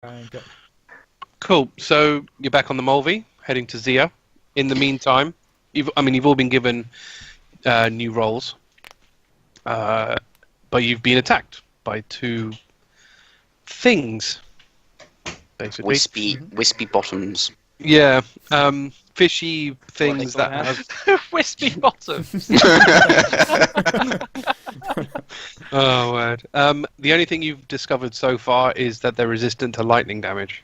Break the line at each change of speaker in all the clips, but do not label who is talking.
Go.
Cool. So you're back on the Mulvey, heading to Zia. In the meantime, you've all been given new roles, but you've been attacked by two things, basically.
Wispy bottoms.
Yeah, fishy things that have
wispy bottoms.
Oh, word. The only thing you've discovered so far is that they're resistant to lightning damage.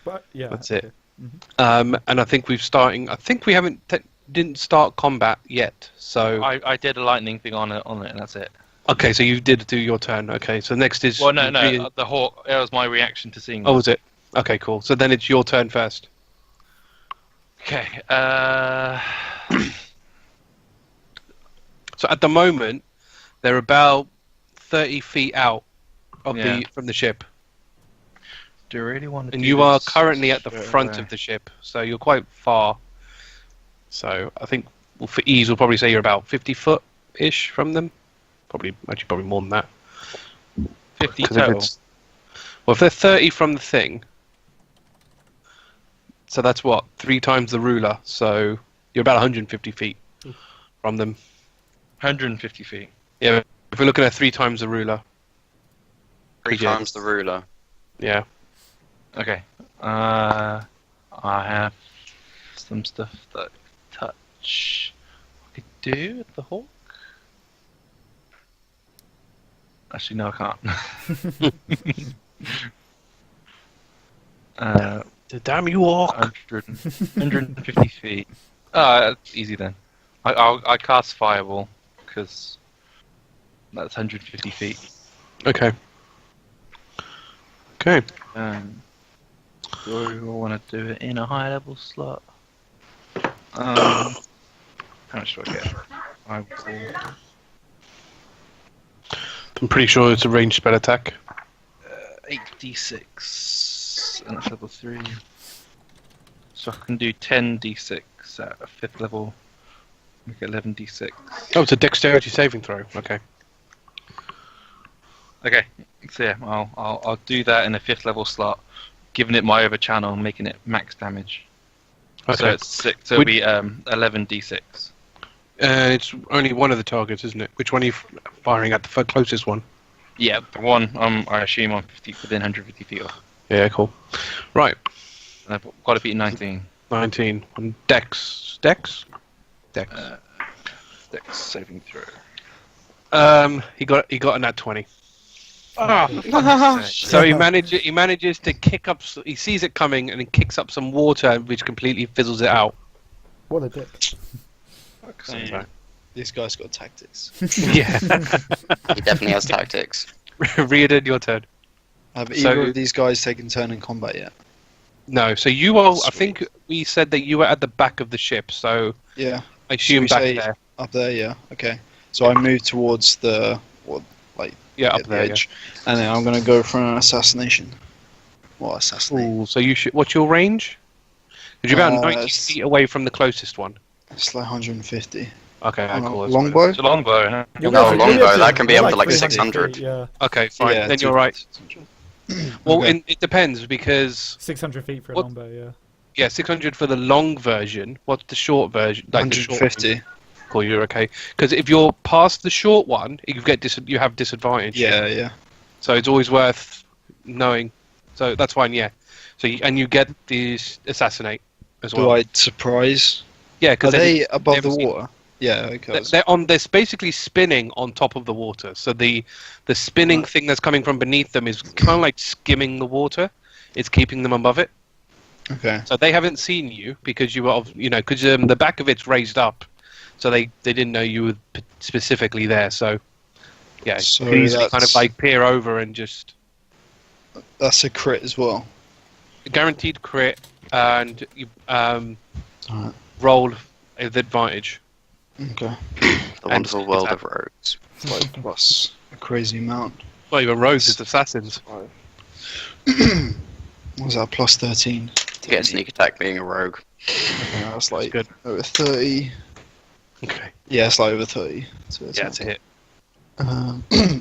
But, yeah,
that's it.
Mm-hmm.
And I think we didn't start combat yet. So
I did a lightning thing on it, and that's it.
Okay, so you did do your turn. Okay, so next is...
Well, no, the hawk. That was my reaction to seeing.
Oh, was it? Okay, cool. So then it's your turn first.
Okay.
So at the moment, they're about 30 feet out of from the ship.
Do you really want to?
And you are currently at the front of the ship, so you're quite far. So I think, for ease, we'll probably say you're about 50 foot-ish from them. Probably more than that.
50 total.
If they're 30 from the thing, so that's what? 3 times the ruler. So you're about 150 feet from them.
150 feet.
Yeah, if we're looking at 3 times the ruler.
3 times the ruler.
Yeah.
Okay. I have some stuff that touch. I could do with the hawk. Actually, no, I can't.
Damn you, hawk!
150 feet. That's easy then. I cast Fireball, because that's 150 feet.
Okay. Okay.
Do we want to do it in a high level slot? How much do I get? I will...
I'm pretty sure it's a ranged spell attack.
8d6, and that's level 3. So I can do 10d6 at a 5th level. Make it 11d6.
Oh, it's a dexterity saving throw. Okay.
Okay, so yeah, I'll do that in a 5th level slot, giving it my over channel, making it max damage.
Okay.
So it's 6. So it'll be 11d6.
It's only one of the targets, isn't it? Which one are you firing at? The closest one?
Yeah, the one I assume I'm within 150 feet of.
Yeah, cool. Right.
I've got to beat 19.
19. On Dex. Dex? Dex.
Dex saving throw.
He got a nat 20.
Oh,
So he manages to kick up. He sees it coming and he kicks up some water, which completely fizzles it out.
What a dick.
Right.
This guy's got tactics.
Yeah.
He definitely has tactics.
Riardon, your turn.
Have either of these guys taken turn in combat yet?
No, so you are.
Sweet.
I think we said that you were at the back of the ship, so
Yeah.
I assume
Should
back
we say
there.
Up there, yeah. Okay. So I move towards the
Yeah, up
the
there.
edge, and then I'm gonna go for an assassination. Well, assassinate.
Ooh, so you should. What's your range? Because you're about 90
it's-
feet away from the closest one.
It's like 150.
Okay,
On a
cool.
longbow?
It's a longbow, huh?
You'll
No,
get
longbow,
to-
that can be
you're
up to like
300
600.
feet, yeah,
Okay, fine.
Yeah,
Then you're right.
600.
Well,
Okay.
it depends because
600 feet for a
What-
longbow, yeah.
yeah, 600 for the long version. What's the short version? Like the short
150.
Cool, you're okay. Because if you're past the short one, you have disadvantage.
Yeah.
So it's always worth knowing. So that's fine. Yeah. So you get these assassinate as well.
Do I surprise?
Yeah,
Are
because
they above the
never seen-
water? Yeah. Okay.
They're basically spinning on top of the water. So the spinning thing that's coming from beneath them is kind of like skimming the water. It's keeping them above it.
Okay.
So they haven't seen you because you were, because the back of it's raised up. So they didn't know you were specifically there. So yeah,
So
you could easily kind of
that's-
like peer over and just
That's a crit as well.
guaranteed crit and you
Alright.
roll with advantage.
Okay.
The wonderful
it's
world
at-
of rogues.
It's like plus a crazy amount.
Not even rogues, it's assassins.
What was that? Plus 13.
To get a sneak attack being a rogue.
Okay, that's like
good.
over 30.
Okay.
Yeah, it's like over 30. So
Yeah, it's a hit.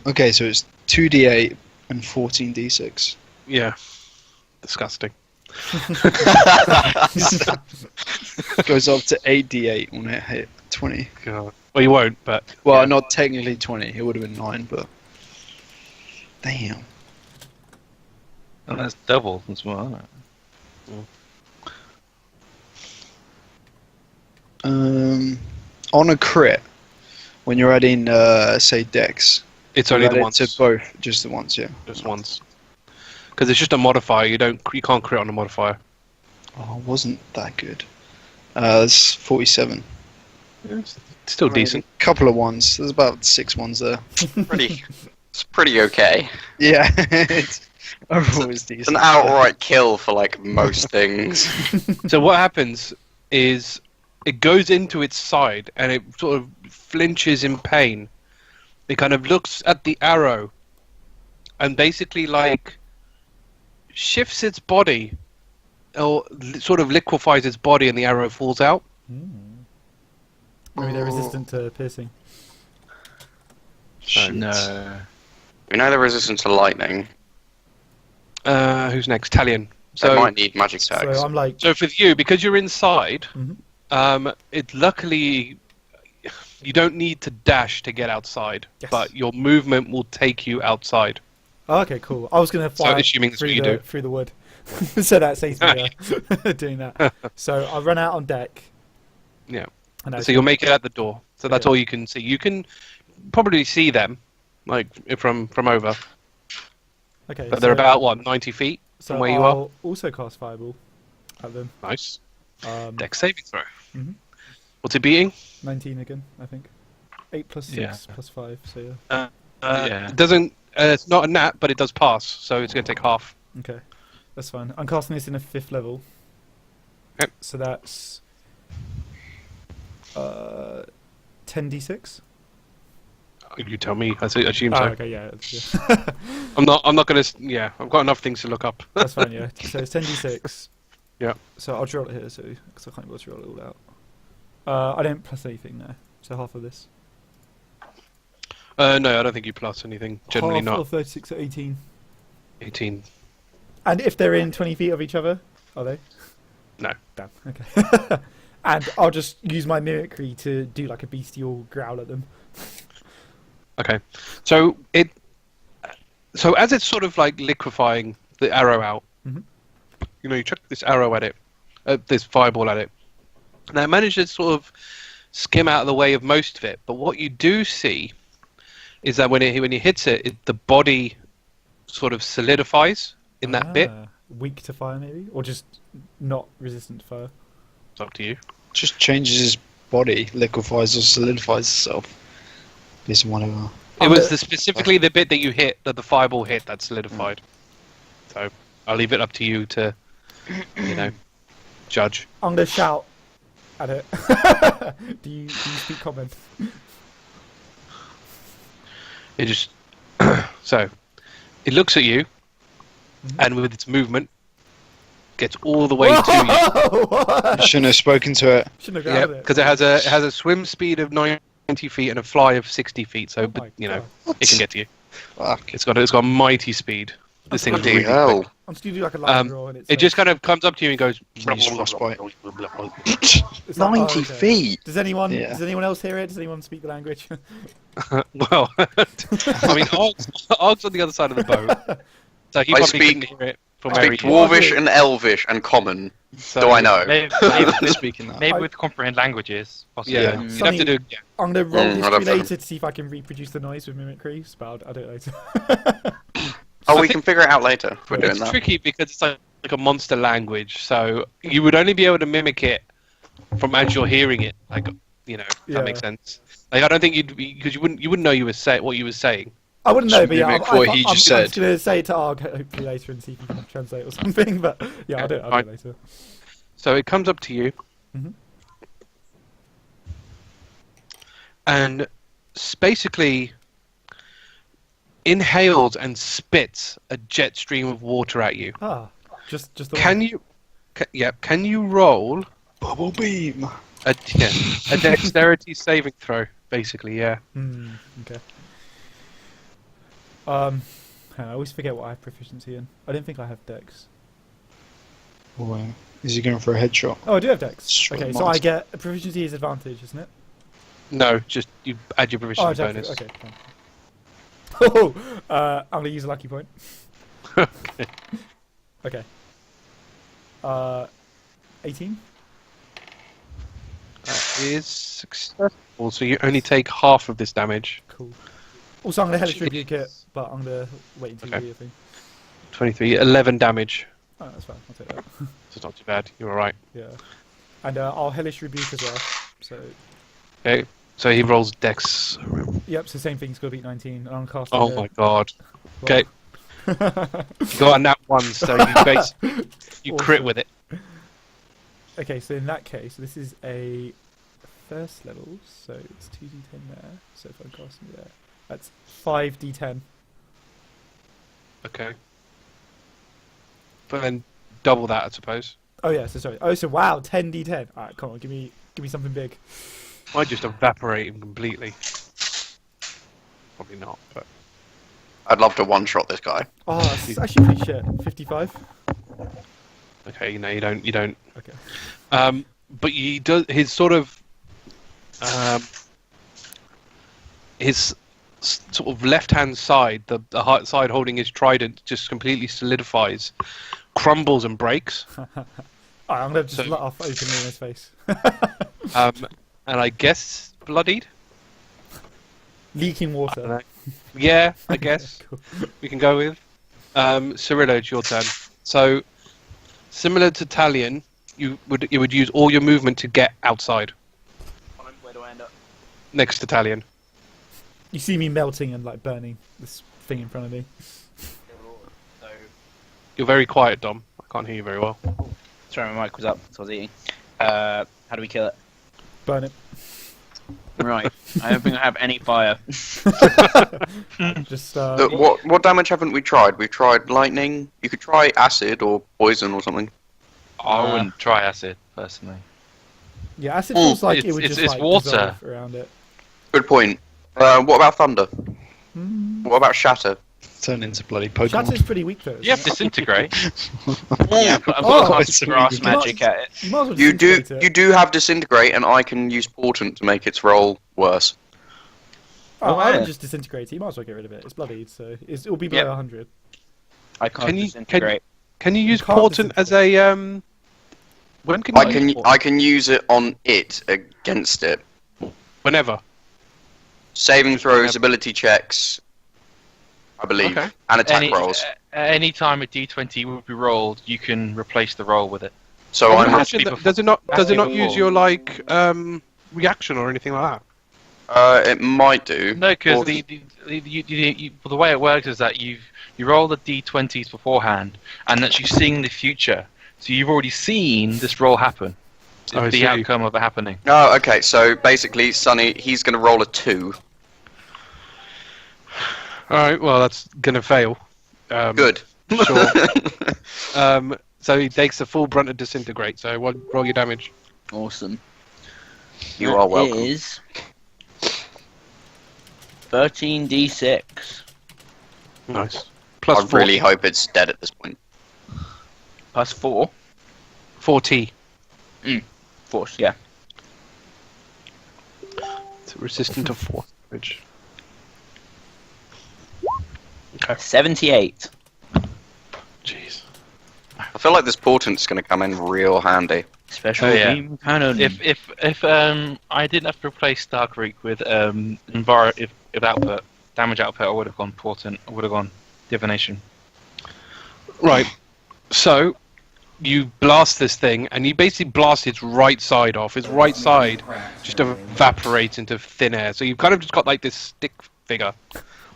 Okay, so it's 2d8 and 14d6.
Yeah. Disgusting.
Goes up to 8d8 when it hit 20.
God. Well, you won't, but
Well,
yeah.
not technically 20. It would have been 9, but damn.
And that's double as well, isn't it?
On a crit, when you're adding, say, dex,
It's
you
only
add
the
it
once.
to both, just the once, yeah.
Just once. Because it's just a modifier. You can't crit on a modifier.
Oh, it wasn't that good. It's 47.
It's still decent.
A couple of ones. There's about 6 ones there.
It's pretty okay.
Yeah, it's overall it's
It's an
decent.
outright kill for like most things.
So what happens is it goes into its side and it sort of flinches in pain. It kind of looks at the arrow and basically like shifts its body or sort of liquefies its body and the arrow falls out.
Maybe they're resistant to piercing.
Shit.
No.
We know they're resistant to lightning.
Who's next? Talion.
So
So,
they might need magic tags.
So I'm like,
so for you, because you're inside,
Mhm.
it luckily you don't need to dash to get outside,
Yes.
but your movement will take you outside.
oh, okay, cool. I was going to fly
assuming that's
through,
what you
the,
do.
through the wood. So that saves me doing that. So I run out on deck.
Yeah.
And
So you'll make it at the door. So that's
Yeah.
all you can see. You can probably see them, like from over.
okay,
But they're about what 90 feet
so
from where you
I'll
are.
also cast Fireball at them.
Nice. Dex
Mm-hmm.
saving throw.
Mhm.
What's it beating?
19 again, I think. 8 plus 6
Yeah.
plus 5, so yeah.
Yeah.
It doesn't. It's not a nat, but it does pass. So it's going to take half.
Okay, that's fine. I'm casting this in a 5th level.
Yep.
So that's 10d6.
You tell me. I assume
Oh,
so.
okay, yeah. Yeah.
I'm not going to. Yeah, I've got enough things to look up.
That's fine, yeah. So it's 10d6.
Yeah.
So I'll draw it here, so because I can't be able to draw it all out. I don't plus anything now, so half of this.
No, I don't think you plus anything. Generally
half
not.
of 36 or 18.
18.
And if they're in 20 feet of each other, are they?
No.
Damn. Okay. And I'll just use my mimicry to do like a bestial growl at them.
Okay. So as it's sort of like liquefying the arrow out,
Mhm.
you know, you chuck this arrow at it, this fireball at it. Now it manages to sort of skim out of the way of most of it, but what you do see is that when it hits it, the body sort of solidifies in that bit.
Weak to fire, maybe, or just not resistant to fire.
It's up to you.
Just changes his body, liquefies or solidifies itself. Based on whatever.
It was specifically the bit that you hit, that the fireball hit, that solidified. So I'll leave it up to you to, judge.
I'm gonna shout at it. do you speak common?
It just so it looks at you, and with its movement, gets all the way to
Whoa, what?
Shouldn't have spoken to it.
Shouldn't
you.
have
Yeah,
grabbed it.
because it has a swim speed of 90 feet and a fly of 60 feet. So,
Oh my God.
it can get to you.
Fuck.
It's got mighty speed. This thing's
Bloody
really
hell.
quick.
I'm just gonna do like a lightning roll, and it's
It just kind of comes up to you and goes.
Freeze frostbite.
it's like,
90
okay.
feet!
Does anyone
Yeah.
else hear it? Does anyone speak the language?
Well, I mean, Argh's on the other side of the boat, so he
I
probably
speak-
couldn't hear it from
I
where
speak
he is.
Dwarvish and Elvish and Common.
So,
Do I know?
Maybe
Speaking that.
maybe with comprehend languages, possibly.
Yeah,
Yeah.
you'd have to do. Yeah.
I'm gonna roll
I
history
don't know.
later to see if I can reproduce the noise with mimicry. But I'll do it later.
Oh,
I
we
think-
can figure it out later if we're doing
It's
that.
tricky because it's like a monster language, so you would only be able to mimic it from as you're hearing it. Like, if
Yeah.
that makes sense. Like, I don't think you'd be, because you wouldn't know what you were saying.
I wouldn't know, but yeah,
Mimic what he
I'm
just
I'm
said.
gonna say it to Argh hopefully later and see if he can translate or something. But yeah, I'll do it later.
So it comes up to you,
Mhm.
and basically inhales and spits a jet stream of water at you.
Ah, just the
Can
one.
you? Can you roll
Bubble beam.
a dexterity saving throw? Basically, yeah.
Okay. I always forget what I have proficiency in. I don't think I have dex.
Or is he going for a headshot?
Oh, I do have Dex.
Straight
Okay, so I
monster.
get a proficiency is advantage, isn't it?
No, just you add your
Oh,
proficiency
exactly.
bonus.
Okay. Fine. Oh, I'm gonna use a lucky point.
Okay.
Okay. 18.
That is successful. So you only take half of this damage.
Cool. Also, I'm gonna hellish
Actually,
rebuke it, but I'm gonna wait until you
Okay.
do your thing.
23, 11 damage.
Oh, that's fine. I'll take that.
So it's not too bad. You're alright.
Yeah. And I'll hellish rebuke as well. So,
Okay. So he rolls Dex.
yep. So same thing. He's got to beat 19, and I'm casting.
Oh my god. Okay. You got a nat 1, so you crit
Awesome.
with it.
Okay, so in that case, this is a first level, so it's 2d10 there. So if I'm casting there, that's 5d10.
Okay. But then double that, I suppose.
Oh yeah, so sorry. Oh, so wow, 10d10. All right, come on, give me something big.
Might just evaporate him completely. Probably not, but
I'd love to one-shot this guy.
Oh, that's actually pretty shit. 55.
okay. No, you don't.
Okay.
But he does his sort of his sort of left-hand side, the side holding his trident, just completely solidifies, crumbles and breaks.
Alright, I'm gonna just
So-
let off openly in his face.
And I guess bloodied.
Leaking
I don't
water.
know. Yeah, I guess
Cool.
we can go with. Cirilla, it's your turn. So, similar to Talion, you would use all your movement to get outside
Where do I end up?
next to Talion.
You see me melting and like burning this thing in front of me.
So,
You're very quiet, Dom. I can't hear you very well.
sorry, my mic was up, so I was eating. How do we kill it?
Burn it.
Right. I don't think I have any fire.
Just
What damage haven't we tried? We've tried lightning. You could try acid or poison or something.
I wouldn't try acid personally.
yeah, acid feels like it
It's-
would
it's-
just
it's
like
water.
dissolve around it.
Good point. What about thunder?
Mm.
What about shatter?
Turn into bloody Pokemon.
Shatter's pretty weak though.
You have disintegrate.
Yeah, but I've
Oh,
got
it's
some grass
really
magic at it.
You might as well
You do
disintegrate it.
you do have disintegrate, and I can use portent to make its roll worse.
Oh, I
yeah.
would just disintegrate it. You might as well get rid of it. It's bloodied, so it'll be below
Yep.
100.
I can't
Can you-
disintegrate.
Can you use
can't
Portant as a When can you
I
use
can
Portent?
I can use it on it against it.
Whenever.
Saving throws, ability checks, I believe,
Okay.
and attack rolls.
At any time a d20 would be rolled, you can replace the roll with it.
So
I
I'm
imagine
happy
that- does it not
before.
use your like reaction or anything like that?
it might do.
No, because
Or-
the way it works is that you roll the d20s beforehand, and that's you seeing the future. So you've already seen this roll happen.
I
The
see.
outcome of it happening.
Oh, okay. So basically, Sonny, he's going to roll a 2.
All right. Well, that's gonna fail.
Good.
Sure. So he takes the full brunt of disintegrate. So roll your damage.
Awesome.
You are welcome.
It is 13d6
Nice. Plus
I really hope it's dead at this point.
plus 4.
4T.
Force, yeah.
It's resistant to force damage. Okay.
78.
Jeez.
I feel like this portent's going to come in real handy.
Special
Oh, yeah.
beam cannon.
If I didn't have to replace Starkreek with if output damage output, I would have gone Portent. I would have gone Divination.
Right. So you blast this thing, and you basically blast its right side off. Its right side just evaporates into thin air. So you've kind of just got like this stick figure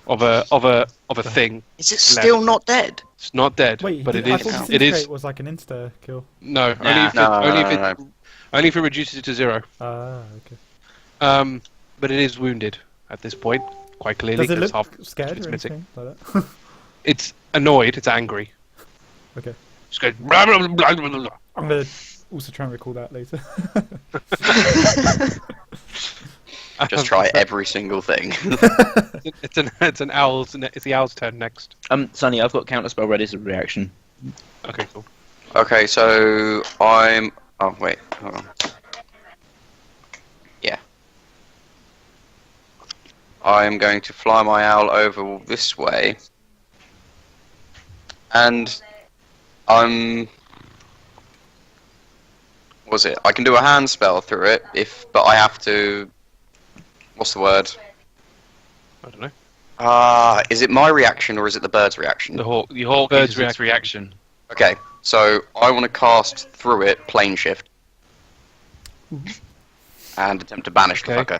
of a thing.
Is it still not dead?
It's not dead,
Wait,
but
I
it
thought
is. It
disintegrate
is.
was like an insta kill.
No,
Nah.
only if it reduces it to 0.
Ah, okay.
But it is wounded at this point, quite clearly.
Does it
It's
look
half-
scared
it's
or
missing.
anything like that?
It's annoyed. It's angry.
Okay.
Just goes. Blah, blah, blah, blah, blah, blah.
I'm gonna also try and recall that later.
Just try every single thing.
It's an owl's. It's the owl's turn next.
Sonny, I've got counterspell ready as a reaction.
Okay, cool.
Okay, so I'm. Oh wait, hold on. Yeah. I'm going to fly my owl over this way, and I'm. What was it? I can do a hand spell through it, but I have to. What's the word?
I don't know.
Is it my reaction or is it the bird's reaction?
The hawk
Bird's
uses its reaction.
Okay, so I want to cast through it plane shift. And attempt to banish the
Okay.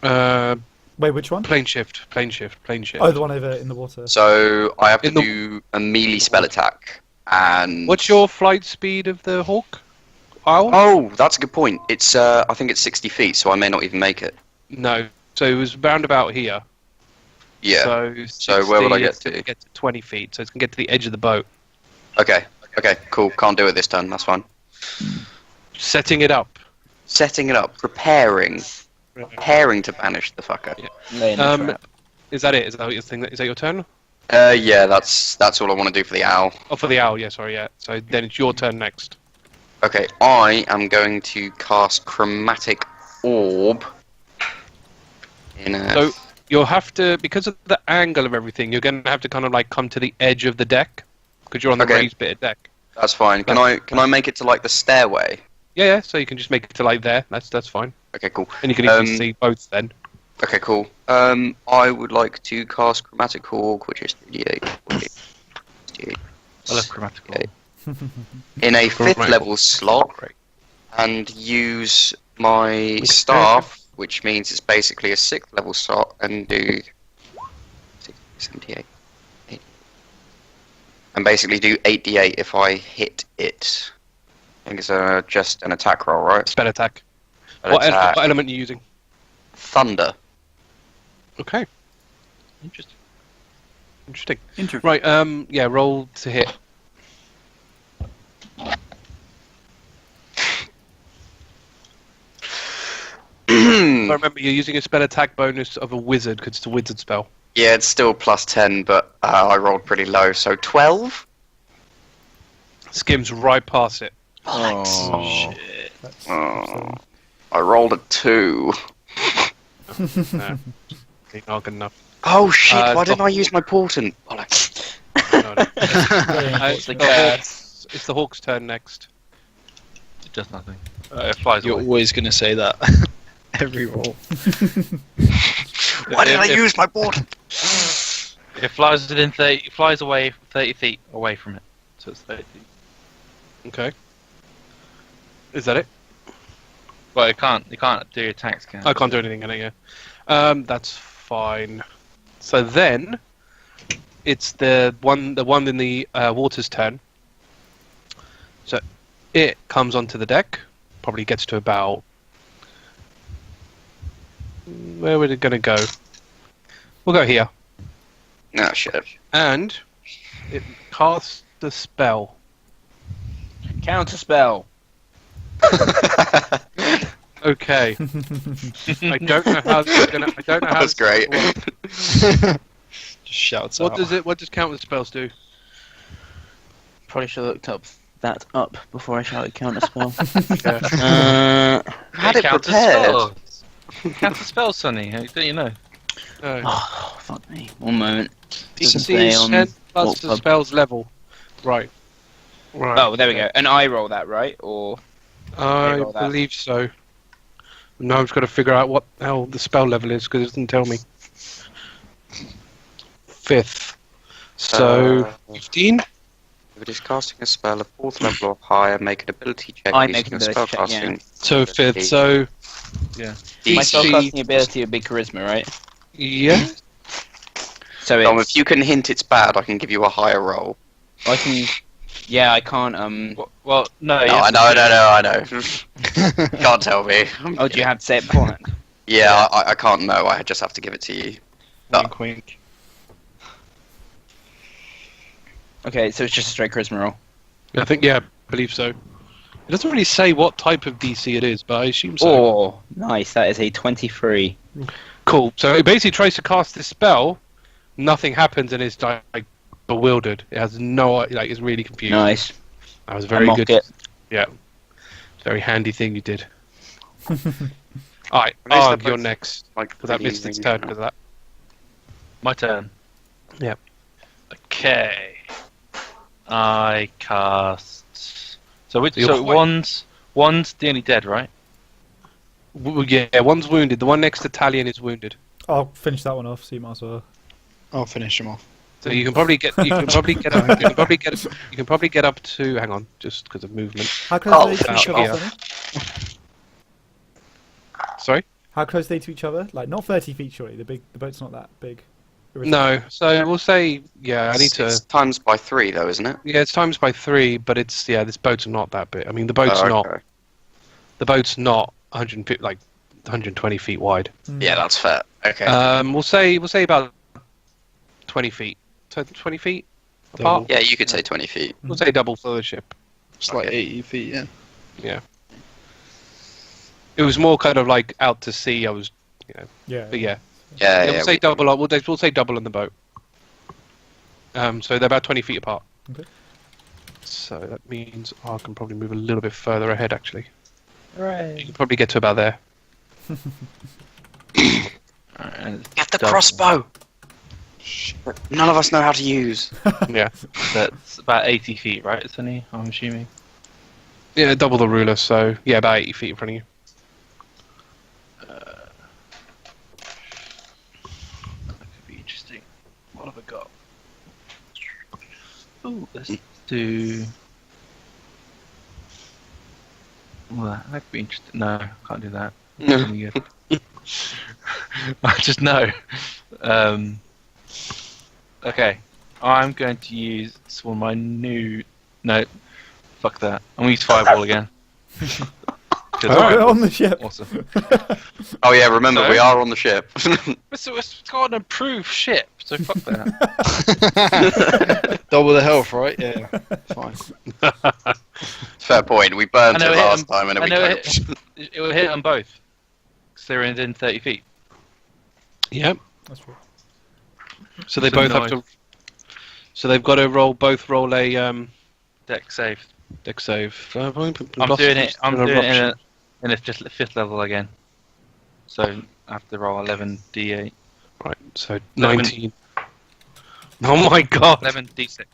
fucker.
Wait, which one?
Plane shift.
Oh, the one over in the water.
So I have to
In the-
do a melee spell attack. And
What's your flight speed of the hawk? Owl?
Oh, that's a good point. It's I think it's 60 feet, so I may not even make it.
No. So it was round about here.
Yeah.
So
where would I
60,
get
it's gonna
to?
Get to 20 feet. So it's going to get to the edge of the boat.
Okay. Okay. Cool. Can't do it this turn. That's fine.
Setting it up.
Setting it up. Preparing to banish the fucker.
Yeah.
Laying the trap.
Is that it? Is that your thing? Is that your turn?
Yeah. That's all I want to do for the owl.
Oh, for the owl. Yeah. Sorry. Yeah. So then it's your turn next.
Okay. I am going to cast Chromatic Orb.
So you'll have to, because of the angle of everything, you're going to have to kind of like come to the edge of the deck because you're on the
Okay.
raised bit of deck.
That's fine. Can I make it to like the stairway?
Yeah. So you can just make it to like there. That's fine.
Okay. Cool.
And you can easily see both then.
Okay. Cool. I would like to cast Chromatic Orb, which is 3d8. 68.
I love chromatical.
Okay. In a 5th
Right.
level slot,
Great.
and use my staff, which means it's basically a 6th level slot, and do 60, 78, 80. And basically do 8d8 if I hit it. I think it's just an attack roll, right?
Spell attack.
An
What
attack.
element are you using?
Thunder.
Okay. Interesting.
Interesting.
Right. Yeah. Roll to hit.
Yeah,
Remember, you're using a spell attack bonus of a wizard because it's a wizard spell.
it's still plus 10, but I rolled pretty low, so 12?
Skims right past it.
Oh, shit.
That's
Oh, I rolled a 2.
No. Okay, not good enough.
Oh shit, why
stop.
didn't I use my portent? Bollocks.
No, no.
very
It's
important.
the curse.
It's the hawk's turn next.
It does nothing. It flies
You're
away.
always going to say that. Every roll.
Why did I
If-
use my portent?
It flies within 30. It flies away 30 feet away from it. So it's 30 feet.
Okay. Is that it?
Well, it can't. You can't do attacks, can it?
I can't do anything in it, yeah. That's fine. So then, it's the one in the water's turn. So it comes onto the deck, probably gets to about... Where would it going to go? We'll go here.
No shit.
And it casts the spell.
Counter spell.
Okay. I don't know how this is gonna. I don't know how.
That's great.
Just shouts
What
out.
does it? What does counter spells do?
Probably should have looked that up before I shouted counter spell.
Yeah.
Had it
counter
prepared.
spells. Counter spells, Sonny. How don't you know?
No.
Oh, fuck me. One moment. Doesn't
DC
say
is
on
10 plus
what
the
pub-
spell's level. Right. Right.
Oh, there we go. And I roll that, right? Or
I
roll that.
believe so. Now I've just got to figure out what hell the spell level is because it doesn't tell me. 5th. So 15.
If it is casting a spell of 4th level or higher, make an ability check
I
using
make an
a
ability check,
spellcasting.
So 5th. So
my
DC.
spellcasting ability would be charisma, right?
Yeah.
So
Dom,
it's,
if you can hint it's bad, I can give you a higher roll.
I can. Yeah, I can't.
Well, no.
No, I know. Can't tell me.
Oh, do you have to say it beforehand?
Yeah, I can't know. I just have to give it to you.
Wink, wink.
Okay, so it's just a straight charisma roll.
I think I believe so. It doesn't really say what type of DC it is, but I assume so.
Oh, nice. That is a 23.
Cool. So it basically tries to cast this spell, nothing happens, and it's like bewildered. It has no, like, it's really confused.
Nice.
That was
I
very
mock
good.
it.
Yeah, very handy thing you did. All right,
At least
Arg,
they're
you're
both,
next.
like,
Because that
really
missed its
easy.
turn because of that.
My turn.
Yep.
Okay. I cast. So which?
So you're
So
quite-
one's the only dead, right?
Yeah, one's wounded. The one next to Talion is wounded.
I'll finish that one off, so you might as well.
I'll finish him off.
So you can probably get. You can probably get up. You can probably get. You can probably get up to. Hang on, just because of movement.
How close
Oh,
are they to
finish
each
it
other?
off.
Sonny?
Sorry.
How close are they to each other? Like, not 30 feet, surely. The boat's not that big. Or is it?
No. So we'll say. Yeah, I need to.
It's times by 3 though, isn't it?
Yeah, it's times by 3, but it's this boat's not that big. I mean, the boat's
Oh,
not.
okay.
The boat's not 150, like 120 feet wide.
Mm.
Yeah, that's fair. Okay.
We'll say about 20 feet. So 20 feet apart.
Yeah, you could say 20 feet.
We'll say double for the ship.
It's like
Okay.
80 feet, yeah.
Yeah. It was more kind of like out to sea. I was,
Yeah.
but yeah.
Yeah,
We'll
yeah.
say double. We'll say double on the boat. So they're about 20 feet apart.
Okay.
So that means I can probably move a little bit further ahead. Actually, you
Hooray!
can probably get to about there.
Get the crossbow! None of us know how to use.
Yeah.
That's about 80 feet, right, Sonny? I'm assuming.
Yeah, double the ruler. So yeah, about 80 feet in front of you.
That could be interesting. What have I got? Ooh, let's do. Well, that could be interesting. No, can't do that. That's really good. I just know. Okay, I'm going to use one of my new. No, fuck that. I'm gonna use Fireball again. 'Cause
Oh,
Fireball's
on the ship.
Awesome.
Oh yeah, remember,
So?
we are on the ship.
It's got an improved ship, so fuck that.
Double the health, right? Yeah, fine.
Fair point, we burned
I know
it
it hit
last time and
I
then we
know
coped.
it will hit on both. Because they're within 30 feet.
Yep.
That's true.
So they
So
both have
nice.
to. So they've got to both roll a
Deck save.
deck save.
I'm doing it. I'm doing it in a fifth level again. So I have to roll 11 d8,
Right. So 19. Oh my god.
11 d6.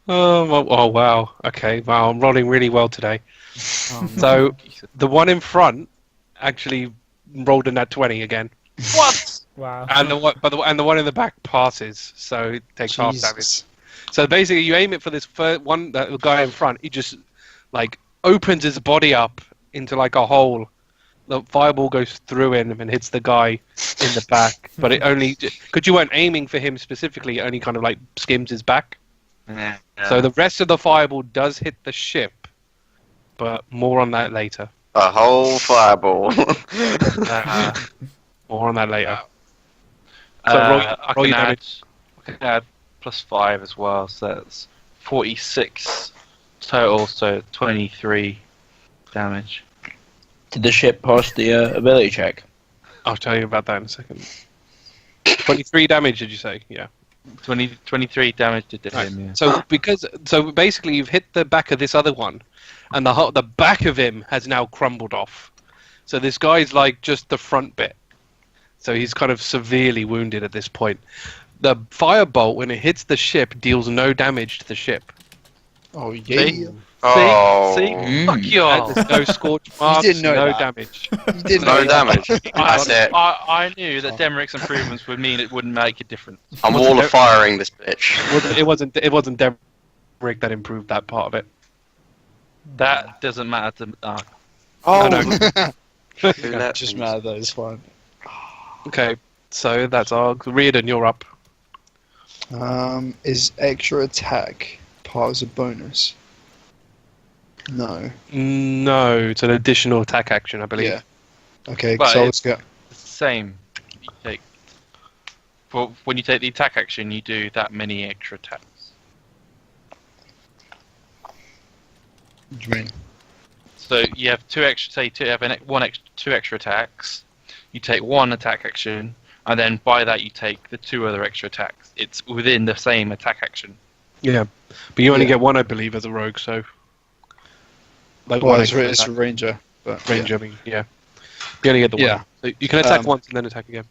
Oh wow. Okay. Wow. I'm rolling really well today.
Oh,
So the one in front actually rolled a nat 20 again,
what?
Wow.
and the one in the back passes, so it takes half damage.
Jesus.
So basically, you aim it for this first one, the guy in front. He just like opens his body up into like a hole. The fireball goes through him and hits the guy in the back, but it only because you weren't aiming for him specifically. It only kind of like skims his back.
Yeah.
So the rest of the fireball does hit the ship, but more on that later.
A whole fireball.
More on that later.
So
So roll
I
your
can
damage.
add +5 as well, so that's 46 total, so 23 damage.
Did the ship pass the ability check?
I'll tell you about that in a second. 23 damage, did you say? Yeah.
23 damage to
Right.
him, yeah.
So basically, you've hit the back of this other one, and the back of him has now crumbled off. So this guy's like just the front bit. So he's kind of severely wounded at this point. The firebolt, when it hits the ship, deals no damage to the ship.
Oh, yeah.
Oh.
See? Fuck y'all!
There's no scorch marks,
didn't know
no
that.
damage.
You didn't
No
know that.
damage. That's it.
I knew that Demeric's improvements would mean it wouldn't make a difference.
I'm wall of firing this bitch.
It wasn't Demrick that improved that part of it.
That doesn't matter to.
Oh,
Who let
just
me-
mad though, it's fine.
Okay, so that's Argh. Riardon, you're up.
Is extra attack part as a bonus? No.
No, it's an additional attack action, I believe.
Yeah. Okay,
But
so let's go.
It's the same. You take. When you take the attack action, you do that many extra attacks.
What do you mean?
So you have two extra. Say you have two extra attacks. You take one attack action, and then by that you take the 2 other extra attacks. It's within the same attack action.
Yeah, but you only
Yeah.
get one, I believe, as a rogue. So, like
Well,
one
it's,
extra
it's a
attack.
ranger. But
Ranger. I mean, yeah. You only get the
Yeah.
one. So you can attack
Um,
once and then attack again.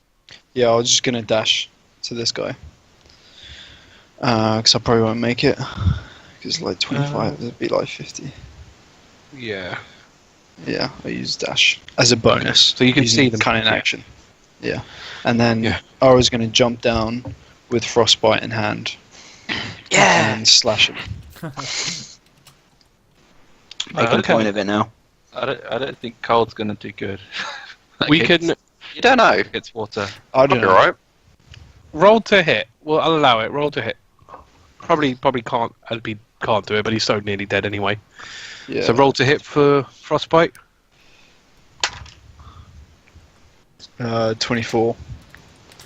Yeah, I was just gonna dash to this guy. Because I probably won't make it. Because like 25, it'd be like 50.
Yeah.
Yeah, I use dash as a bonus.
So you can
using
see them.
cunning
Yeah.
action. Yeah, and then
Yeah.
I was gonna jump down with frostbite in hand.
Yeah.
And slash him.
Making a point of it now.
I don't think cold's gonna do good.
We can
You don't know.
It's water.
I don't
You're
know.
right.
roll to hit. Well, I'll allow it. Roll to hit. Probably can't. Can't do it, but he's so nearly dead anyway.
Yeah.
So roll to hit for frostbite.
24.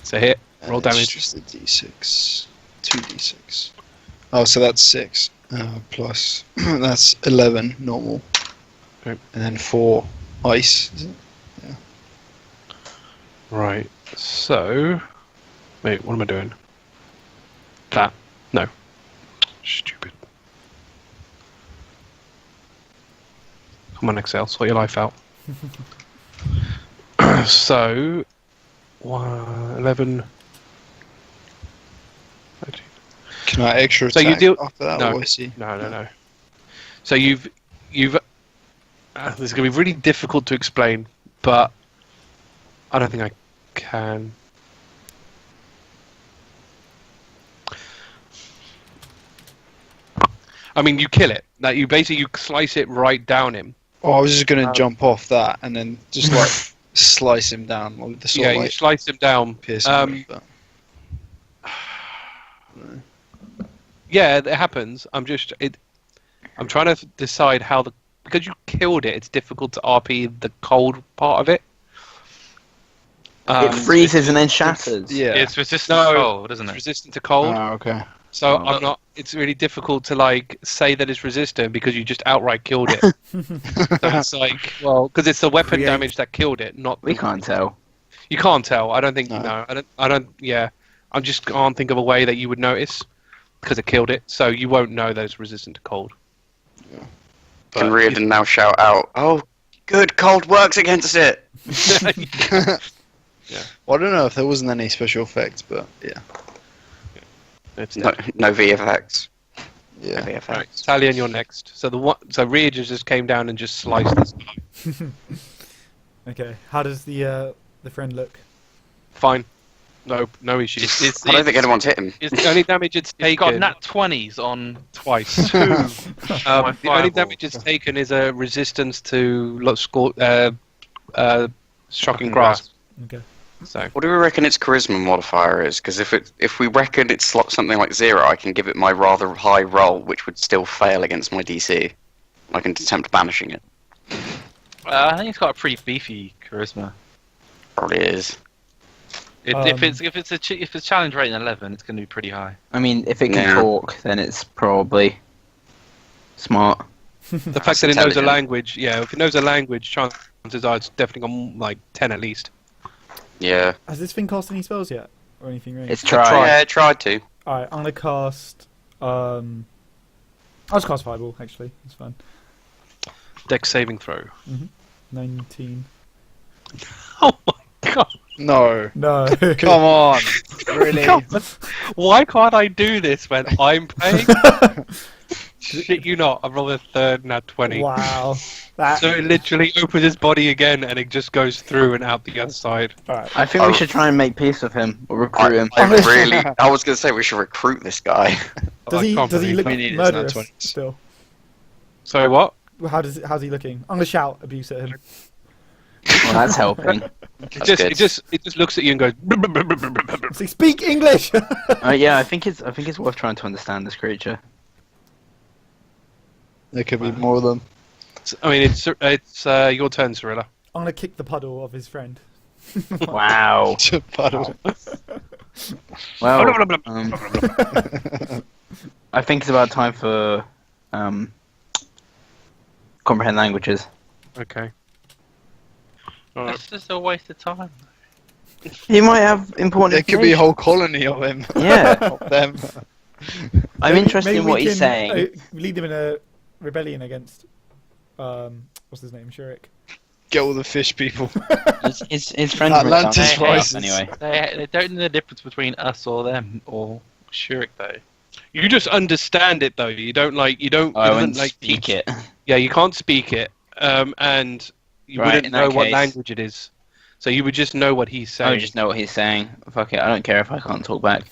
It's a hit. Roll
It's
damage.
just a d6. 2d6. Oh, so that's 6. Plus, that's 11 normal.
Okay.
And then 4 ice. Is it?
Right. So, wait. What am I doing? That. No. Stupid. Come on, Excel. Sort your life out. So, 11. 13.
Can I extra
So
attack
you deal-
after that?
no.
Or is he?
No. So you've. This is going to be really difficult to explain, but I don't think I can. I mean, you kill it. That you basically slice it right down him.
Oh, I was just gonna jump off that and then just like slice him down with the sword.
Yeah, you
like,
slice him down.
pierce him with that.
Yeah, it happens. I'm trying to decide how because you killed it. It's difficult to RP the cold part of it.
It freezes and then shatters.
Yeah.
It's resistant
No,
to cold, isn't
It's
it?
resistant to cold.
Oh, okay.
So
Oh.
I'm not. It's really difficult to like say that it's resistant because you just outright killed it. So it's like, well, because it's the weapon
Create-
damage that killed it, not.
We can't tell.
You can't tell. I don't think.
No.
No, I don't. Yeah, I just can't think of a way that you would notice because it killed it. So you won't know that it's resistant to cold.
Yeah.
But
Can Riardon now shout out, "Oh, good, cold works against it."
Well, I don't know if there wasn't any special effects, but yeah.
it's
No, no VFX. No
Yeah.
VFX.
Right, Talion, you're next. So so Riardon just came down and just sliced this guy.
Okay, how does the friend look?
Fine, no issues.
I don't think anyone's hit him.
The only damage it's
It's got
taken
nat 20s on
twice.
2.
The only
fireball.
damage it's taken is a resistance to shocking grasp.
Okay.
So
What do we reckon its charisma modifier is? Because if we reckon it's something like 0, I can give it my rather high roll, which would still fail against my DC. I can attempt banishing it.
I think it's got a pretty beefy charisma.
Probably is.
If it's a challenge rating 11, it's going to be pretty high.
I mean, if it can
Yeah.
talk, then it's probably smart.
the fact that it knows a
intelligent.
language, yeah, if it knows a language, chances are it's definitely on like 10 at least.
Yeah.
Has this thing cast any spells yet? Or anything ranged?
It's try.
Yeah, tried to.
Alright, I'm gonna cast I'll just cast Fireball, actually. It's fine.
Dex saving throw.
19.
Oh my god!
No.
No.
Come on. Really?
Why can't I do this when I'm playing? Shit you not, I rolled a third nat 20.
Wow. That.
So it literally opens his body again and it just goes through and out the other side.
Alright.
I think we should try and make peace with him or recruit him.
I was going to say we should recruit this guy.
Does
I
he
can't
does he
believe
look
that.
We need his
murderous
nat 20s.
still?
Sorry, what?
How's he looking? I'm gonna shout abuse at him.
Well, that's helping.
It just looks at you and goes.
Say, speak English.
Yeah, I think it's worth trying to understand this creature.
There could be more of them.
I mean, it's your turn, Cirilla.
I'm gonna kick the puddle of his friend.
Wow.
Puddle.
Well, I think it's about time for comprehend languages.
Okay. Alright.
It's just a waste of time.
He might have important
There could be a
information.
whole colony of him.
Yeah.
Not them.
I'm interested
Maybe
in
we
what he's
can,
saying.
lead them in a rebellion against what's his name, Shurik.
Get all the fish people.
His friends are
Atlantis
down
rises.
anyway.
They don't know the difference between us or them or Shurik though.
You just understand it though. You don't like. You don't.
Oh, I
it
wouldn't
doesn't, like
speak
teach-
it.
Yeah, you can't speak it, and you
Right,
wouldn't
in that
know what
case-
language it is. So you would just know what he's saying.
I would just know what he's saying. Fuck it, I don't care if I can't talk back.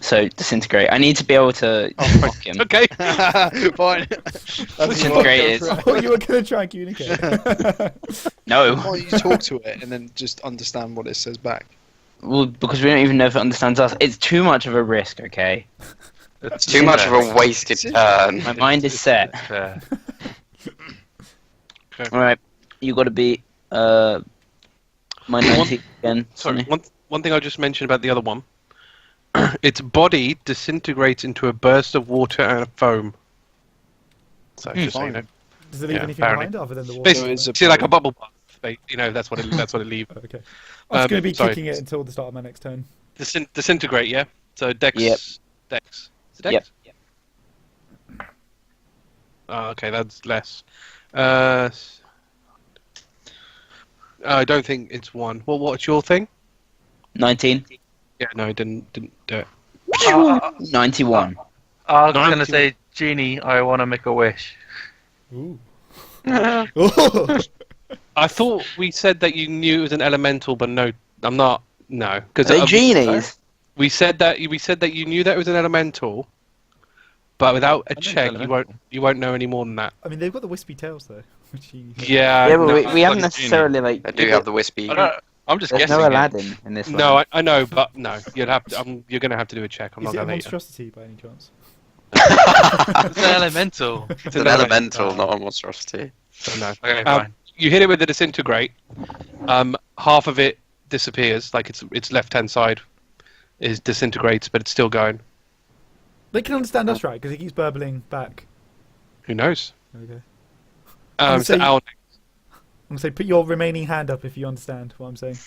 So disintegrate. I need to be able to fuck him.
Okay.
Fine.
Disintegrate is.
I thought you were going to try and communicate.
No.
Why don't you talk to it and then just understand what it says back?
Well, because we don't even know if it understands us. It's too much of a risk, okay?
It's too much of a wasted turn.
My mind is set.
Okay.
Alright, you gotta be my 90 again.
Sorry. One thing I just mentioned about the other one. Its body disintegrates into a burst of water and foam. So just so you know.
Does it leave
Yeah,
anything
apparently.
behind other than the water?
Basically,
it's a
see like a bubble bath. You know, that's what it leaves.
Okay. I'm just going to be
sorry.
kicking it until the start of my next turn.
Disintegrate, yeah. So Dex.
Yep.
Dex. Is it Dex?
Yep.
Oh, okay, that's less. I don't think it's one. Well, what's your thing?
19.
Yeah, no, it didn't do it.
91.
I was gonna
91.
say, Genie, I want to make a wish.
Ooh.
I thought we said that you knew it was an elemental, but no, I'm not. No, because
Are they genies?
we said that you knew that it was an elemental, but without a
I know
check,
it's
you won't know any more than that.
I mean, they've got the wispy tails, though. Which you...
Yeah.
Yeah, but
no,
we
it's
haven't
like a genie.
necessarily, like...
I do have the wispy.
I'm just
There's
guessing.
no
it.
Aladdin in this
No,
one.
I know, but no, you'll have to. You're gonna have to do a check. I'm
Is
not
it a
gonna let you.
monstrosity by any chance?
It's an elemental.
It's an elemental, not a monstrosity.
So no.
Okay,
Um,
fine.
You hit it with the disintegrate. Half of it disappears, like its left hand side is disintegrates, but it's still going.
They can understand us, right? Because it keeps burbling back.
Who knows?
Okay.
So
say-
Owl.
I'm going to say, put your remaining hand up if you understand what I'm saying.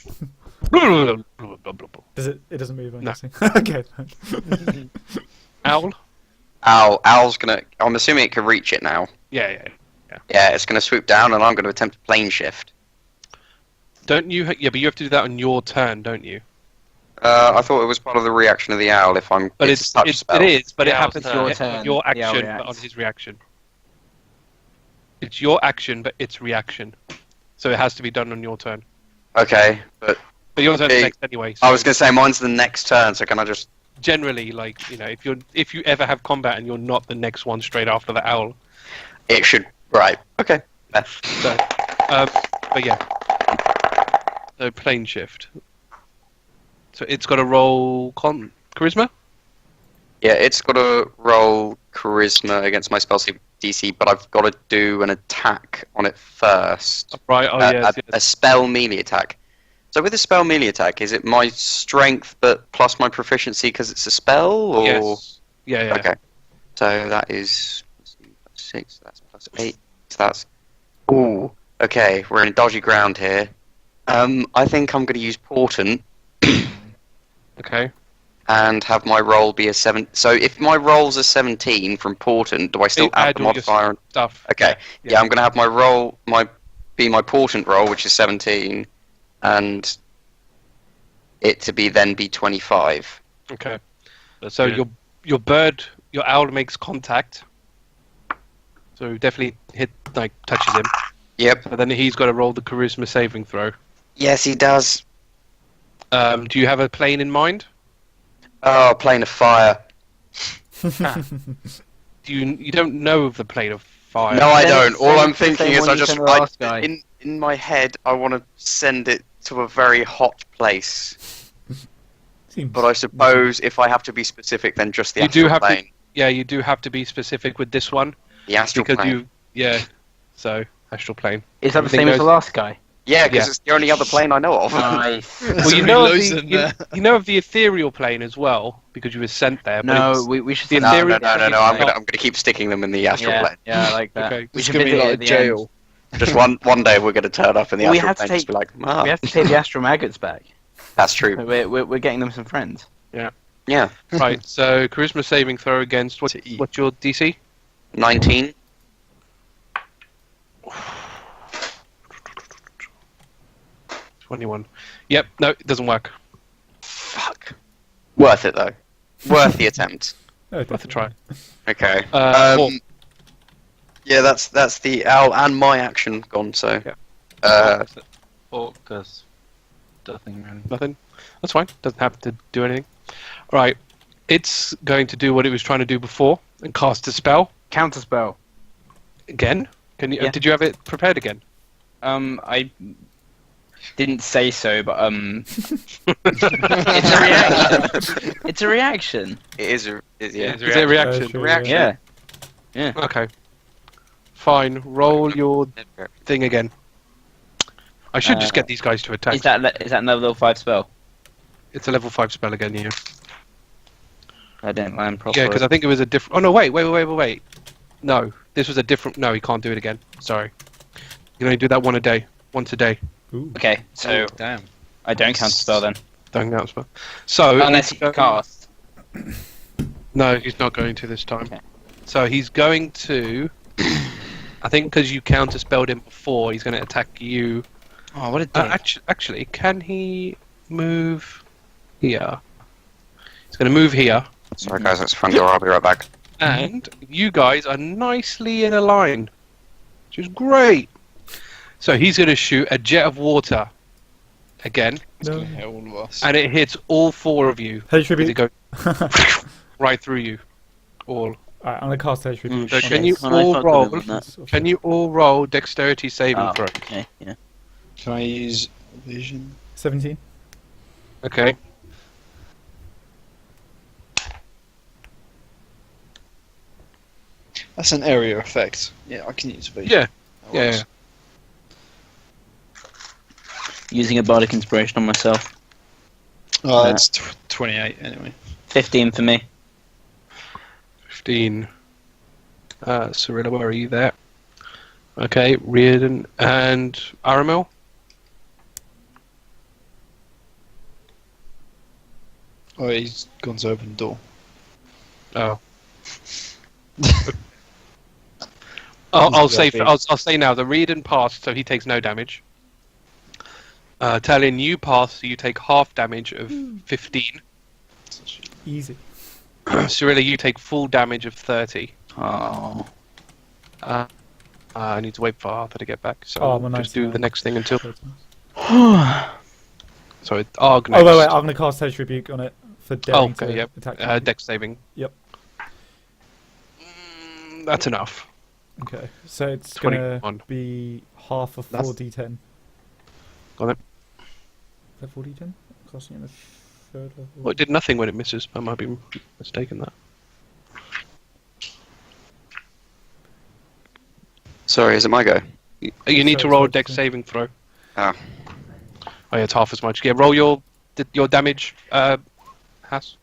Does it? It doesn't move, I'm
No.
guessing. Okay. fine.
Owl.
Owl's gonna. I'm assuming it can reach it now.
Yeah.
Yeah, it's gonna swoop down, and I'm gonna attempt a plane shift.
Don't you? Yeah, but you have to do that on your turn, don't you?
I thought it was part of the reaction of the owl. If I'm,
But
it's a touch spell.
it is, but it
Yeah,
happens
it's
your
on
turn.
your
The owl
action, but on
reacts.
his reaction. It's your action, but its reaction. So it has to be done on your turn.
Okay, but
But your turn's
Okay.
next anyway.
I
So
was gonna say mine's the next turn. So can I just?
generally, like if you ever have combat and you're not the next one straight after the owl.
It should. Right. Okay.
So, but yeah. So plane shift. So it's got to roll charisma.
Yeah, it's got to roll charisma against my spell save DC, but I've got to do an attack on it first.
Right. Oh yes.
A spell melee attack. So with a spell melee attack, is it my strength but plus my proficiency because it's a spell? Or...
Yes. Yeah.
Okay. So that is 6. That's plus 8. So that's. Ooh. Okay, we're in dodgy ground here. I think I'm going to use Portant
Okay.
and have my roll be a 7. So if my roll's a 17 from Portant, do I still
You
add
add
the
all your
modifier?
Stuff.
Okay. Yeah, I'm going to have my roll, my Portant roll, which is 17, and it to be 25.
Okay.
That's
So
good.
your owl makes contact. So definitely touches him.
Yep.
But then he's got to roll the charisma saving throw.
Yes, he does.
Do you have a plane in mind?
Oh, plane of fire.
You don't know of the plane of fire.
No, I
Then
don't.
it's
All
the
I'm
same
thinking is
one
I
you
just
sent the last guy.
in my head I want to send it to a very hot place.
Seems...
But I suppose if I have to be specific, then just the
You do
astral
have to-
plane.
Yeah, you do have to be specific with this one
The astral
because
plane.
So astral plane.
Is that the
Everything
same as the
goes-
last guy?
Yeah, because
Yeah.
it's the only other plane I know of.
Nice.
Well,
There's
you
gonna
know
be
of
loads
the
in there.
you know of the ethereal plane as well because you were sent there. But
No,
it's-
we should
the
send
No,
ethereal-
no, no, no, no.
Yeah.
I'm gonna keep sticking them in the astral
Yeah,
plane.
yeah, I like that.
Okay.
We
It's
should
gonna be
visit it
like
at
a
the
jail.
Just one day we're going to turn up in the
We
astral
have to
plane and just
take-
be like,
We have to take the astral maggots back.
that's true.
We're getting them some friends.
Yeah.
Right. So charisma saving throw against what's your DC?
19.
21. Yep. No, it doesn't work.
Fuck. Worth it though. Worth the attempt.
Oh,
Worth a try.
Okay.
Orc.
Yeah, that's the owl and my action gone. So.
Yeah.
Orc does nothing really.
Nothing. That's fine. Doesn't have to do anything. Right. It's going to do what it was trying to do before and cast a spell
Counterspell.
again. Can you?
Yeah.
Did you have it prepared again?
I didn't say so, but it's a reaction. It's a reaction.
It is. Yeah.
Is it a reaction?
Sure,
Reaction.
Yeah.
Okay. Fine. Roll your thing again. I should just get these guys to attack.
Is that another level 5 spell?
It's a level 5 spell again, yeah.
I didn't land properly.
Yeah, because I think it was a different... Oh, no, wait. No, this was a different... No, he can't do it again. Sorry. You can only do that once a day.
Ooh.
Okay, so
Damn.
I don't counterspell then.
Don't count spell. So...
Unless you cast.
No, he's not going to this time.
Okay.
So he's going to... I think because you counterspelled him before, he's going to attack you.
Oh, what a dick.
Actually, can he move here? He's going to move here.
Sorry guys, that's the front door. I'll be right back.
And you guys are nicely in a line, which is great. So he's going to shoot a jet of water again,
No.
Yeah, all of us.
and it hits all 4 of you.
Hey,
It
tribute.
goes right through you, all.
Alright, I'm gonna cast Hey, tribute.
So
Okay.
can you
Oh, no, I
all
fucked
roll?
with that.
Can you all roll dexterity saving
Oh,
throw?
okay, yeah.
Can I use vision?
17.
Okay.
That's an area effect. Yeah, I can use vision.
Yeah.
That
Yeah.
works.
Using a bardic inspiration on myself.
Oh, that's 28 anyway.
15 for me.
15. Cirilla, where are you there? Okay, Riardon and Aramil.
Oh, he's gone to open the door.
Oh. I'll say I'll say now the Riardon passed, so he takes no damage. Talion, you pass, so you take half damage of 15.
Easy.
Cirilla, you take full damage of 30.
Oh.
I need to wait for Arthur to get back, so
Oh,
I'll
well,
just
nice.
do the next thing until.
Oh,
So it's Argh
Oh,
next.
wait, I'm gonna cast Hedge Rebuke on it for daring
okay,
to
yep.
attack.
Dex saving.
Yep.
That's enough.
Okay, so it's gonna
21.
be half of
That's-
4d10.
Got it.
Is that 4d10? Casting it at third level.
Well, it did nothing when it misses. I might be mistaken that.
Sorry, is it my go?
You need to
So
roll a
it's
dex
okay.
saving throw.
Ah.
Oh yeah, it's half as much. Yeah, roll your damage, Haiss.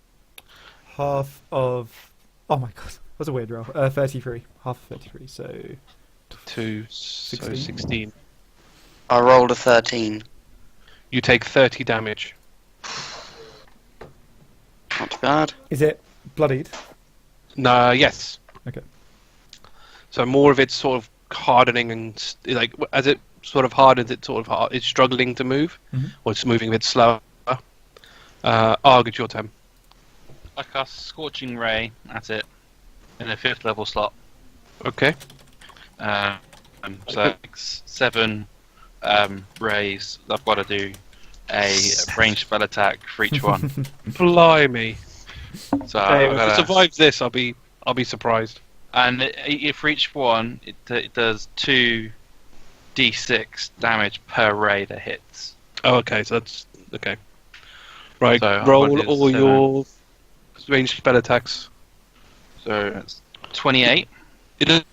Half of. Oh my god, that's a weird roll. 33. Half of 33, so.
2, so
16.
16.
I rolled a 13.
You take 30 damage.
Not too bad.
Is it bloodied?
No, yes.
Okay.
So more of it's sort of hardening and like as it sort of hardens, it sort of it's struggling to move,
Mhm.
or it's moving a bit slower. Argh, it's your turn.
I cast Scorching Ray at it in a 5th level slot.
Okay.
So 7 rays. I've got to do a ranged spell attack for each one.
Blimey.
So
If
I've
it
gotta-
survives this, I'll be surprised.
and for each one, it does 2d6 damage per ray that hits.
Oh, okay. So that's okay. Right.
So
roll
what is
all
7?
your ranged spell attacks.
So it's 28.
It doesn't.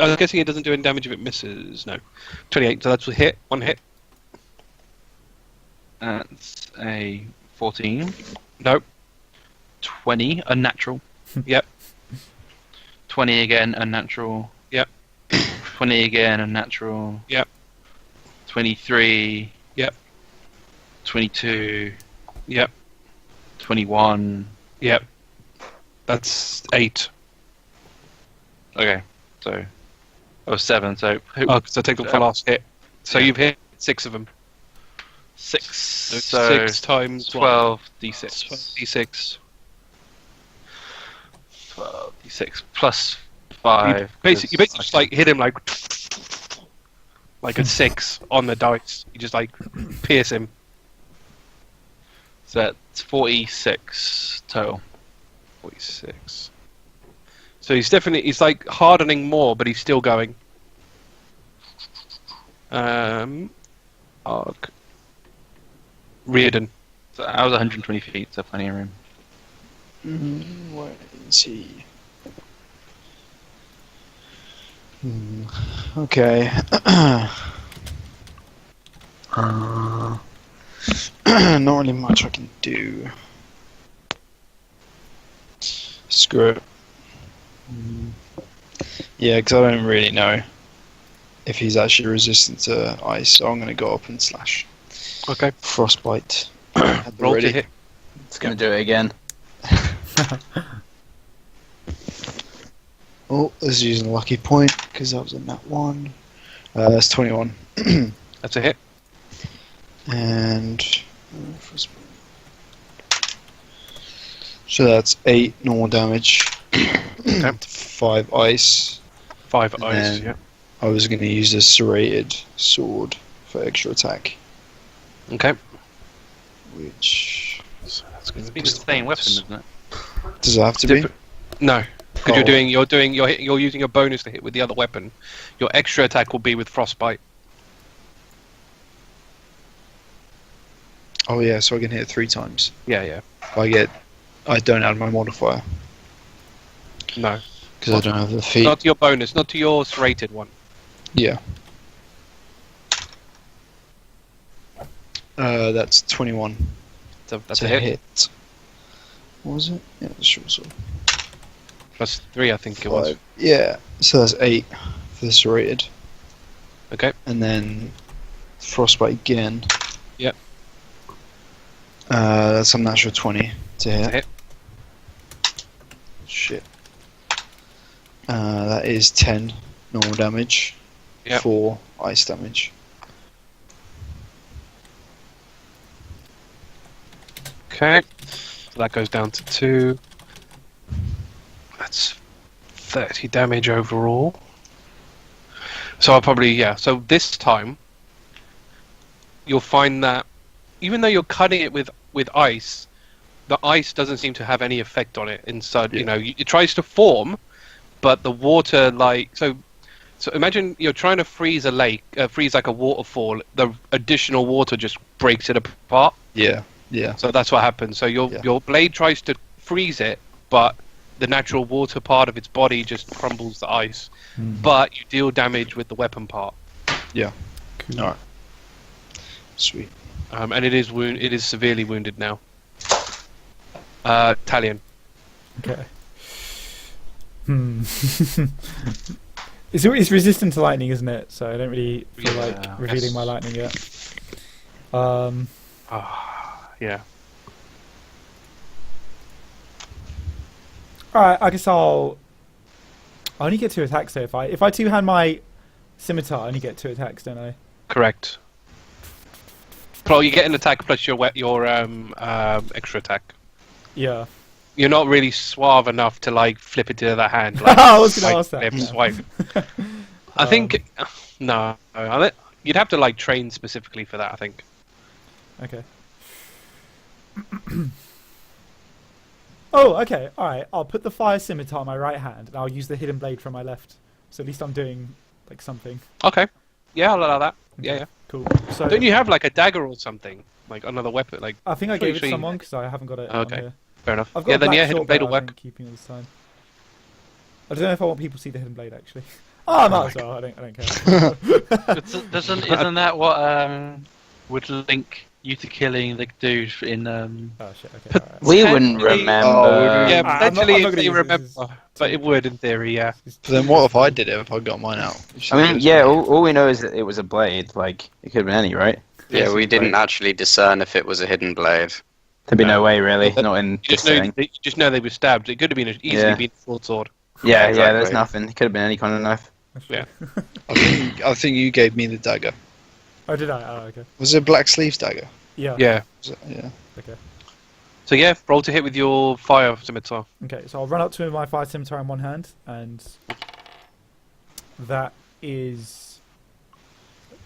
I'm guessing it doesn't do any damage if it misses. No. 28. So that's a hit. One hit.
That's a 14.
Nope.
20, unnatural.
Yep.
20 again, unnatural.
Yep.
20 again, a natural.
Yep.
23.
Yep.
22.
Yep.
21.
Yep. That's 8.
Okay, so. Oh, 7, so.
Oh, because I take them for last hit. So
Yeah.
you've hit 6 of them.
6.
So
So
6 times
12 d6.
d6.
12 d6 plus 5.
You basically just like hit him like a 6 on the dice. You just like pierce him.
So that's 46 total.
46. So he's like hardening more, but he's still going. Argh. Riardon.
So I was 120 feet, so plenty of room.
Wait and see. Okay. Not really much I can do. Screw it. Yeah, because I don't really know if he's actually resistant to ice, so I'm going to go up and slash.
Okay.
Frostbite. At the
Roll
ready.
to hit.
It's gonna do it again.
Oh, this is using a lucky point because that was a nat 1. That's 21.
That's a hit.
And so that's 8 normal damage. 5 ice.
5
And
ice.
then
Yeah.
I was going to use the serrated sword for extra attack,
Okay.
which
So that's going
It's
to
been
be
the same weapon, isn't it?
does it have to be?
No, because
Oh.
you're using a bonus to hit with the other weapon. Your extra attack will be with frostbite.
Oh yeah, so I can hit it 3 times.
Yeah.
I don't add my modifier
No,
because I don't have the feat.
not to your bonus, not to your serrated one.
Yeah. That's 21
That's
to
a hit.
hit. What was it? Yeah, it's short sword.
Plus 3, I think it was.
5. Yeah, so that's 8 for the serrated.
Okay.
And then frostbite again.
Yep.
That's a natural 20 to hit.
To hit.
Shit. That is 10 normal damage.
Yep.
4 ice damage.
Okay. So that goes down to 2. That's 30 damage overall. So I'll probably, so this time, you'll find that even though you're cutting it with ice, the ice doesn't seem to have any effect on it inside.
Yeah.
You know, it tries to form, but the water, so imagine you're trying to freeze a lake, freeze like a waterfall, the additional water just breaks it apart.
Yeah. Yeah.
So that's what happens. So your blade tries to freeze it, but the natural water part of its body just crumbles the ice. But you deal damage with the weapon part.
Yeah.
Cool.
Alright. Sweet.
And it is severely wounded now. Talion.
Okay. It's resistant to lightning, isn't it? So I don't really feel like revealing my lightning yet.
Yeah.
Alright, I guess I only get 2 attacks though. If I two-hand my scimitar, I only get 2 attacks, don't I?
Correct. Well, you get an attack plus your extra attack.
Yeah.
You're not really suave enough to like flip it to the other hand. Like,
I was going to ask that.
flip,
Yeah.
swipe. I think no. You'd have to like train specifically for that. I think.
Okay. Oh, okay. Alright, I'll put the fire scimitar in my right hand and I'll use the hidden blade from my left. So at least I'm doing like something.
Okay. Yeah, I'll allow that.
Okay,
Yeah.
Cool. So
Don't you have like a dagger or something? Like another weapon? Like
I think I gave it to
Pretty sure you-
someone because I haven't got it on
Okay.
here.
fair enough.
I've got
Yeah,
a
then
black
hidden
short
blade
bow
will
I
work.
think, keeping all this time. I don't know if I want people to see the hidden blade actually. Oh, I might as well. I don't care.
Isn't that what would link you to killing the dude in
Oh shit. Okay. Alright.
We wouldn't
Potentially-
remember.
Yeah,
I'm not
potentially
gonna
if they
use
remember,
this.
but it would in theory. Yeah.
It's
But then what if I did it if I got mine out?
I mean, yeah. All we know is that it was a blade. Like it could have been any, right?
Yeah, we didn't actually discern if it was a hidden blade.
There'd be
No.
no way, really. Not in
You
this
just know,
thing.
you just know they were stabbed. It could have been easily
Yeah.
been a short sword.
Yeah, yeah. There's
exactly.
nothing. It could have been any kind of knife.
Yeah.
I think you gave me the dagger.
Oh, did I? Oh, okay.
Was it a black sleeves dagger?
Yeah.
Yeah.
Was it? Yeah.
Okay.
So yeah, roll to hit with your fire scimitar.
Okay. So I'll run up to my fire scimitar in one hand, and that is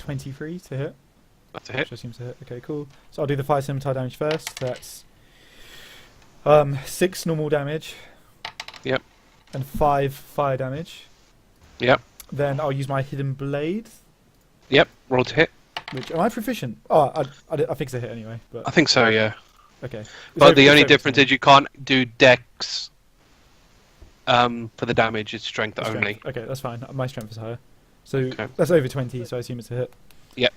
23 to hit.
That's a hit.
Which seems to hit. Okay, cool. So I'll do the fire scimitar damage first. That's 6 normal damage.
Yep.
And 5 fire damage.
Yep.
Then I'll use my hidden blade.
Yep. Roll to hit.
Which am I proficient? Oh, I think it's a hit anyway. But
I think so. Yeah.
okay.
But the
It's
only
over
difference
20.
is you can't do dex. For the damage, it's strength
Strength.
only.
Okay, that's fine. My strength is higher. So
Okay.
that's over 20, so I assume it's a hit.
Yep.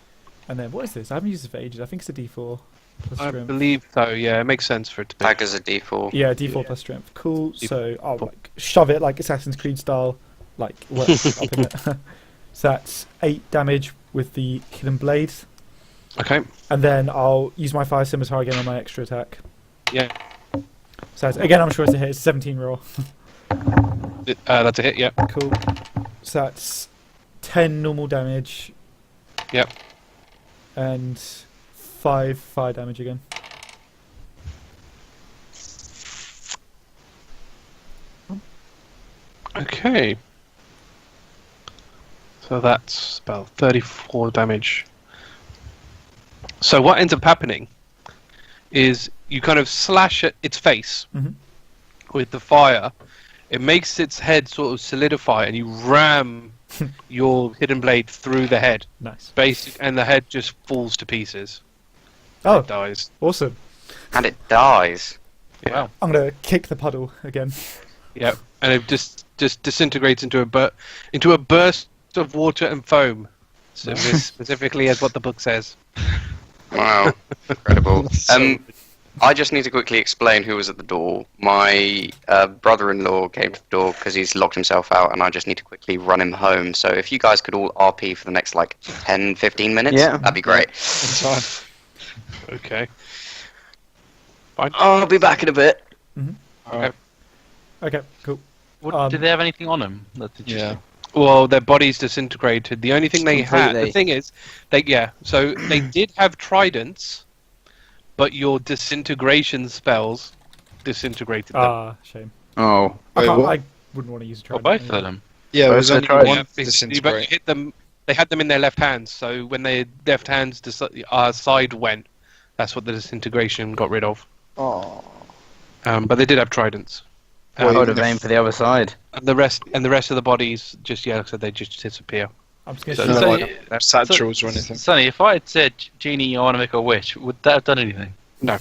And then what is this? I haven't used it for ages. I think it's a D4 plus
I
strength.
believe so. Yeah, it makes sense for it to be.
Dagger's a D4.
Yeah, D4 plus strength. Cool.
D4.
So I'll like shove it like Assassin's Creed style, like work up in it. So that's 8 damage with the hidden blade,
Okay.
and then I'll use my fire scimitar again on my extra attack.
Yeah.
So it's, again, I'm sure it's a hit. It's 17 roll.
That's a hit. Yeah.
Cool. So that's 10 normal damage.
Yep.
And 5 fire damage again.
Okay. So that's about 34 damage. So what ends up happening is you kind of slash at its face
Mhm.
with the fire. It makes its head sort of solidify, and you ram your hidden blade through the head,
Nice.
and the head just falls to pieces.
Oh,
It dies.
awesome.
And it dies.
Yeah.
Wow.
I'm going to kick the puddle again.
Yeah, and it just disintegrates into a burst of water and foam. So specifically, as what the book says.
Wow. Incredible.
So-
I just need to quickly explain who was at the door. My brother-in-law came to the door because he's locked himself out, and I just need to quickly run him home. So if you guys could all RP for the next, 10, 15 minutes,
Yeah.
that'd be great.
That's fine.
Okay. Fine.
I'll be back in a bit.
Alright.
Okay, cool.
Did they have anything on them? That did you
Yeah.
Well, their bodies disintegrated. The only thing they had, the
Completely.
thing is, so they did have tridents, but your disintegration spells disintegrated them.
Ah, shame.
Oh,
I,
Wait,
can't,
what?
I wouldn't want to use a
Or
trident.
both
anyway.
of them?
Yeah, it
Both
was
the
only
tridents.
one
Yeah, you
disintegrate.
hit them. They had them in their left hands, so when their left hands side went, that's what the disintegration got rid of.
Oh.
But they did have tridents.
I would have aimed for the other side.
And the rest of the bodies, just like I said, they just disappear.
I'm just going
So-
to
No,
So-
like satchels or anything.
Sonny, if I had said, Genie, I want to make a wish, would that have done anything?
No.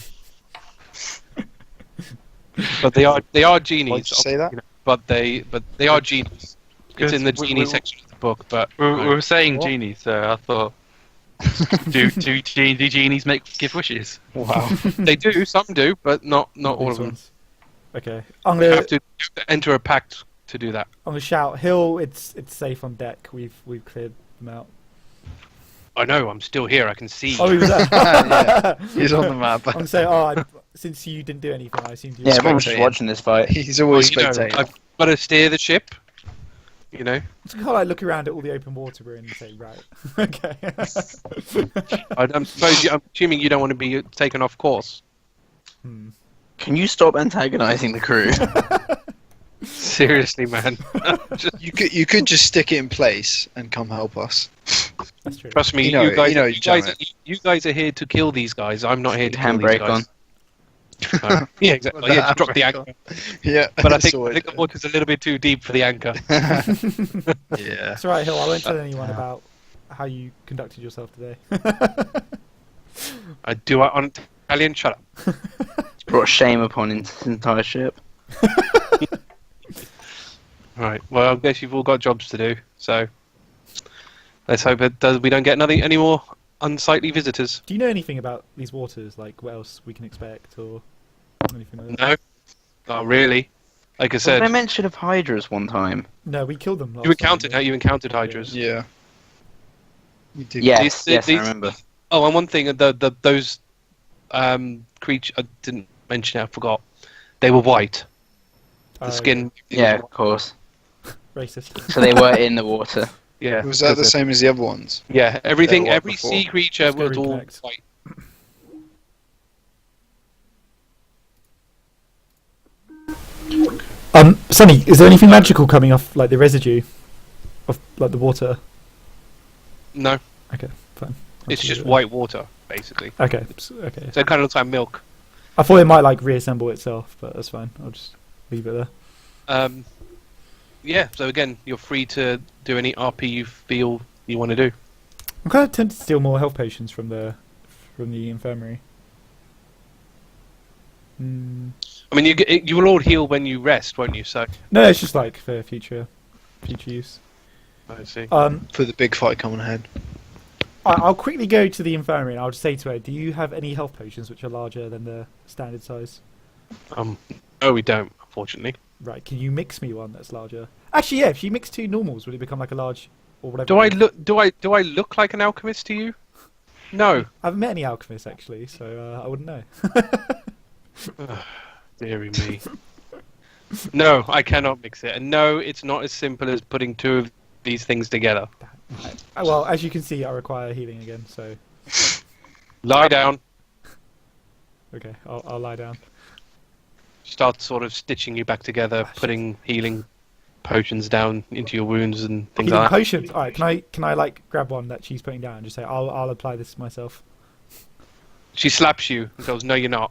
But they are genies.
Why'd you say that?
you know, but they are genies. It's in the
Because
genie section of the book, but
We were saying
What?
Genie, so I thought, do genies give wishes?
Wow.
they do. Some do, but not all of them.
Okay. I'm
You
going
have to enter a pact to do that.
I'm gonna shout, Hill, it's safe on deck. We've cleared them out.
I know. I'm still here. I can see.
Oh, he was there.
Yeah. He's on the map.
I'm saying, since you didn't do anything, I assumed you
Yeah,
were.
everyone was just
spectating.
watching this fight.
He's always
Well, you know,
spectating.
I've got to steer the ship. You know,
Just kind of like look around at all the open water we're in and say, right, okay.
I'm assuming you don't want to be taken off course.
Can you stop antagonizing the crew?
Seriously, man.
You could just stick it in place and come help us.
That's true.
Trust me,
You know-
you guys are here to kill these guys. I'm not here to kill these
Handbrake
guys.
on.
Yeah, exactly. Yeah, drop the anchor.
Yeah.
But I
that's
think
always
the water's a little bit too deep for the anchor.
Yeah.
It's alright, Hill. I won't tell anyone about how you conducted yourself today.
I do. On Talion, shut up.
It's brought shame upon his entire ship.
Right. Well, I guess you've all got jobs to do. So let's hope we don't get any more unsightly visitors.
Do you know anything about these waters? Like what else we can expect or anything like that?
No, not really. Like I
Was
said,
there mention of hydras one time?
No, we killed them last
you encountered
time.
you encountered hydras.
Yeah. You did.
Yes,
These-
yes, I
these-
remember.
Oh, and one thing, those creatures I didn't mention it, I forgot. They were white. The skin.
Yeah, of course.
Racist.
So they were in the water.
Yeah.
Was that the same as the other ones?
Yeah, everything.
They were
Every
before.
sea creature
Let's go
was all
reconnect.
white.
Sunny, is there anything magical coming off, like the residue of like the water?
No,
Okay, fine.
it's
I'll
just
leave it.
white water, basically.
Okay, okay.
So it kind of looks like milk.
I thought it might like reassemble itself, but that's fine. I'll just leave it there.
Yeah. So again, you're free to do any RP you feel you want to do.
I'm kind of tempted to steal more health potions from the infirmary.
I mean, you will all heal when you rest, won't you? So
No, it's just like for future use.
I see.
For the big fight coming ahead.
I'll quickly go to the infirmary and I'll just say to her, do you have any health potions which are larger than the standard size?
No, we don't, unfortunately.
Right, can you mix me one that's larger? Actually, yeah, if you mix two normals, would it become like a large or whatever?
Do I look like an alchemist to you? No.
I haven't met any alchemists actually, so I wouldn't know.
Deary me. No, I cannot mix it. And no, it's not as simple as putting two of these things together.
Well, as you can see, I require healing again, so
Lie down.
okay, I'll lie down.
Start sort of stitching you back together, putting healing potions down into your wounds and things
Healing
like that.
potions. All right, can I like grab one that she's putting down and just say I'll apply this myself?
She slaps you and goes, "No, you're not."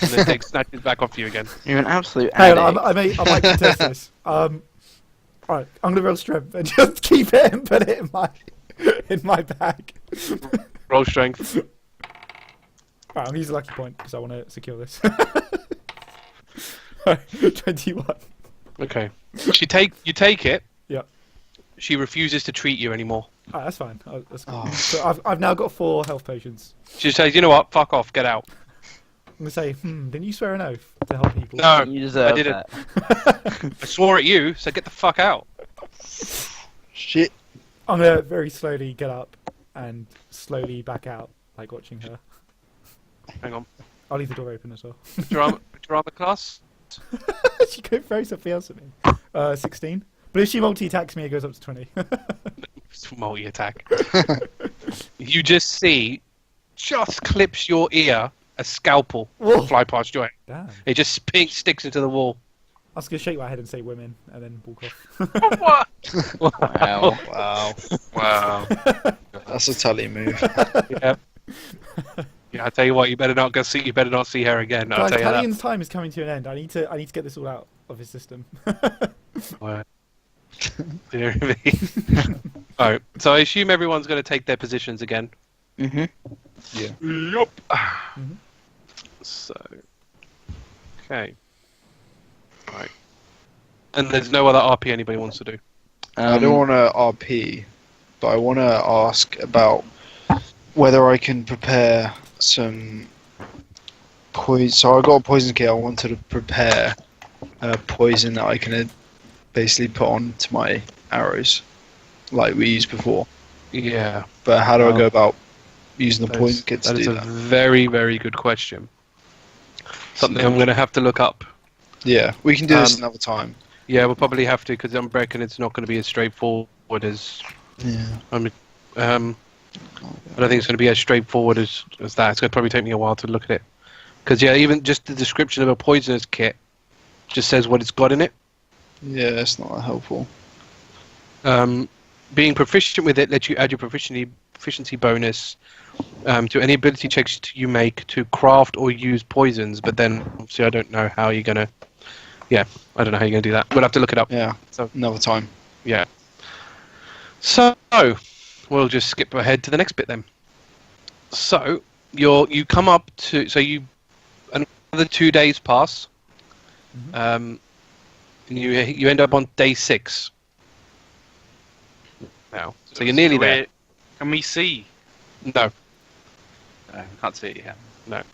And then snatches back off you again.
You're an absolute
Hang
addict.
on, I might contest this. Alright, I'm gonna roll strength and just keep it and put it in my bag.
Roll strength.
Right, I'm gonna use a lucky point because I want to secure this. 21.
Okay. You take it.
Yeah.
She refuses to treat you anymore.
Alright, that's fine. That's cool.
Oh.
So I've now got 4 health potions.
She says, "You know what? Fuck off. Get out."
I'm gonna say, didn't you swear an oath to help people?
No,
You deserve
I didn't.
that.
I swore at you, so get the fuck out.
Shit.
I'm gonna very slowly get up and slowly back out, like watching her.
Hang on.
I'll leave the door open as well.
Drama class.
She could throw something else at me. 16. But if she multi-attacks me, it goes up to 20.
Multi-attack. You just see, just clips your ear, a scalpel
Whoa.
fly past your head.
Damn.
It just sticks into the wall.
I was going to shake my head and say women, and then walk off.
What?
Wow.
Wow.
Wow.
That's a Talion move.
Yeah. Yeah, I tell you what, you better not see her again. I'll
Guys,
tell you that.
Talion's time is coming to an end. I need to get this all out of his system.
What? Dear me. Alright, so I assume everyone's going to take their positions again.
Mhm.
Yeah.
Yup.
Mhm.
So, okay. Right. And there's no other RP anybody wants to do.
I don't want to RP, but I want to ask about whether I can prepare some poison. So I got a poison kit. I wanted to prepare poison that I can basically put onto my arrows, like we used before.
Yeah.
But how do I
Well,
go about using the poison kit to
That is
do
a
that?
very, very good question. Something I'm going to have to look up.
Yeah, we can do this another time.
Yeah, we'll probably have to, because I'm reckon it's not going to be as straightforward as...
Yeah.
I mean, I don't think it's going to be as straightforward as that. It's going to probably take me a while to look at it. Because, yeah, even just the description of a poisonous kit just says what it's got in it.
Yeah, it's not that helpful.
Being proficient with it lets you add your proficiency bonus to any ability checks you make to craft or use poisons, but then, obviously, I don't know how you're going to... Yeah, I don't know how you're going to do that. We'll have to look it up.
Yeah,
So-
another time.
Yeah. So, we'll just skip ahead to the next bit then. So, you come up to... So, another 2 days pass. And you end up on day 6. Now. So, you're nearly there.
Can we see?
No.
I can't see it yet.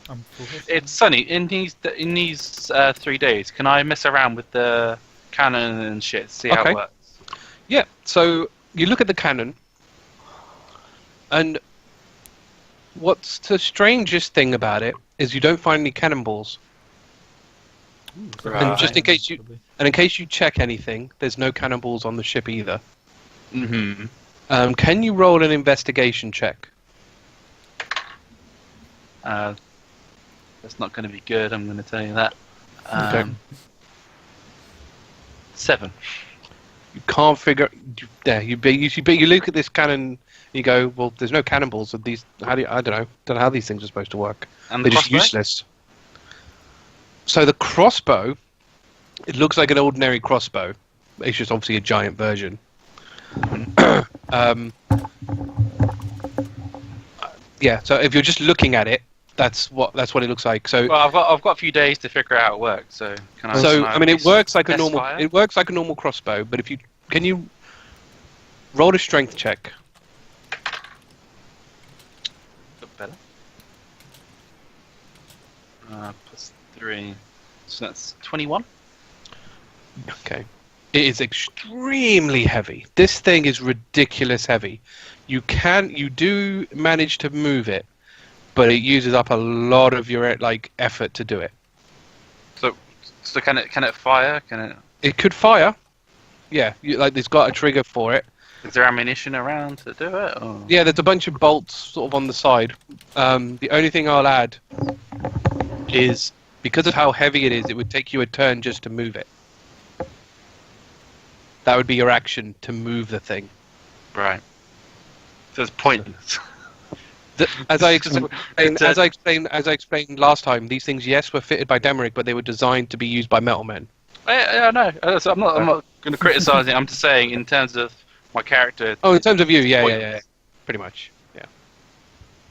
I'm full health.
It's sunny. In these 3 days, can I mess around with the cannon and shit? See how
Okay.
it works.
Yeah, so you look at the cannon, and what's the strangest thing about it is you don't find any cannonballs.
Right.
And just in case you,
Probably.
and in case you check anything, there's no cannonballs on the ship either.
Mm-hmm.
Can you roll an investigation check?
That's not going to be good. I'm going to tell you that.
Okay.
7.
You can't figure. You look at this cannon. You go, well, there's no cannonballs. Of these, how do you, I don't know how these things are supposed to work.
And
They're
the
just
crossbow?
useless. So the crossbow, it looks like an ordinary crossbow. It's just obviously a giant version. Yeah. So if you're just looking at it, that's what it looks like. So.
Well, I've got a few days to figure out how it works. So can I?
So
can
I mean, it works like a
test
normal.
fire?
It works like a normal crossbow, but can you roll a strength check?
Look better. +3, so that's 21.
Okay. It is extremely heavy. This thing is ridiculous heavy. You do manage to move it, but it uses up a lot of your effort to do it.
So can it fire? Can it?
It could fire. Yeah, it's got a trigger for it.
Is there ammunition around to do it? Or?
Yeah, there's a bunch of bolts sort of on the side. The only thing I'll add is because of how heavy it is, it would take you a turn just to move it. That would be your action to move the thing.
Right. So it's pointless.
As I explained last time, these things, yes, were fitted by Demeric, but they were designed to be used by metal men.
I know. So I'm not going to criticise it. I'm just saying, in terms of my character.
Oh, in terms of you, yeah,
Pointless.
pretty much. Yeah.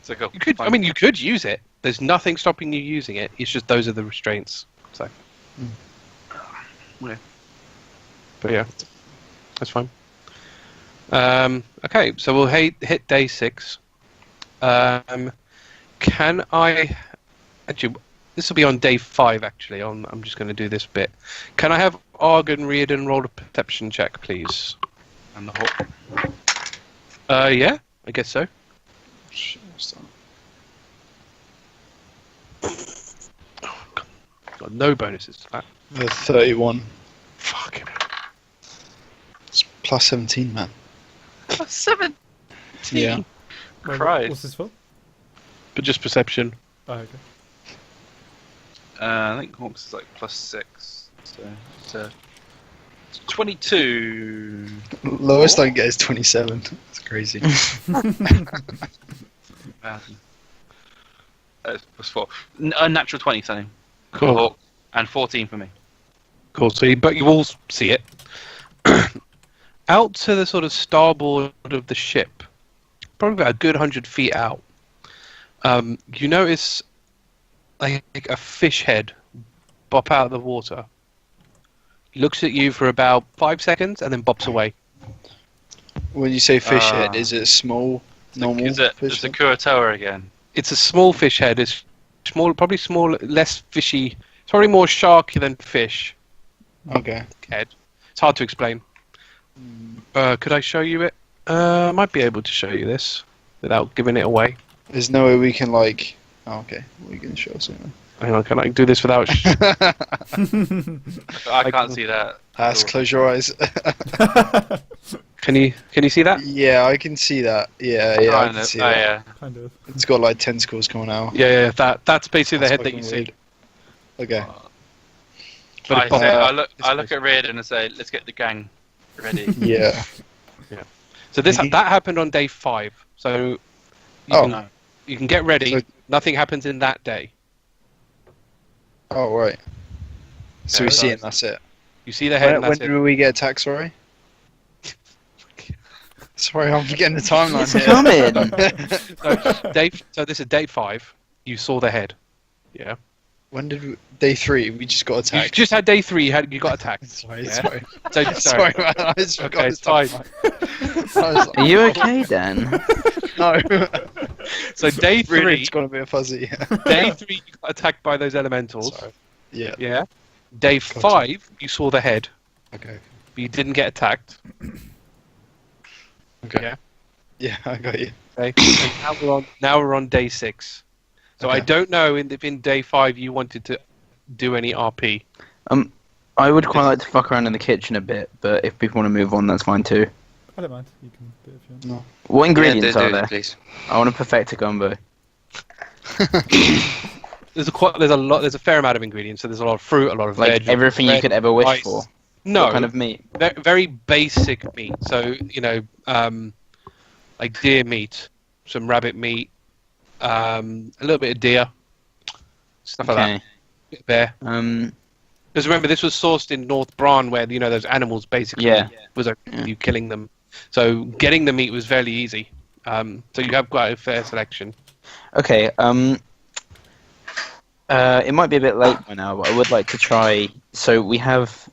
So cool.
You could.
Fine.
I mean, you could use it. There's nothing stopping you using it. It's just those are the restraints. So.
Yeah.
But yeah, that's fine. Okay, so we'll hit day 6. Can I actually? This will be on day 5. Actually, I'm just going to do this bit. Can I have Argh and Riardon roll a perception check, please?
And the hawk.
Yeah, I guess so. Got no bonuses to that.
The 31.
Fucking.
It's +17, man.
17.
Yeah.
Wait,
Christ.
what's this for?
But just perception.
Oh, okay.
I think Hawks is like +6. So it's 22.
Lowest I can get is 27. It's crazy.
It's +4. A natural 20, something.
Cool.
Hawk, and 14 for me.
Cool. So, but you all see it. Out to the sort of starboard of the ship, probably about a good 100 feet out, you notice like a fish head bop out of the water. Looks at you for about 5 seconds and then bops away.
When you say fish head, is it small, normal
Is it
fish
it's a
head?
Kuratoa again?
It's a small fish head. It's small, probably small, less fishy. It's probably more sharky than fish
Okay.
head. It's hard to explain. Could I show you it? I might be able to show you this without giving it away.
There's no way we can like... Oh, okay. What are you going to show us anyway?
Hang on, can I do this without...
I can't see that.
Haiss, close your eyes.
Can you see that?
Yeah, I can see that. Yeah, I
Kind
can
of.
see that.
Yeah.
Kind of.
It's got like tentacles coming out.
Yeah, that's basically the head that you
That's
see.
fucking weird. Okay.
But
I,
it's-
say,
it's
I look at Riardon and say, let's get the gang ready.
Yeah.
So that happened on day 5. So
Oh.
you can get ready.
So-
Nothing happens in that day.
Oh, right. So
Yeah,
we see it
nice.
and that's it.
You see the head, and
When
that's it.
do we get attacked, sorry? Sorry, I'm getting the timeline
It's
here.
coming.
So this is day 5. You saw the head. Yeah.
When did we... Day 3, we just got
You
attacked.
just had day 3. You got attacked.
Sorry,
Yeah.
sorry.
So,
Sorry, man. I just forgot
Okay,
the
it's fine.
timeline. I was like,
Are you okay, Dan?
No.
So day
Really,
3,
it's gone a bit fuzzy.
day 3, you got attacked by those elementals.
Sorry. Yeah.
Yeah. Day 5, you saw the head,
Okay.
but you didn't get attacked.
Okay.
Yeah.
Yeah, I got you.
Okay. And now we're on day 6. So I
Okay.
don't know if in day 5 you wanted to do any RP.
I would quite like to fuck around in the kitchen a bit, but if people want to move on, that's fine too.
I don't mind. You can do it if you want.
What ingredients
Yeah,
are
do,
there?
please.
I want to perfect a gumbo.
There's a fair amount of ingredients. So there's a lot of fruit, a lot of
Like
veg,
everything you
bread,
could ever wish
rice.
for.
No,
What kind of meat?
very basic meat. So like deer meat, some rabbit meat, a little bit of deer, stuff like that.
Okay.
Bit of bear. Because remember, this was sourced in North Bran, where those animals basically was you killing them. So getting the meat was fairly easy. So you have quite a fair selection.
Okay. It might be a bit late by now, but I would like to try. So we have.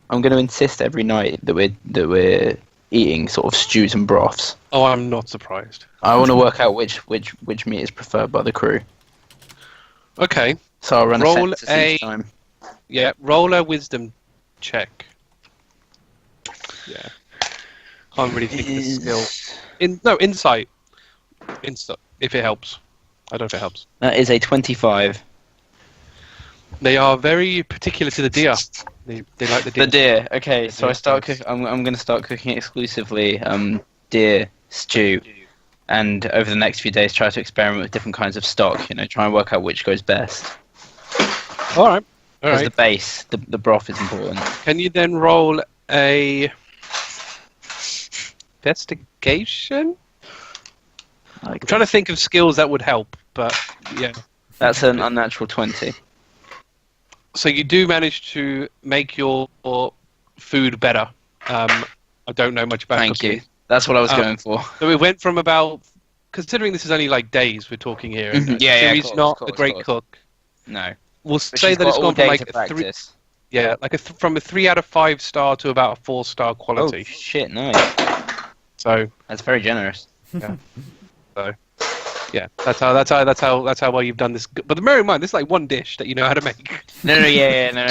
I'm going to insist every night that we're eating sort of stews and broths.
Oh, I'm not surprised.
I want to work out which meat is preferred by the crew.
Okay.
So I'll run
Roll
a census each time.
Yeah, roll a wisdom check. Yeah. Can't really think of the skill. Insight. Insight, if it helps. I don't know if it helps.
That is a 25.
They are very particular to the deer. They like the deer.
The deer. Okay, so
deer
I start
steaks.
I'm going to start cooking exclusively deer stew, and over the next few days try to experiment with different kinds of stock. Try and work out which goes best.
All right.
Because the base, the broth is important.
Can you then roll a investigation? I'm trying to think of skills that would help, but yeah.
That's an unnatural 20.
So you do manage to make your food better. I don't know much about
Thank
cooking.
you. That's what I was going for.
So it went from about, considering this is only like days we're talking here, and
Mhm. Yeah,
Siri's
of course,
not
of course,
a great
of course.
cook.
No.
We'll
But
say
she's
that
got
it's
all
gone from
day
like
to
a 3,
practice.
yeah, like from a 3 out of 5 star to about a 4-star
Oh
quality.
shit! Nice.
So
That's very generous.
yeah, that's how well you've done this. But bear in mind, this is like one dish that you know how to make.
No.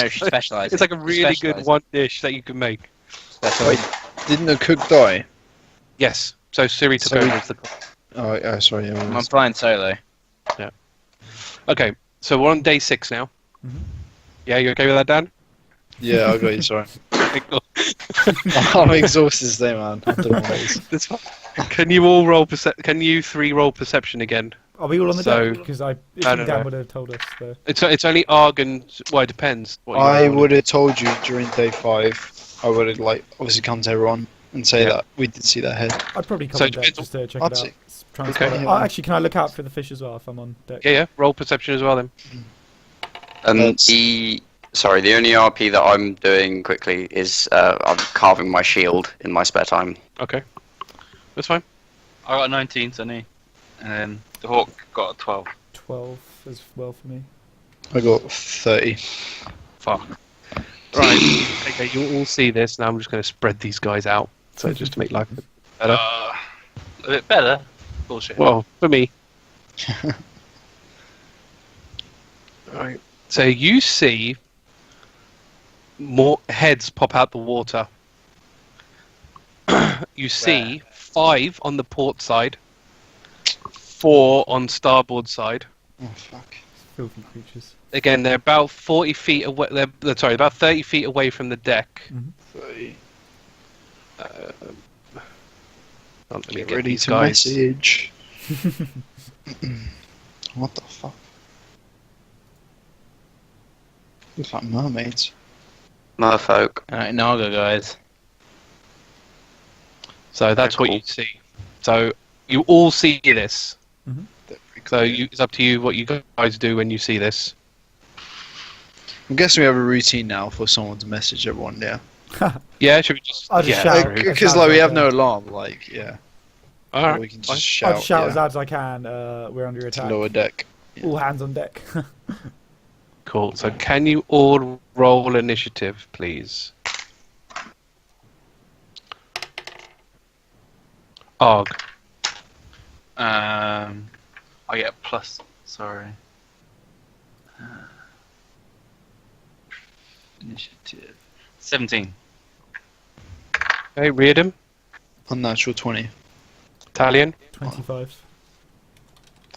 She specializes.
It's like a really good one dish that you can make.
Wait, didn't the cook die?
Yes. So Siri took over as the cook.
Oh, sorry. Yeah,
I'm flying solo.
Okay, so we're on day 6 now.
Mhm.
Yeah, you okay with that, Dan?
yeah, I got you. Sorry.
Okay, cool.
I'm exhausted today, man. I don't know what it is.
That's fine. Can you all roll Can you 3 roll perception again?
Are we all on the
So-
deck? Because
no,
Dan
no.
would have told us. So.
It's only Argh and well, it depends. What you
I
roll.
would have told you during day 5. I would have obviously come to everyone and say
Yeah.
that we did see that head.
I'd probably come
So
on deck
depends
just to check
I'd
it out.
say-
Try and
Okay.
spot it.
Yeah.
Oh, actually, can I look out for the fish as well if I'm on deck?
Yeah. Roll perception as well then.
That's-
The only RP that I'm doing quickly is I'm carving my shield in my spare time.
Okay. That's fine.
I got a 19, Sonny. And then the Hawk got a 12.
12 as well for me.
I got 30.
Fuck. Right. Okay, you all see this. Now I'm just going to spread these guys out. So just to make life better.
A bit better. Bullshit.
Well, for me. Right. So you see more heads pop out the water. You see 5 on the port side, 4 on starboard side.
Oh, fuck.
Filthy creatures.
Again, they're about 40 feet away. They're about 30 feet away from the deck.
30.
Let me
Get
get
ready
these
to
guys.
message. What the fuck? Looks like mermaids.
Merfolk.
Alright, Naga guys.
So that's
Okay,
what you see. So you all see this.
They're pretty
So
cool.
it's up to you what you guys do when you see this.
I'm guessing we have a routine now for someone to message everyone, yeah?
Yeah, should we just?
I'll just
yeah,
shout.
true.
Because
That's
we
how
have
I
no
go.
alarm, like, yeah.
All
Or
right.
we can
fine.
just shout,
I'll shout
yeah,
as loud as I can. We're under
to
attack.
lower deck.
All hands on deck.
Cool. So can you all roll initiative, please? Argh.
I get a plus. Sorry. Initiative. 17.
Okay, Riardon,
Unnatural 20.
Talion,
25.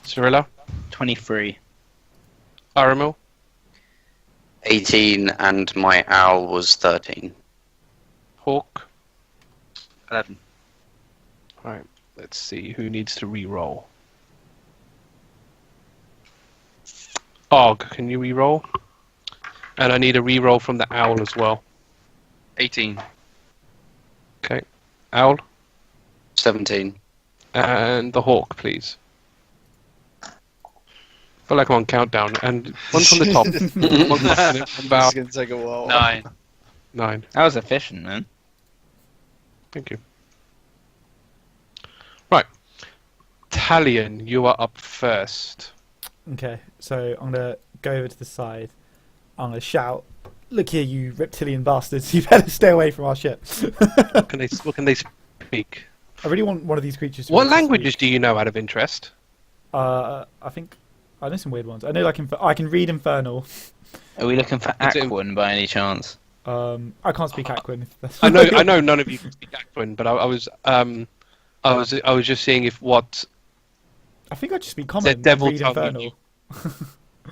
Cirilla,
23.
Aramil,
18, and my owl was 13.
Hawk.
11.
Right, let's see who needs to re-roll. Argh, can you re-roll? And I need a re-roll from the owl as well.
18.
Okay, owl
17.
and the hawk, please. I feel like I'm on countdown, and one from the top. One from
It's
about
gonna take a while.
9.
9.
That was efficient, man.
Thank you. Right, Talion, you are up first.
Okay, so I'm gonna go over to the side. I'm gonna shout, "Look here, you reptilian bastards! You better stay away from our ship."
What can they speak?
I really want one of these creatures to
What
be able to
languages
speak.
do you know out of interest?
I think I know some weird ones. I know I can read Infernal.
Are we looking for
Is it-
Aquan by any chance?
I can't speak Aquan. If that's
I know none of you can speak Aquan, but I was just seeing if what
I think I just speak
is
common.
it devil
and read
tongue in
Infernal.
you?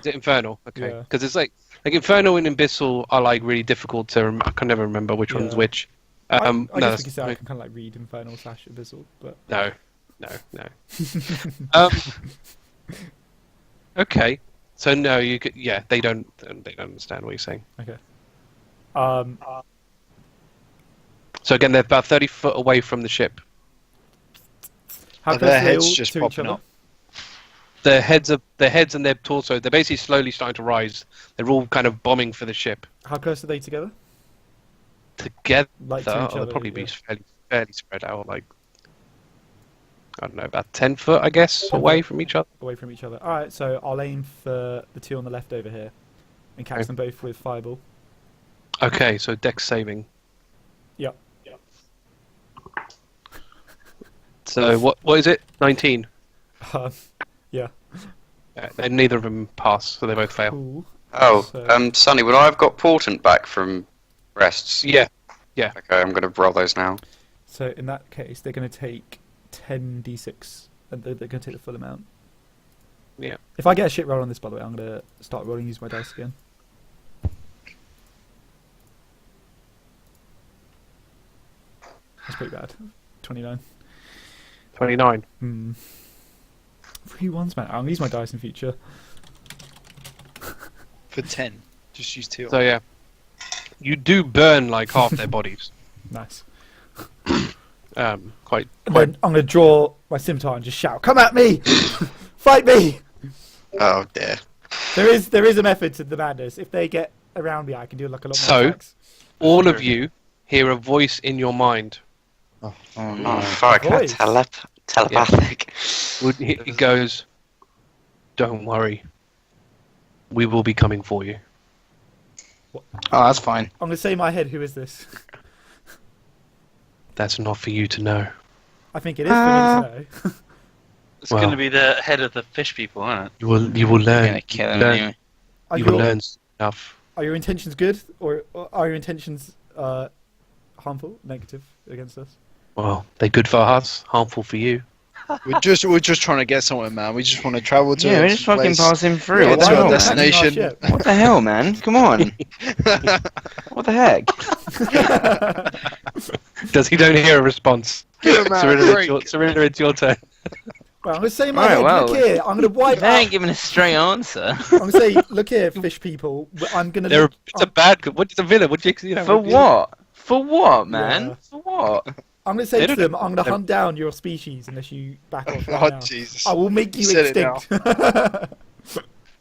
Is it Infernal? Okay,
Yeah.
because it's like Infernal and Abyssal are like really difficult to. I can never remember which one's
Yeah.
which.
I
No,
guess we
that's-
could say I can kind of like read Infernal / Abyssal, but
no. Okay, so no, you could. Yeah, they don't understand what you're saying.
okay.
So again, they're about 30 foot away from the ship.
How
Are
close
their
are they
heads
all
just
to each
popping
other?
up?
Their heads and their torso. They're basically slowly starting to rise. They're all kind of bombing for the ship
How close are they together?
together.
Like to each
They'll
other,
probably be
yeah.
fairly spread out. Like I don't know, about 10 foot, I guess,
10
away
foot.
from each other.
Away from each other. All right, so I'll aim for the two on the left over here, and catch
Okay.
them both with fireball.
Okay, so dex saving.
Yep.
So what is it? 19.
Yeah.
And neither of them pass, so they both fail.
Cool.
Oh,
So-
Sonny, would I have got Portant back from rests?
Yeah.
Okay, I'm going to roll those now.
So in that case, they're going to take 10d6, and they're going to take the full amount.
Yeah.
If I get a shit roll on this, by the way, I'm going to start rolling, use my dice again. That's pretty bad. 29.
29.
Hmm. 3 ones, man. I'm going to use my dice in future.
For 10. Just use 2.
So yeah. You do burn like half their bodies.
Nice.
Quite.
And then I'm going to draw my scimitar and just shout, "Come at me! Fight me!"
Oh dear.
There is a method to the madness. If they get around me, I can do like a lot more
So-
attacks.
All of you hear a voice in your mind.
Oh
Oh
no.
fuck,
Voice.
telepathic.
It goes, "Don't worry. We will be coming for you."
Oh, that's fine.
I'm going to say in my head, who is this?
That's not for you to know.
I think it is for me to know.
It's
Well.
going to be the head of the fish people, isn't it?
You will
I'm
learn.
gonna kill him
learn.
anyway.
Are
You will
your,
learn stuff.
are your intentions good, or are your intentions harmful, negative against us?
Well, they're good for us, harmful for you.
We're just trying to get somewhere, man. We just want to travel to.
Yeah,
a
we're just fucking
place.
passing through.
Yeah,
What the
to a
hell, man?
destination.
Ship.
What the hell, man? Come on. What the heck?
Does he don't hear a response?
Give him a
Cirilla, it's your turn.
Well, I'm going to say in my
Right,
head,
well,
look here, I'm going to wipe
They
out.
ain't giving a straight answer.
I'm going to say, look here, fish people. I'm going to.
It's a bad. What's a villain? What do you know?
For what? For what, man?
Yeah.
For what?
I'm going to say
They
to
don't-
them, I'm going to hunt down your species unless you back off right
Oh
now.
Jesus!
I will make you
said it now.
extinct.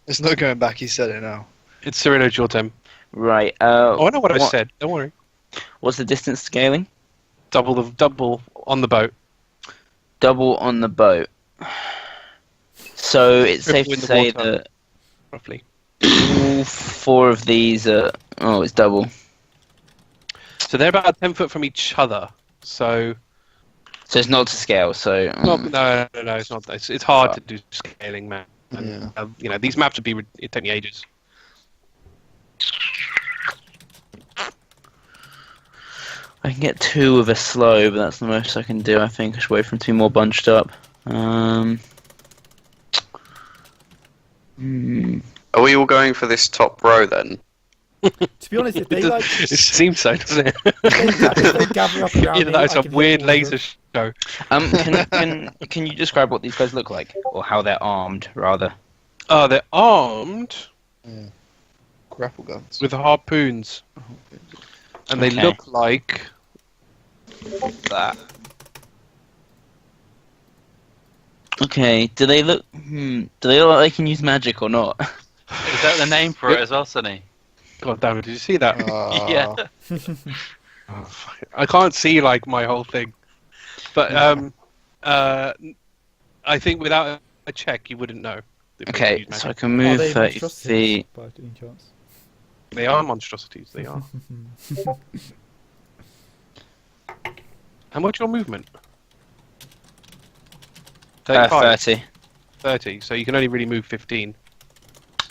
There's no going back. He said it now.
It's Cirilla, it's your turn.
Right.
Oh, I know what I said. Don't worry.
What's the distance scaling?
Double on the boat.
Double on the boat. So it's safe
Triple
to
in the
say
water.
that
Roughly.
all 4 of these are. Oh, it's double.
So they're about 10 foot from each other. So
So it's not to scale. So
No, it's not. It's hard to do scaling, man.
Yeah.
You know, these maps would be it take me ages.
I can get 2 of a slow, but that's the most I can do. I think I should wait for them to be more bunched up.
Are we all going for this top row then?
To be honest, if they like,
It seems so, doesn't it?
if they gather up around
You
me,
know, it's
I
a
can hit
weird
all of them.
laser show.
Can you describe what these guys look like, or how they're armed, rather?
Oh, they're armed
Grapple guns.
with harpoons, and they
Okay.
look like that.
Okay. Do they look? Do they look like they can use magic or not?
Is that the name for it as well, Sonny?
God damn it! Did you see that?
Yeah.
Oh, fuck it. I can't see like my whole thing, but I think without a check you wouldn't know. if they
Okay,
use magic.
so I can
Are
move
they
30
monstrosities
feet.
by any chance?
They are monstrosities. They are. And what's your movement? 35,
30.
30. So you can only really move 15.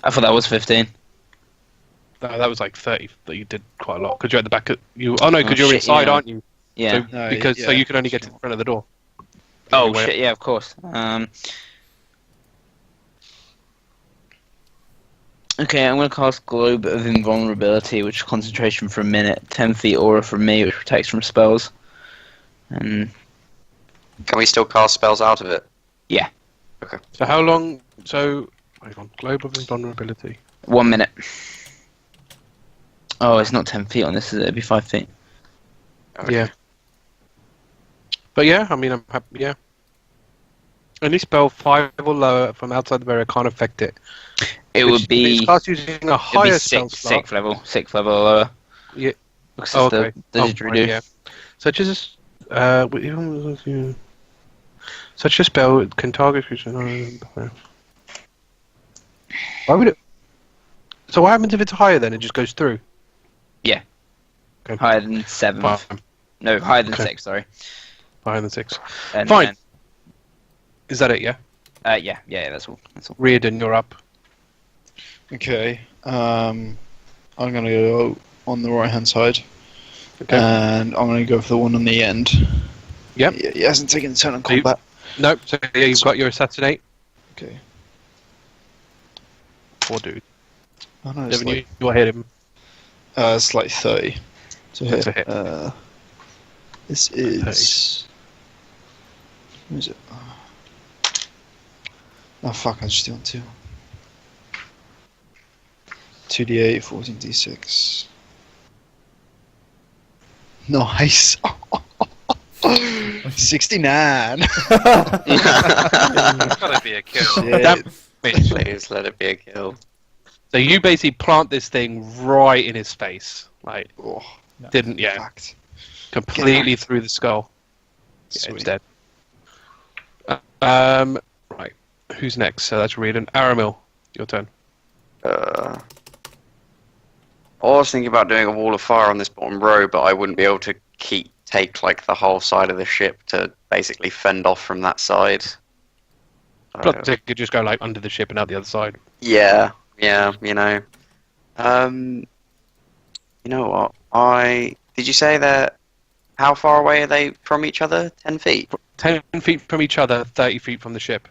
I thought that was 15.
That was like 30. That you did quite a lot because you're at the back of you. Oh no, because
Oh,
you're
shit,
inside,
yeah.
aren't you?
Yeah.
So,
No,
because so
yeah,
you can only get to
sure.
the front of the door.
Oh
Anyway.
shit! Yeah, of course. Okay, I'm gonna cast Globe of Invulnerability, which is concentration for a minute. 10 feet aura from me, which protects from spells. And
Can we still cast spells out of it?
So how long? So hang on. Globe of Invulnerability.
1 minute. Oh, it's not 10 feet on this, is it? It'd be 5 feet.
Okay.
Yeah. But yeah, I mean, I'm happy. Yeah. Any spell 5 or lower from outside the barrier can't affect it.
It
Which
would be.
It's cast using a
It'd be
higher spell
sixth,
slot.
sixth level or lower.
Yeah.
Because
Oh,
the
okay.
didgeridoo.
Right, yeah. Such as such a spell can target creatures. Why would it? So what happens if it's higher? Then it just goes through.
Yeah.
Okay.
Higher than 7th.
Fine.
No, higher than
Okay.
6th, sorry.
Higher than 6.
And,
Fine. Is that it? Yeah.
Yeah, that's all. That's all.
Riardon, you're up.
Okay. I'm gonna go on the right hand side,
Okay.
and I'm gonna go for the one on the end.
Yep.
He hasn't taken a turn on
So you-
combat.
Nope. So yeah, you've got your assassinate.
Okay.
Poor dude.
Oh no, it's
Devin,
like,
you'll hit him.
it's like 30 to hit.
That's a hit.
This is. What is it? Oh fuck! I just did on 2. 2d8, 14d6. Nice. 69.
It's gotta be a kill.
Shit.
Damn.
Please let it be a kill.
So you basically plant this thing right in his face, like
Oh,
didn't yeah,
fucked.
completely through the skull. Yeah,
Sweet.
it's dead. Right. Who's next? So that's Riardon. Aramil, your turn.
I was thinking about doing a wall of fire on this bottom row, but I wouldn't be able to take like the whole side of the ship to basically fend off from that side.
Plus, they could just go like under the ship and out the other side.
Yeah, you know. You know what? Did you say that? How far away are they from each other? 10 feet.
10 feet from each other, 30 feet from the ship.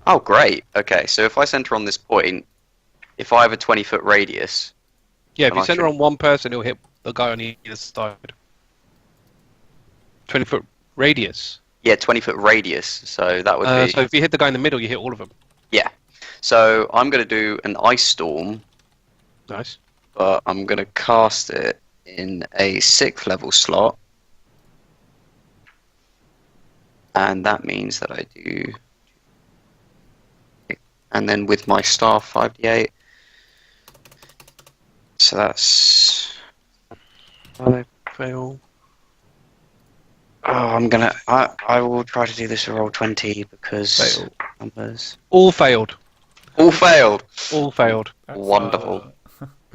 Oh, great. Okay, so if I center on this point, if I have a 20-foot radius,
Yeah, if
And
you
I
center
should-
on one person, it'll hit the guy on either side. 20-foot radius.
yeah, 20-foot radius. So that would be.
So if you hit the guy in the middle, you hit all of them.
So I'm going to do an ice storm,
Nice.
but I'm going to cast it in a 6th level slot. And that means that I do. And then with my staff, 5d8. So that's.
Fail.
Oh, I will try to do this a roll 20 because
Fail.
numbers.
All failed.
All failed.
All failed.
That's,
Wonderful.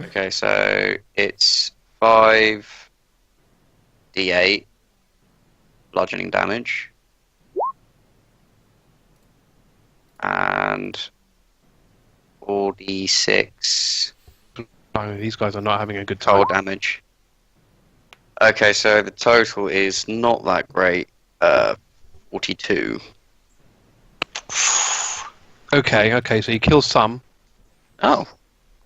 Okay, so it's 5d8 bludgeoning damage. And 4d6
Oh, these guys are not having a good time.
cold damage. Okay, so the total is not that great. 42.
Okay, so you kill some.
Oh,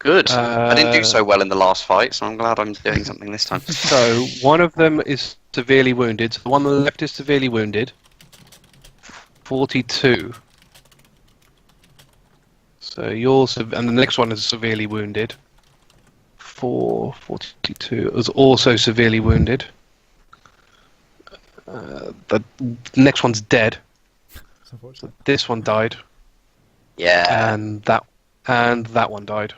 good. I didn't do
Uh,
so well in the last fight, so I'm glad I'm doing something this time.
So one of them is severely wounded. So the one on the left is severely wounded. 42. So and the next one is severely wounded. 42 is also severely wounded. The next one's dead.
It's unfortunate.
This one died,
Yeah.
and that one died.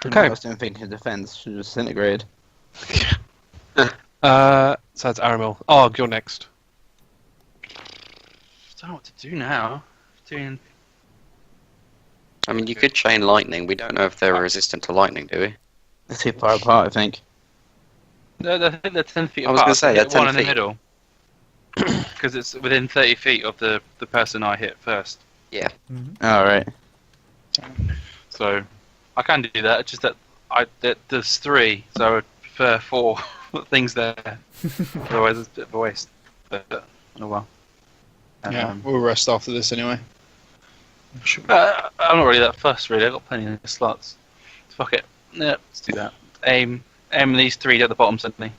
Okay. I
Okay.
was doing thinking defense. Should have disintegrated.
So that's Aramil. Argh, you're next.
I don't know what to do now. Doing.
I mean, you could chain lightning. We don't know if they're resistant to lightning, do we?
They're too far apart, I think.
I think they're 10 feet
I was
apart.
gonna say,
Hit
they're
one
10
in the
feet.
middle. Because it's within 30 feet of the person I hit first.
Mhm.
Alright.
So I can do that. It's just that there's 3, so I would prefer 4 things there. Otherwise, it's a bit of a waste. But oh well.
Yeah, we'll rest after this anyway.
I'm not really that fussed. Really, I've got plenty of slots. Fuck it. Yeah, let's do that. Aim these 3 at the bottom suddenly.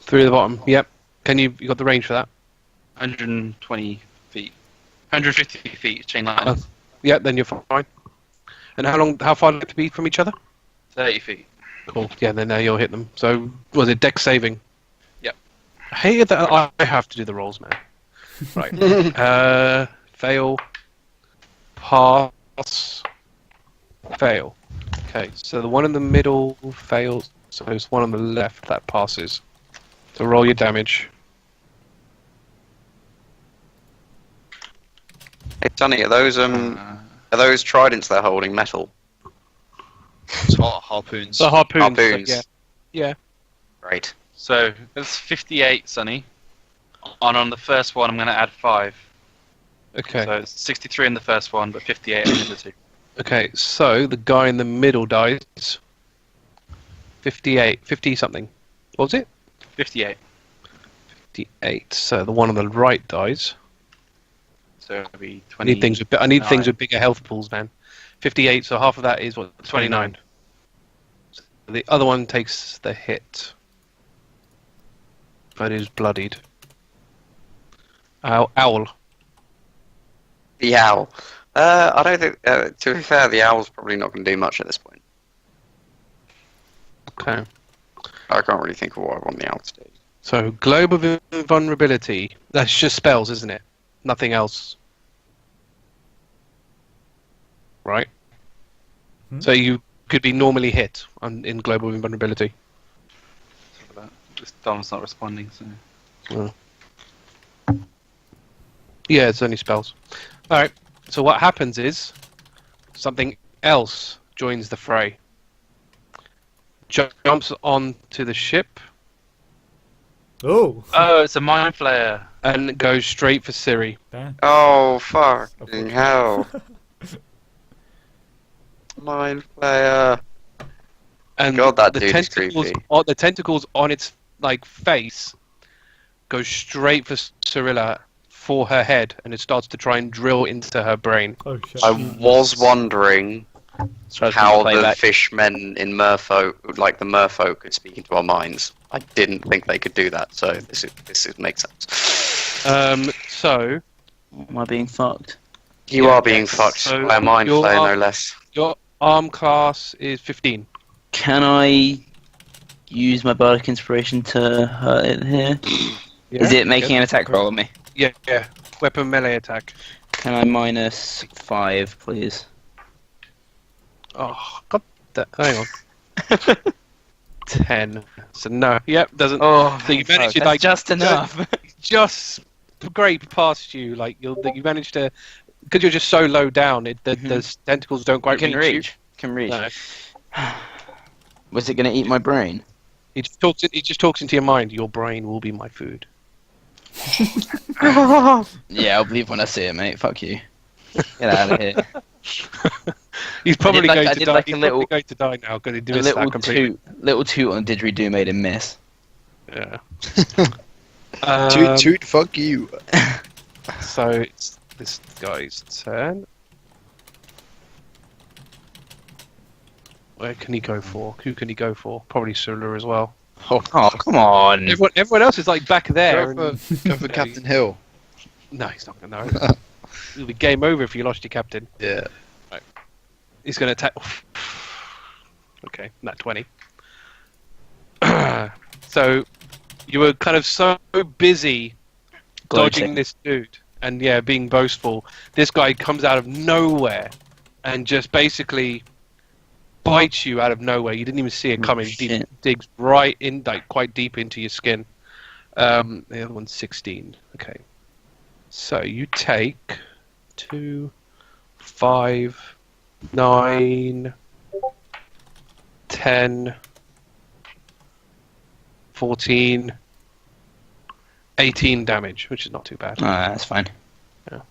3 at the bottom. Yep. You got the range for that?
120 feet. 150 feet chain lightning.
Oh. Yep. Then you're fine. And how far do they have to be from each other?
30 feet.
Cool. Yeah. Then now you'll hit them. So was it dex saving?
Yep.
I hate that I have to do the rolls, man. Right. Fail. Pass. Fail. Okay. So the one in the middle fails. So it's one on the left that passes. So roll your damage.
Hey, Sonny, are those tridents they're holding metal?
It's harpoons.
The harpoons.
Harpoons.
Yeah. Yeah.
Great.
So that's 58, Sonny. On the first one, I'm going to add 5.
Okay.
So it's 63 in the first one, but 58 in the other 2.
Okay. So the guy in the middle dies. 50 something. What was it?
58.
58. So the one on the right dies.
So it'll be
I
20.
need things with bigger health pools, man. 58. So half of that is what? 29. So the other one takes the hit, but is bloodied. Owl.
The owl. I don't think. To be fair, the owl's probably not going to do much at this point.
Okay.
I can't really think of what I want the owl to do.
So globe of invulnerability. That's just spells, isn't it? Nothing else. Right.
Hmm?
So you could be normally hit in global invulnerability.
This Dom's not responding, so.
Yeah, it's only spells. Alright, so what happens is something else joins the fray. Jumps onto the ship
Oh!
Oh, it's a mind flayer.
and goes straight for Ciri.
Damn.
Oh, fucking hell. Mind flayer.
And
God, that
the
dude is
tentacles,
creepy.
the tentacles on its face go straight for Cirilla for her head, and it starts to try and drill into her brain.
Oh shit.
I was wondering
So
how
play
the
back.
fishmen in Merfolk, like the Merfolk, could speak into our minds. I didn't think they could do that, so this makes sense.
So
Am I being fucked?
You
Yeah,
are being
yes.
fucked
So
by a mind
you're
flayer,
up-
no less.
your arm class is 15.
Can I use my bardic inspiration to hurt it here? Is it making an attack roll on me?
Yeah, yeah. Weapon melee attack.
Can I minus 5, please?
Oh, god, hang on. 10. So no, yep, doesn't.
Oh,
So you managed to
that's
like
just enough.
just scrape past you. Like you managed to, because you're just so low down. The tentacles don't quite
Can
reach you.
reach. Can reach.
No.
Was it going to eat my brain?
He just talks. He just talks into your mind. Your brain will be my food.
Yeah, I'll believe when I see it, mate. Fuck you. Get out of here.
He's probably
like-
going
I
to
did
die.
like a
He's
little-
probably going to die now because he
A
did
little
that completely.
little toot on didgeridoo made him miss.
Yeah.
Toot, fuck you.
So it's this guy's turn. Where can he go for? Who can he go for? Probably Cirilla as well.
Oh, come on.
Everyone else is like back there.
Go
and-
for Captain Hill.
No, he's not going to know. It'll be game over if you lost your captain.
Yeah.
He's going to attack. Okay, nat 20. So you were kind of so busy dodging
Gloating.
this dude and being boastful. This guy comes out of nowhere and just basically bites you out of nowhere. You didn't even see it coming.
Shit.
Digs right in, like quite deep into your skin. The other one's 16. Okay. So you take 2, 5, 9, 10, 14, 18 damage, which is not too bad.
Oh, that's fine.
Yeah.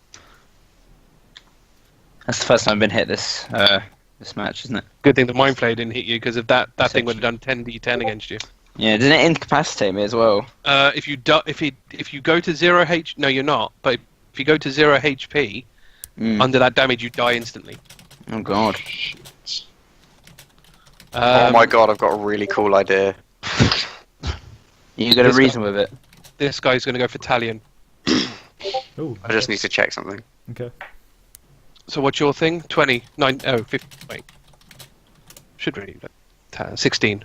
That's the first time I've been hit this match, isn't it?
Good thing the Mind Flayer didn't hit you, because if that thing
Section.
would have done 10d10 against you.
Yeah, didn't it incapacitate me as well?
If you go to 0 H, no, you're not. But if you go to 0 HP under that damage, you die instantly.
Oh god.
Oh my god, I've got a really cool idea.
You got a
This
reason with it.
This guy's going to go for Talion.
Ooh,
I just need to check something.
Okay.
So what's your thing? 20, 9, oh, 50, wait. Should really, but 16.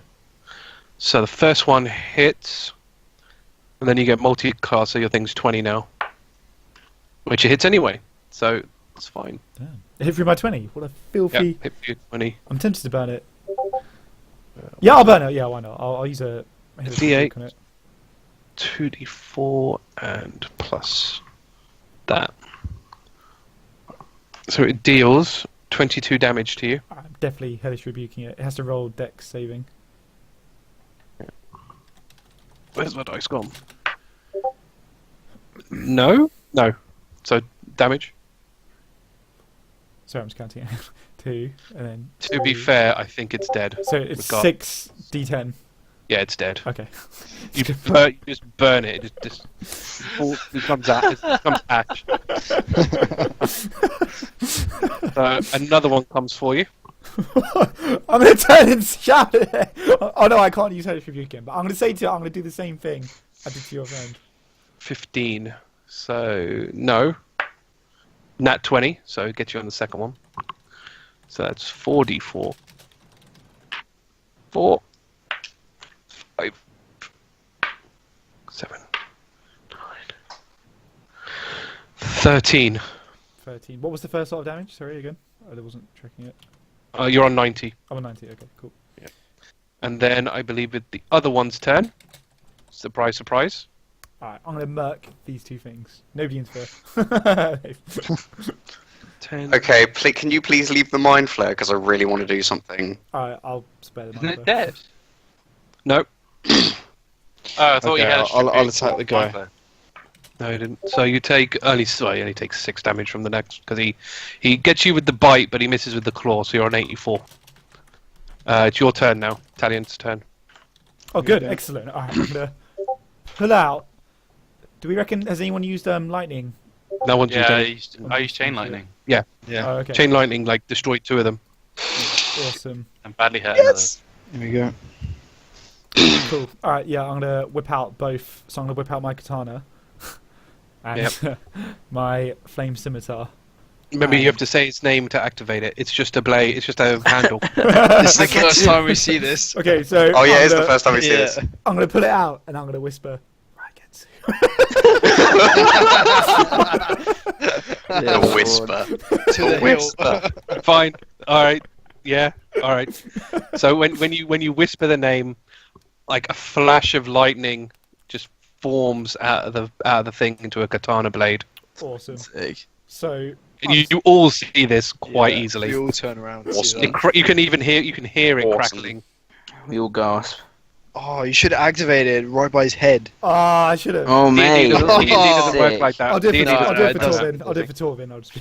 So the first one hits, and then you get multi-class, so your thing's 20 now. Which it hits anyway, so it's fine.
Damn. It hit through my 20. What a filthy...
Yeah, hit you 20.
I'm tempted to burn it. Yeah, I'll burn it. Yeah, why not? I'll use a...
D8.
on it.
2d4 and plus that. So it deals 22 damage to you.
I'm definitely hellish rebuking it. It has to roll dex saving.
Where's my dice gone? No? No. So damage.
Sorry, I'm just counting it. 2, and then...
To be
3.
fair, I think it's dead.
So it's
Regard-
6 d10.
Yeah, it's dead.
Okay.
You just burn it. It just becomes ash. So another one comes for you.
I'm going to turn and shout at it. Oh no, I can't use hellish rebuke again. But I'm going to say to it, I'm going to do the same thing I did to your friend.
15. So no. Nat 20. So get you on the second one. So that's 4d4. 4, 5, 7, 9, 13.
13. What was the first sort of damage? Sorry, again. I wasn't tracking it.
You're on 90.
I'm on 90. Okay, cool.
And then I believe it's the other one's turn. Surprise, surprise.
Alright, I'm going to murk these two things. Nobody interfere.
10.
Okay, can you please leave the Mind Flayer, because I really want to do something.
Alright, I'll spare them.
Isn't it dead?
No.
Oh, I thought
Okay,
you had.
I'll attack the guy.
No, he didn't. So you take he only takes 6 damage from the next because he gets you with the bite, but he misses with the claw. So you're on 84. It's your turn now. Talion's turn.
Oh, good.
Okay.
Excellent. Alright, I'm going to pull out. Do we reckon, has anyone used lightning?
No one's used
Yeah,
any.
I used chain lightning
Yeah.
Oh, okay.
Chain lightning like destroyed 2 of them.
Awesome.
and badly hurt
Yes. Here we go.
Cool. Alright, yeah, I'm going to whip out both. So I'm going to whip out my katana. And my flame scimitar.
Remember, you have to say its name to activate it. It's just a blade. It's just a handle.
This is the first time we see this.
Okay, so
Oh yeah,
I'm
it's the
gonna-
first time we see this.
I'm going to pull it out and I'm going to whisper, Raigetsu.
The whisper.
To the
Whisper.
Fine. All right. Yeah. All right. So when you whisper the name, like a flash of lightning just forms out of the thing into a katana blade.
Awesome.
Sick.
So
And you all see this quite
We
easily.
all turn around. and see
Awesome.
that.
You can even hear it
Awesome.
crackling.
We all gasp.
Oh, you should have activated right by his head.
Ah, I should have.
Oh,
D&D
mate.
doesn't, D&D doesn't work
Sick.
like that.
I'll do it
D&D
for
doesn't-
Torvin.
doesn't-
I'll do it for Torvin. I'll just.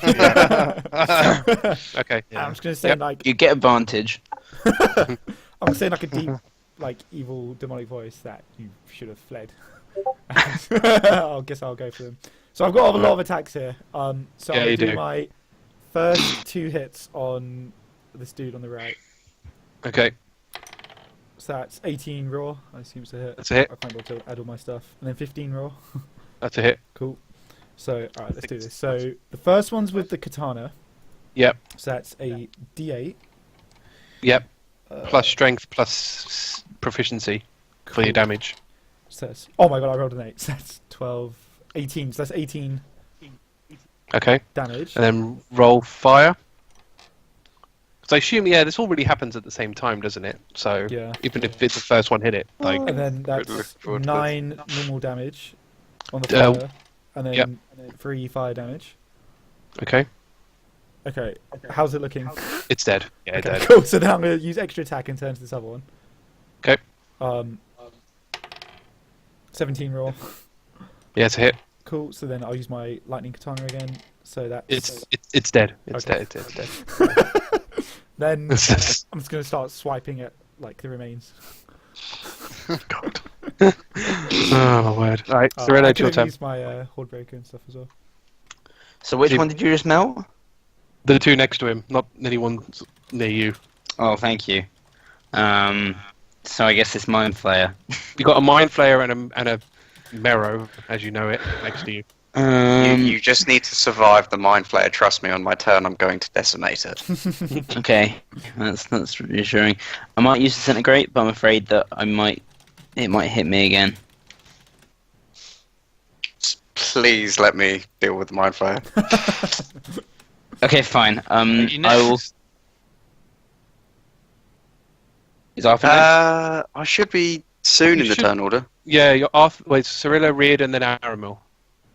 Okay.
I'm just gonna say
Yep.
like
You get advantage.
I'm saying like a deep, like evil demonic voice that you should have fled. I guess I'll go for them. So I've got a lot of attacks here. So
Yeah,
I'm
you
gonna do
do.
my first 2 hits on this dude on the right.
Okay.
So that's 18 raw. I assume it's a hit.
That's a hit.
I can't be able to add all my stuff. And then 15 raw.
That's a hit.
Cool. So alright, let's do this. So the first one's with the katana.
Yep.
So that's a D8.
Yep.
Uh,
Plus strength, plus proficiency for your
cool.
damage.
So that's, oh my god, I rolled an 8. So that's 12, 18. So that's 18
Okay.
damage.
And then roll fire. So I assume, yeah, this all really happens at the same time, doesn't it? So
Yeah.
even if it's the first one hit it, like
And then
Good
that's
look forward to
9 normal damage on the
Uh,
fire. And then
yep.
3 fire damage.
okay,
Okay, how's it looking?
it's dead. Yeah,
Okay,
dead.
cool. So then I'm going to use extra attack and turn to this other one.
Okay.
17 roll.
Yeah, it's a hit.
Cool. So then I'll use my lightning katana again. So that's
It's dead. It's
Okay.
dead. It's dead.
then
It's just-
I'm just going to start swiping at like the remains.
God. Oh my word! All right, Cirilla,
I
it's your
could
turn.
use my horde breaker and stuff as well.
So which
You-
one did you just melt?
The two next to him, not anyone near you.
Oh, thank you. So I guess it's Mind Flayer.
You got a mind flayer and a marrow, as you know it, next to you.
You just need to survive the Mind Flayer. Trust me, on my turn, I'm going to decimate it.
Okay, that's reassuring. I might use Disintegrate, but I'm afraid that it might hit me again.
Just please let me deal with the Mind Flayer.
Okay, fine.
You
I will.
next.
Is Arthur next?
I should be soon
You
in the
should-
turn order.
Yeah, you're off. Wait, Cirilla, Riardon, and then Aramil.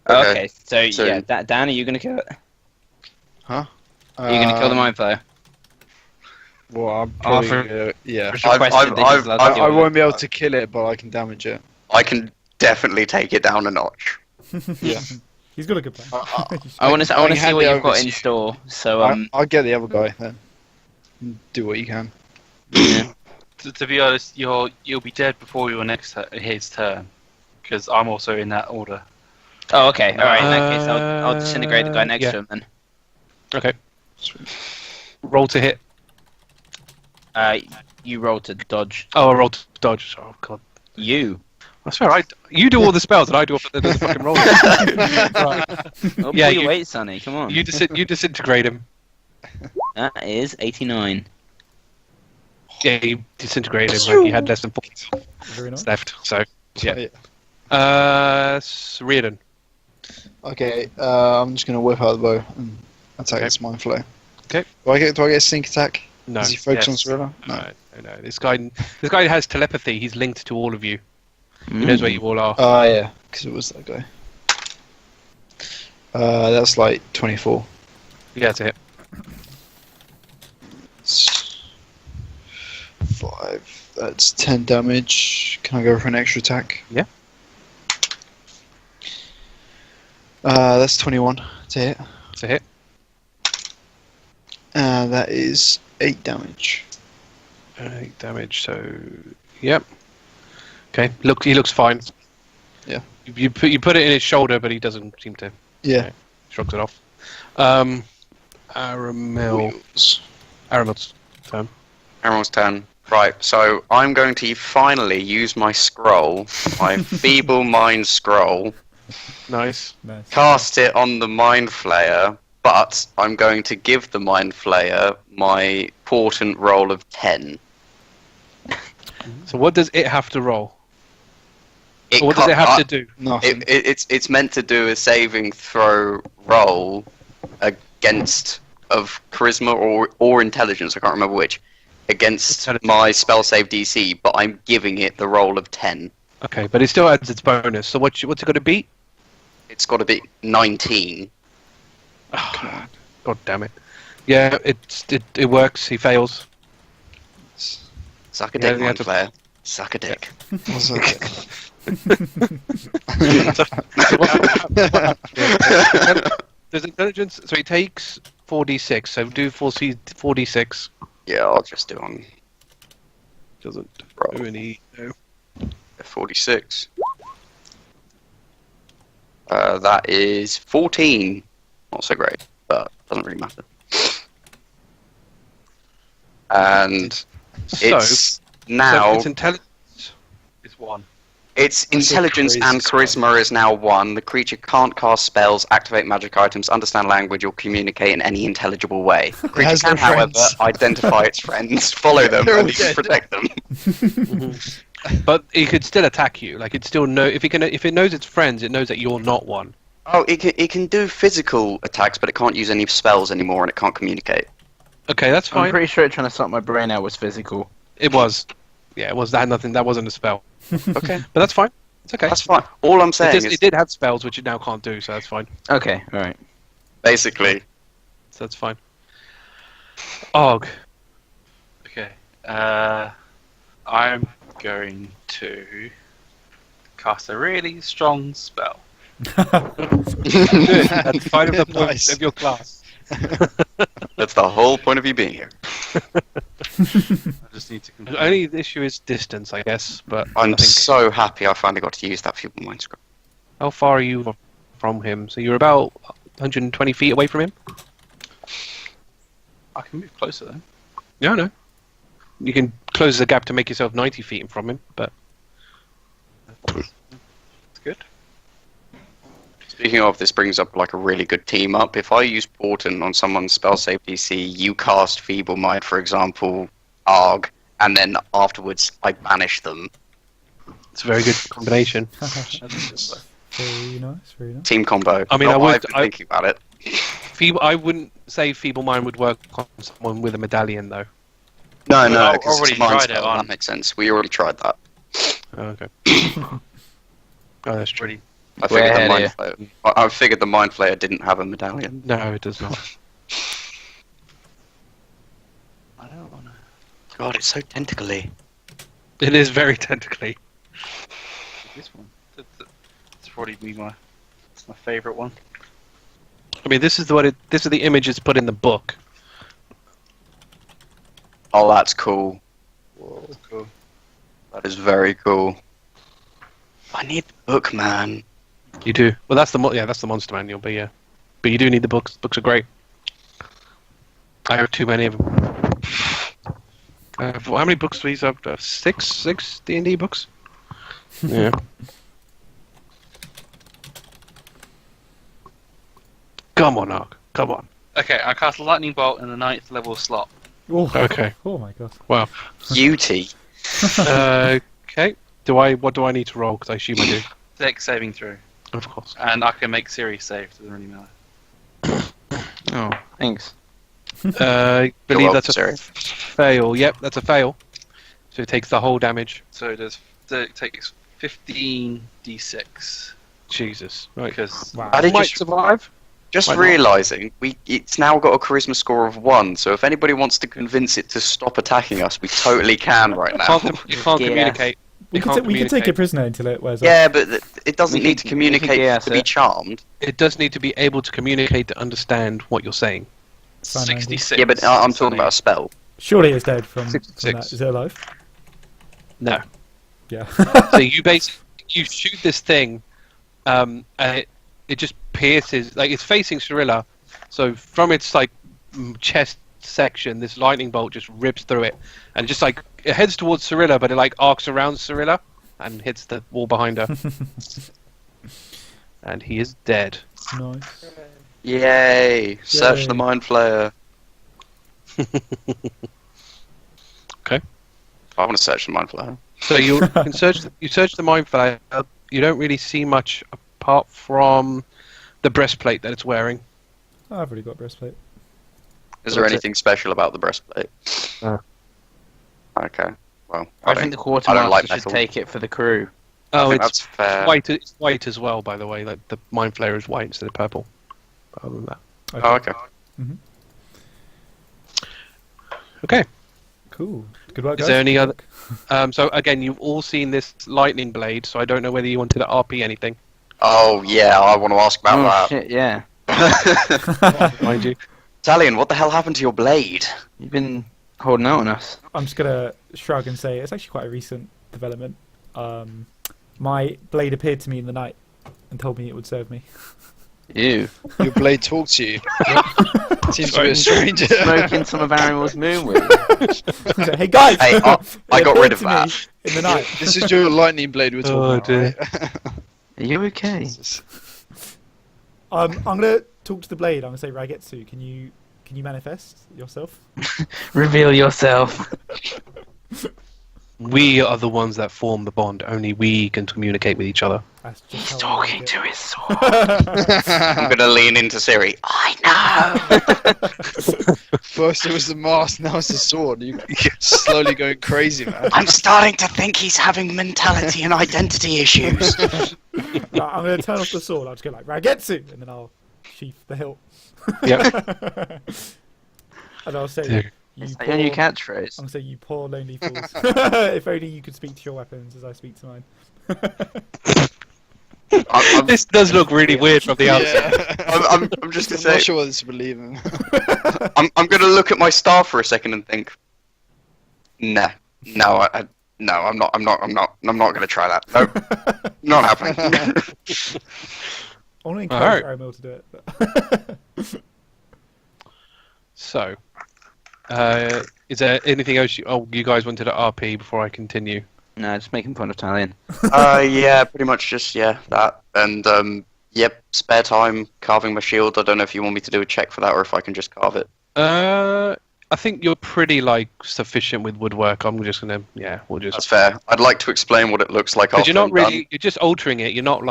Okay.
okay,
So
so-
yeah, Dan, are you gonna kill it?
Huh?
Are you gonna kill the Mind Flayer?
Well, I'm probably
Arthur-
yeah.
It's requested that he's allowed to
I
deal with
won't
it.
be able to kill it, but I can damage it.
I can definitely take it down a notch.
Yeah.
He's got a good plan.
I want to
I can
see
hand
what
it
you've
over
got
to
in
you.
store. So
I'll get the other guy then. Do what you can.
yeah.
To be honest, you'll be dead before your next his turn, because I'm also in that order.
Oh, okay. All right. In that case, I'll disintegrate the guy next
yeah.
to him then.
Okay. Roll to hit.
You roll to dodge.
Oh, I rolled to dodge. Oh god.
You.
I swear, you do all the spells and I do all the fucking rolls. Right.
Oh,
Yeah,
pull your
you-
weight, Sonny. Come on.
You disintegrate him.
That is 89.
Yeah, you disintegrate him. Like he had less than 4
Very nice.
left. So yeah.
Yeah.
Riardon.
Okay, I'm just gonna whip out the bow and attack
Okay.
this Mind Flayer.
Okay.
Do I get a sneak attack?
No.
Does he focus
Yes.
on Cirilla?
No. This guy has telepathy. He's linked to all of you. He knows where you all are.
Oh yeah, because it was that guy. That's like 24.
Yeah, that's a hit.
It's 5. That's 10 damage. Can I go for an extra attack?
Yeah.
That's 21 to hit.
It's a hit.
That is 8 damage.
8 damage. So yep. Okay. Look, he looks fine.
Yeah.
You put it in his shoulder, but he doesn't seem to.
Yeah.
Shrugs it off. Aramil.
Wheels.
Aramil's turn.
Everyone's turn. Right, so I'm going to finally use my scroll, my feeble mind scroll,
Nice.
Nice.
cast it on the Mind Flayer, but I'm going to give the Mind Flayer my Portant roll of 10.
So what does it have to roll?
It
Or what does it have to
can't-
do?
Nothing.
It's meant to do a saving throw roll against of charisma or intelligence. I can't remember which. Against
Intelligence.
my spell save DC, but I'm giving it the roll of 10.
Okay, but it still adds its bonus. So what's it got to beat?
It's got to be 19.
Oh, God damn it! Yeah, it works. He fails.
Suck a
Yeah,
dick,
yeah,
Mind
to-
Flayer. Suck a dick.
What's that?
There's intelligence, so he takes 4d6. So do 4d6.
Yeah, I'll just do on
Doesn't
roll.
do any. No.
46. That is 14. Not so great, but doesn't really matter. And
So
it's now
it's intelligence.
It's 1.
its
What's your
intelligence and
charisma?
charisma is now 1. The creature can't cast spells, activate magic items, understand language, or communicate in any intelligible way. The creature
has no
can, however,
friends.
identify its friends, follow them,
They're all
and even
dead.
protect them.
But it could still attack you. Like it still know if it knows its friends, it knows that you're not one.
Oh, it can do physical attacks, but it can't use any spells anymore, and it can't communicate.
Okay, that's
I'm
fine.
pretty sure trying to suck my brain out was physical.
It was. Yeah, it was. That had nothing. That wasn't a spell.
Okay,
But that's fine. It's okay.
that's fine. All I'm saying is
It did have spells which it now can't do, so that's fine.
Okay, alright.
basically.
So that's fine. Argh.
Okay. I'm going to cast a really strong spell.
Good. That's 5 of the points
Nice.
of your class.
That's the whole point of you being here.
I just need to.
The only issue is distance, I guess. But
I'm
I think,
so happy I finally got to use that feeble mind scroll.
how far are you from him? So you're about 120 feet away from him.
I can move closer then.
Yeah, I know. You can close the gap to make yourself 90 feet from him, but
That's good.
Speaking of, this brings up like a really good team up. If I use Portant on someone's spell save DC, you cast Feeble Mind, for example, Argh, and then afterwards I banish them.
it's a very good combination.
Very nice, very nice.
Team combo.
I mean,
Not
I would-
I've been thinking about it.
I wouldn't say Feeble Mind would work on someone with a medallion, though.
No,
Well,
no,
I
because
already
it's mind
tried it
spell,
on-
that makes sense. We already tried that.
Oh, okay. Oh, that's true.
Pretty.
I
Way
figured the
ahead
mind
of
flayer. I figured the mind flayer didn't have a medallion.
No, it does not.
I don't want to.
God, it's so tentacly.
It is very tentacly.
This one. It's probably it's my favourite one.
I mean, this is the image it's put in the book.
Oh, that's cool.
That's cool.
That is very cool. I need the book, man.
You do. Well, that's the monster manual, but yeah. But you do need the books. Books are great. I have too many of them. How many books do we have? Six D&D books? Yeah. Come on, Ark. Come on.
Okay, I cast a lightning bolt in the 9th level slot.
Oh,
Okay.
oh my god.
Wow.
Beauty.
Okay. What do I need to roll? Because I assume I do.
Dex saving through,
Of course.
and I can make series saves. Doesn't really matter.
Oh, thanks.
I believe
welcome,
that's a
sir.
fail. Yep, that's a fail. So it takes the whole damage.
So it takes 15d6
Jesus. Right.
because
Wow.
I did
Might
just
survive.
Just
Why not?
realising, it's now got a charisma score of 1, so if anybody wants to convince it to stop attacking us, we totally can right now.
You can't
Yeah.
communicate.
We
You
could,
can't
we could take
communicate.
a prisoner until it wears off.
Yeah, but it doesn't
We
need
could-
to communicate
we could
to be
guess it.
charmed.
It does need to be able to communicate to understand what you're saying.
Sign language.
66.
Yeah, but I'm talking about a spell.
Surely it's dead from
66.
that. Is it alive?
No.
Yeah.
So you shoot this thing, and it just pierces. Like it's facing Cirilla, so from its like chest section, this lightning bolt just rips through it, and just like it heads towards Cirilla, but it like arcs around Cirilla and hits the wall behind her, and he is dead.
Nice.
Yay! Search
Yay.
the mind flayer.
Okay.
I want to search the mind flayer.
So you can search the mind flayer. You don't really see much apart from the breastplate that it's wearing.
Oh, I've already got a breastplate.
Is there
That's it.
anything special about the breastplate?
No.
Okay. Well,
I think the
I
quartermaster
don't like
should
metal.
take it for the crew.
I
Oh,
think
it's
that's fair.
white. It's white as well, by the way. Like the mind flayer is white instead of purple. But other than that,
Oh, okay.
okay.
Cool. Good work,
Is
guys.
there any
Good
other-
work.
So again, you've all seen this lightning blade, so I don't know whether you wanted to RP anything.
Oh yeah, I want to ask
Oh
about
shit, yeah.
that.
Mind you.
Talion, what the hell happened to your blade?
You've been holding out on us.
I'm just gonna shrug and say it's actually quite a recent development. My blade appeared to me in the night and told me it would serve me.
Ew.
Your blade talks to you. Seems a bit strange.
Smoking some of Aramil's moonweed.
So, hey guys,
Hey, I
it
got
appeared
rid of
to me
that.
in the night.
This is your lightning blade we're
Oh,
talking about, right?
Are you okay?
I'm gonna talk to the blade. I'm gonna say, Ragetsu, can you manifest yourself?
Reveal yourself.
We are the ones that form the bond. Only we can communicate with each other.
That's just
He's
how I
talking
like
to
it.
his sword.
I'm gonna lean into Siri. I know.
First it was the mask, now it's the sword. You're slowly going crazy, man.
I'm starting to think he's having mentality and identity issues.
Right, I'm gonna turn off the sword. I'll just go like Ragetsu, and then I'll sheath the hilt.
Yep.
And I'll say,
Dude.
you
It's like
poor,
your new
I'm
catchphrase.
gonna say, you poor lonely fools. If only you could speak to your weapons as I speak to mine.
This does look really weird from the outside.
Yeah.
I'm just
I'm
gonna say.
not sure whether to believe him.
I'm gonna look at my staff for a second and think. No, I'm not gonna try that. Nope, not happening.
I want to encourage
Alright.
Aramil to do it. But
So, is there anything else? You guys wanted to RP before I continue?
No, just making fun of Talion.
Yeah, pretty much just that, and yep, spare time carving my shield. I don't know if you want me to do a check for that or if I can just carve it.
I think you're pretty sufficient with woodwork. I'm just gonna, we'll just.
That's fair. I'd like to explain what it looks like.
Because you're
after
not
I'm
really,
done.
you're just altering it. You're not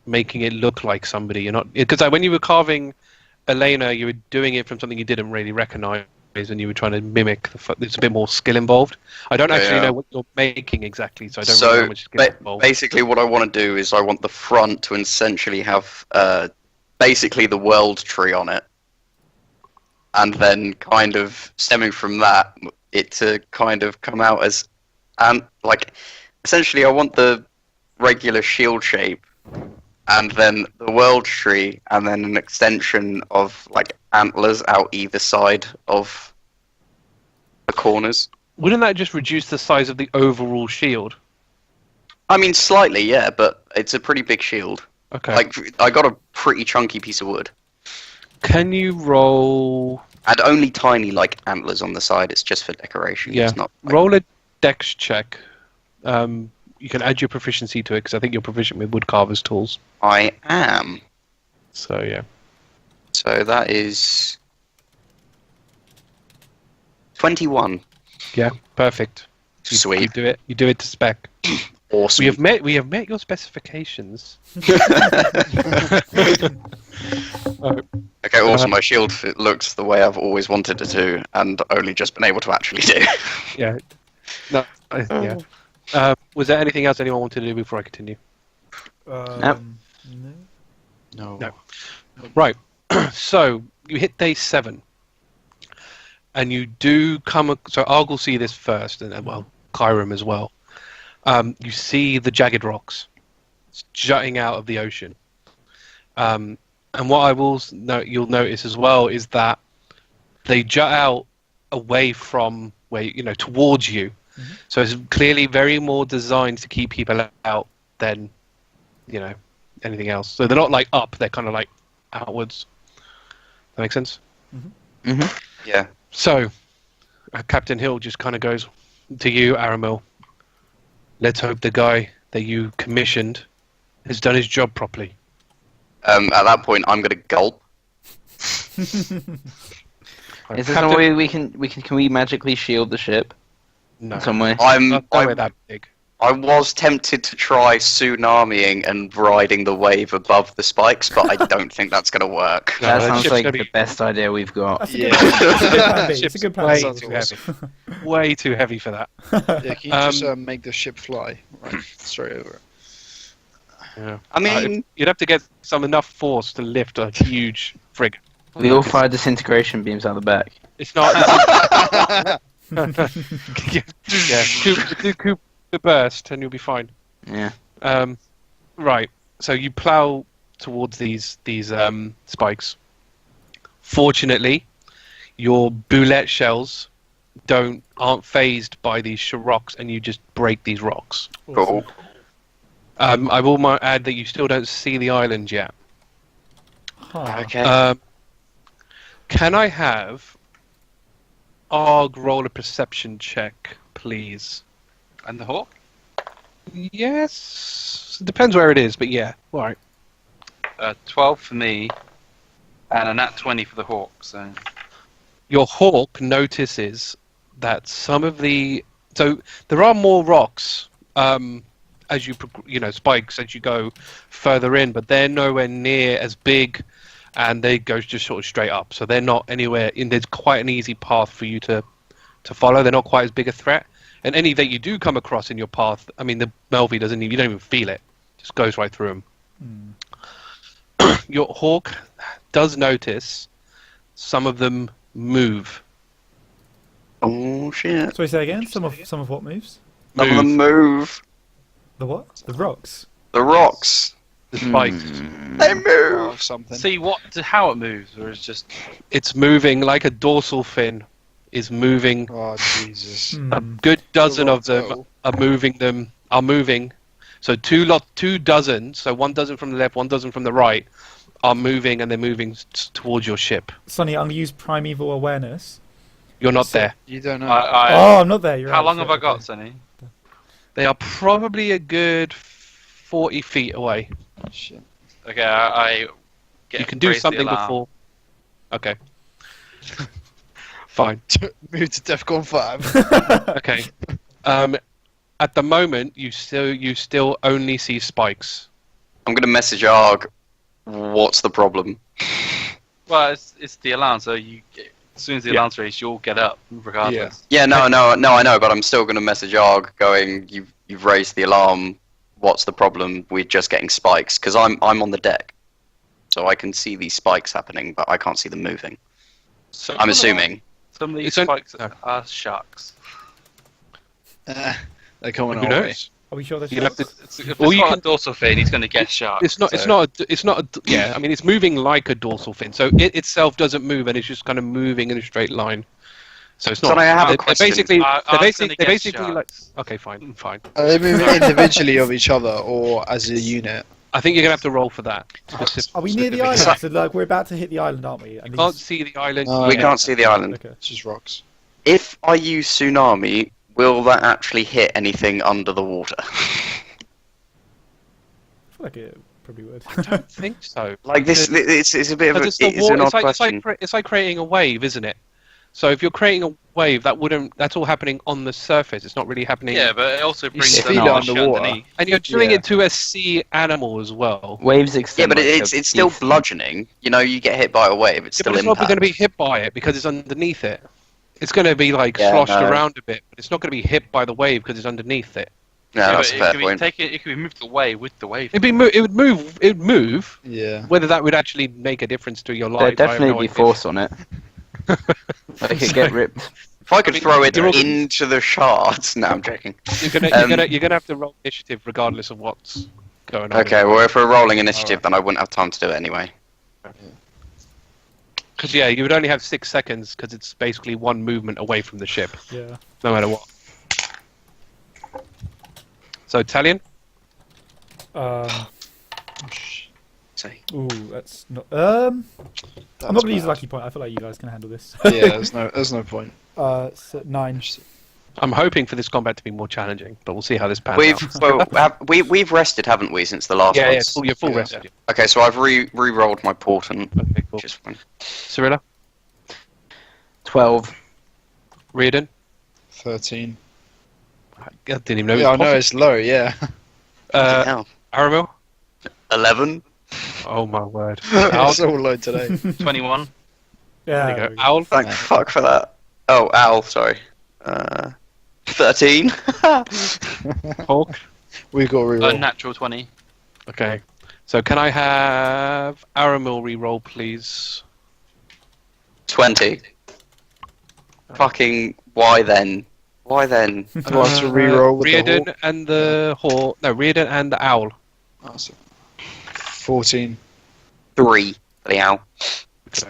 making it look like somebody. You're not, because when you were carving Elena, you were doing it from something you didn't really recognize, and you were trying to mimic. There's a bit more skill involved. I don't actually know what you're making exactly, so I don't really know how much skill involved.
Basically, what I want to do is I want the front to essentially have basically the world tree on it, and then kind of stemming from that, it to kind of come out as, essentially I want the regular shield shape, and then the world tree, and then an extension of antlers out either side of the corners.
Wouldn't that just reduce the size of the overall shield?
I mean, slightly, yeah, but it's a pretty big shield.
Okay.
I got a pretty chunky piece of wood.
Can you roll?
And only tiny, antlers on the side. It's just for decoration.
Yeah.
It's not.
Roll a dex check. You can add your proficiency to it because I think you're proficient with woodcarver's tools.
I am.
So yeah.
So that is 21.
Yeah. Perfect. You
Sweet.
do it. You do it to spec.
Awesome.
We have met your specifications.
Okay, awesome. My shield looks the way I've always wanted it to, and only just been able to actually do.
Yeah. No. Yeah. Was there anything else anyone wanted to do before I continue?
Nope.
No.
No. Right. So you hit day 7, and you do come. So Argh will see this first, and Kyram as well. You see the jagged rocks jutting out of the ocean. And what I will you'll notice as well is that they jut out away from where towards you.
Mm-hmm.
So it's clearly very more designed to keep people out than anything else. So they're not up; they're kind of outwards. That makes sense.
Mm-hmm.
Yeah.
So Captain Hill just kind of goes to you, Aramil. Let's hope the guy that you commissioned has done his job properly.
At that point, I'm going to gulp.
Is there some way can we magically shield the ship
No.
in some way?
Not that big.
I was tempted to try tsunamiing and riding the wave above the spikes, but I don't think that's going to work.
No,
That
the
sounds
ship's
like
gonna
the
be-
best idea we've got.
That's a
Yeah.
good plan B. It's a
Ship's
good plan
way
B.
too heavy. Way too heavy for that.
Yeah, can you just make the ship fly straight over it?
Yeah.
I mean,
You'd have to get enough force to lift a huge frigate.
We all fire disintegration beams out the back.
It's not. Yeah, Coop the burst, and you'll be fine.
Yeah.
Right. So you plow towards these spikes. Fortunately, your boulette shells aren't phased by these rocks, and you just break these rocks.
Cool.
I will add that you still don't see the island yet.
Huh.
Okay.
Can I have Argh roll a perception check, please?
And the hawk?
Yes. Depends where it is, but yeah. All right.
12 for me, and a nat 20 for the hawk. So
Your hawk notices that so there are more rocks as you spikes as you go further in, but they're nowhere near as big, and they go just sort of straight up. So they're not anywhere in. There's quite an easy path for you to follow. They're not quite as big a threat. And any that you do come across in your path, I mean, the Melvie you don't even feel it. Just goes right through them. Your hawk does notice some of them move.
Oh shit!
Sorry, say again. Some of what moves?
Some of them move.
The what? The rocks.
The rocks.
The spikes.
They move.
Or something.
see how it moves, or it's just
It's moving like a dorsal fin is moving.
Oh Jesus.
A good dozen of them are moving. So two dozen, so 1 dozen from the left, 1 dozen from the right, are moving, and they're moving towards your ship.
Sonny, I'm going to use Primeval Awareness.
You're not there.
You don't know.
Oh, I'm not there. You're
how
right,
long
shit,
have I got,
okay.
Sonny?
They are probably a good 40 feet away.
Shit.
Okay, I get
You can do
raise the
something
alarm.
before. Okay. Fine.
Move to DEFCON 5.
Okay. At the moment, you still only see spikes.
I'm gonna message Argh. What's the problem?
Well, it's the alarm, so as soon as the alarm's raised, you'll get up regardless.
Yeah, no, I know, but I'm still gonna message Argh, going, you've raised the alarm. What's the problem? We're just getting spikes, because I'm on the deck, so I can see these spikes happening, but I can't see them moving.
So
I'm assuming.
Some of these
It's an-
spikes
no.
are sharks.
They're coming
who
our way.
knows?
Are we sure there's
You'll have
sharks?
to.
If
Or
it's
you
got
can-
a dorsal fin, he's going to get sharks.
It's not. Yeah. I mean, it's moving like a dorsal fin, so it itself doesn't move, and it's just kind of moving in a straight line. So it's not.
Sonny, I have a
they're
question.
basically,
Are
they're
gonna
basically,
get
like.
sharks.
Okay, fine.
Are they moving individually of each other or as a unit?
I think you're gonna have to roll for that.
Are we near the island? So, like, we're about to hit the island, aren't we? And
You can't
these-
see the island.
No.
We
yet.
can't see the island.
Okay.
It's just rocks.
If I use tsunami, will that actually hit anything under the water?
I feel like it probably would.
I don't think so.
Like this, it's a bit of a,
Because
it's an odd question.
it's like creating a wave, isn't it? So if you're creating a wave, that's all happening on the surface. It's not really happening.
Yeah, but it also brings
see
them
it
fish
underwater.
underneath.
And you're doing
Yeah.
it to a sea animal as well.
Waves
Yeah,
extend.
but
like
it's
a
still
beef.
bludgeoning. You know, you get hit by a wave, it's
Yeah,
still
but it's not
impact.
going to be hit by it because it's underneath it. It's going to be like
Yeah,
sloshed
no.
around a bit, but it's not going to be hit by the wave because it's underneath it.
No,
Yeah,
that's
but
a fair
it
point.
could be moved away with the wave.
It would move. It would move.
Yeah.
Whether that would actually make a difference to your life,
There'd
I have
definitely
no
be
idea.
force on it. Like it get ripped.
If I could throw it
you're all-
into the shards, no, I'm joking.
You're gonna have to roll initiative regardless of what's going on.
Okay, well, if we're rolling initiative, then I wouldn't have time to do it anyway.
Because yeah, you would only have 6 seconds because it's basically one movement away from the ship,
Yeah.
no matter what. So Talion,
Say.
Ooh, that's not. I'm not going to use a
bad.
lucky point. I feel like you guys can handle this.
Yeah, there's no point.
So 9.
I'm hoping for this combat to be more challenging, but we'll see how this pans
We've
out.
we've rested, haven't we, since the last
Yeah,
one?
yeah, you're full
Yeah.
rested.
Okay, so I've re-rolled my portent,
Okay, cool.
which is fine.
Cirilla,
12.
Riardon.
13.
I didn't even know.
Yeah, I
it
know
was
it's low. Yeah.
possible. Aramil.
11.
Oh my word.
It's all low today.
21.
Yeah.
There
there
you
we
go.
go.
Owl.
Thank fuck for that. Oh, owl, sorry. 13.
Hawk.
We've got to reroll.
Unnatural 20.
Okay. So can I have Aramil reroll, please?
20. Fucking why then? Why then?
Do I have to reroll with the
Riardon
hawk?
and the hawk. No, Riardon and the owl.
Oh, so 14.
3 for the owl.
So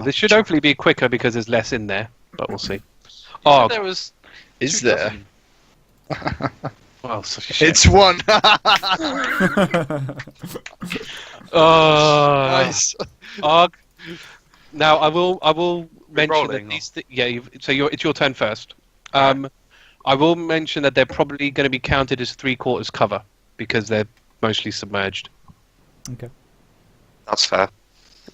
this should hopefully be quicker because there's less in there, but we'll see.
Oh,
Oh,
there was.
Is
2
there?
dozen.
well, shit.
It's 1.
Oh,
Nice.
Argh. Now I will mention
rolling,
that these. It's your turn first. I will mention that they're probably going to be counted as 3/4 cover because they're mostly submerged.
Okay.
That's fair.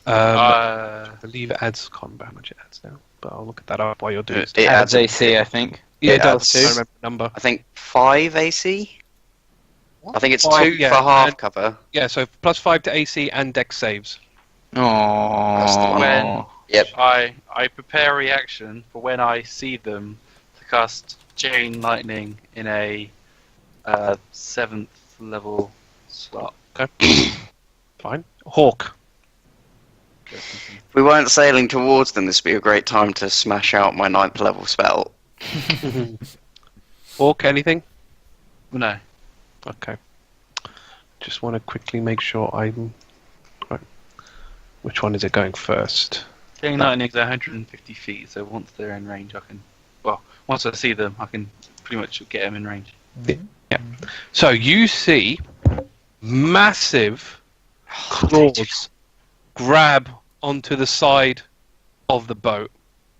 I believe it adds. Can't remember how much it adds now, but I'll look at that up while you're doing it.
It
Adds
adds,
AC, I think.
Yeah,
it
it does.
adds-
I remember the number.
I think 5 AC. I think it's 2
Yeah,
for half
and-
cover.
Yeah, so +5 to AC and Dex saves.
That's the
Oh.
one.
When
Yep.
I prepare a reaction for when I see them to cast Chain Lightning in a 7th level slot.
Okay. Fine. Hawk.
If we weren't sailing towards them, this would be a great time to smash out my 9th level spell.
Hawk, anything?
No.
Okay. Just want to quickly make sure I'm. Right. Which one is it going first?
Chain Lightning is 150 feet, so once they're in range, I can. Well, once I see them, I can pretty much get them in range.
So you see massive claws grab onto the side of the boat.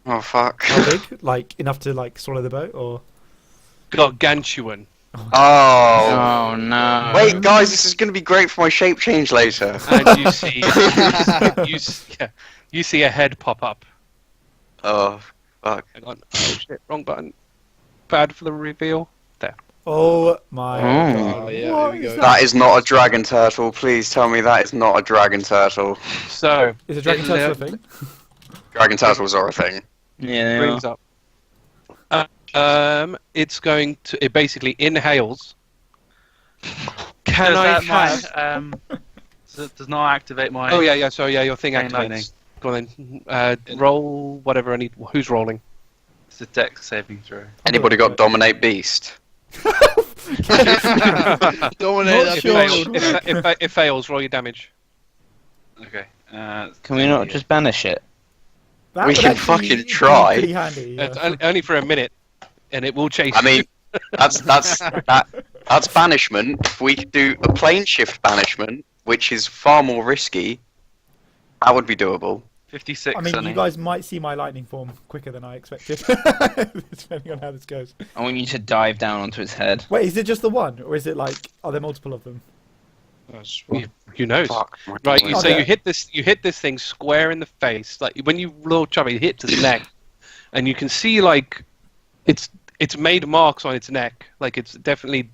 Oh fuck.
How big? Like enough to like swallow the boat, or?
Gargantuan.
Oh.
Oh no.
Wait, guys, this is going to be great for my shape change later.
And you see, you see a head pop up.
Oh, fuck.
Hang on. Oh shit, wrong button. Bad for the reveal.
Oh my
Oh.
god!
Oh, yeah,
What
there we
is
go.
That is not a dragon turtle. Please tell me that is not a dragon turtle.
So
Is a dragon
it
turtle a thing?
Dragon turtles are a thing.
Yeah.
brings up. It's going to. It basically inhales. Can
does
I
that
have?
does not activate my.
Oh yeah. So yeah, your thing
Chain
activates.
lightning.
Go on then. Roll whatever I need. Who's rolling?
It's a Dex saving throw.
Anybody got Dominate Beast?
Dominate
Not
that
It
sure.
bitch.
it fails. Roll your damage.
Okay.
Can we not just banish it?
That
We
would
can
actually
fucking
be
try.
Pretty handy.
It's
Yeah.
only for a minute, and it will chase.
I mean, that's banishment. If we could do a plane shift banishment, which is far more risky, that would be doable.
56.
I mean,
Sonny.
you guys might see my lightning form quicker than I expected, depending on how this goes.
I want you to dive down onto its head.
Wait, is it just the one, or is it like, are there multiple of them?
Who knows?
Fuck.
Right, so
Okay.
you hit this thing square in the face. Like when you launch up, it hits its neck, and you can see like it's made marks on its neck. Like it's definitely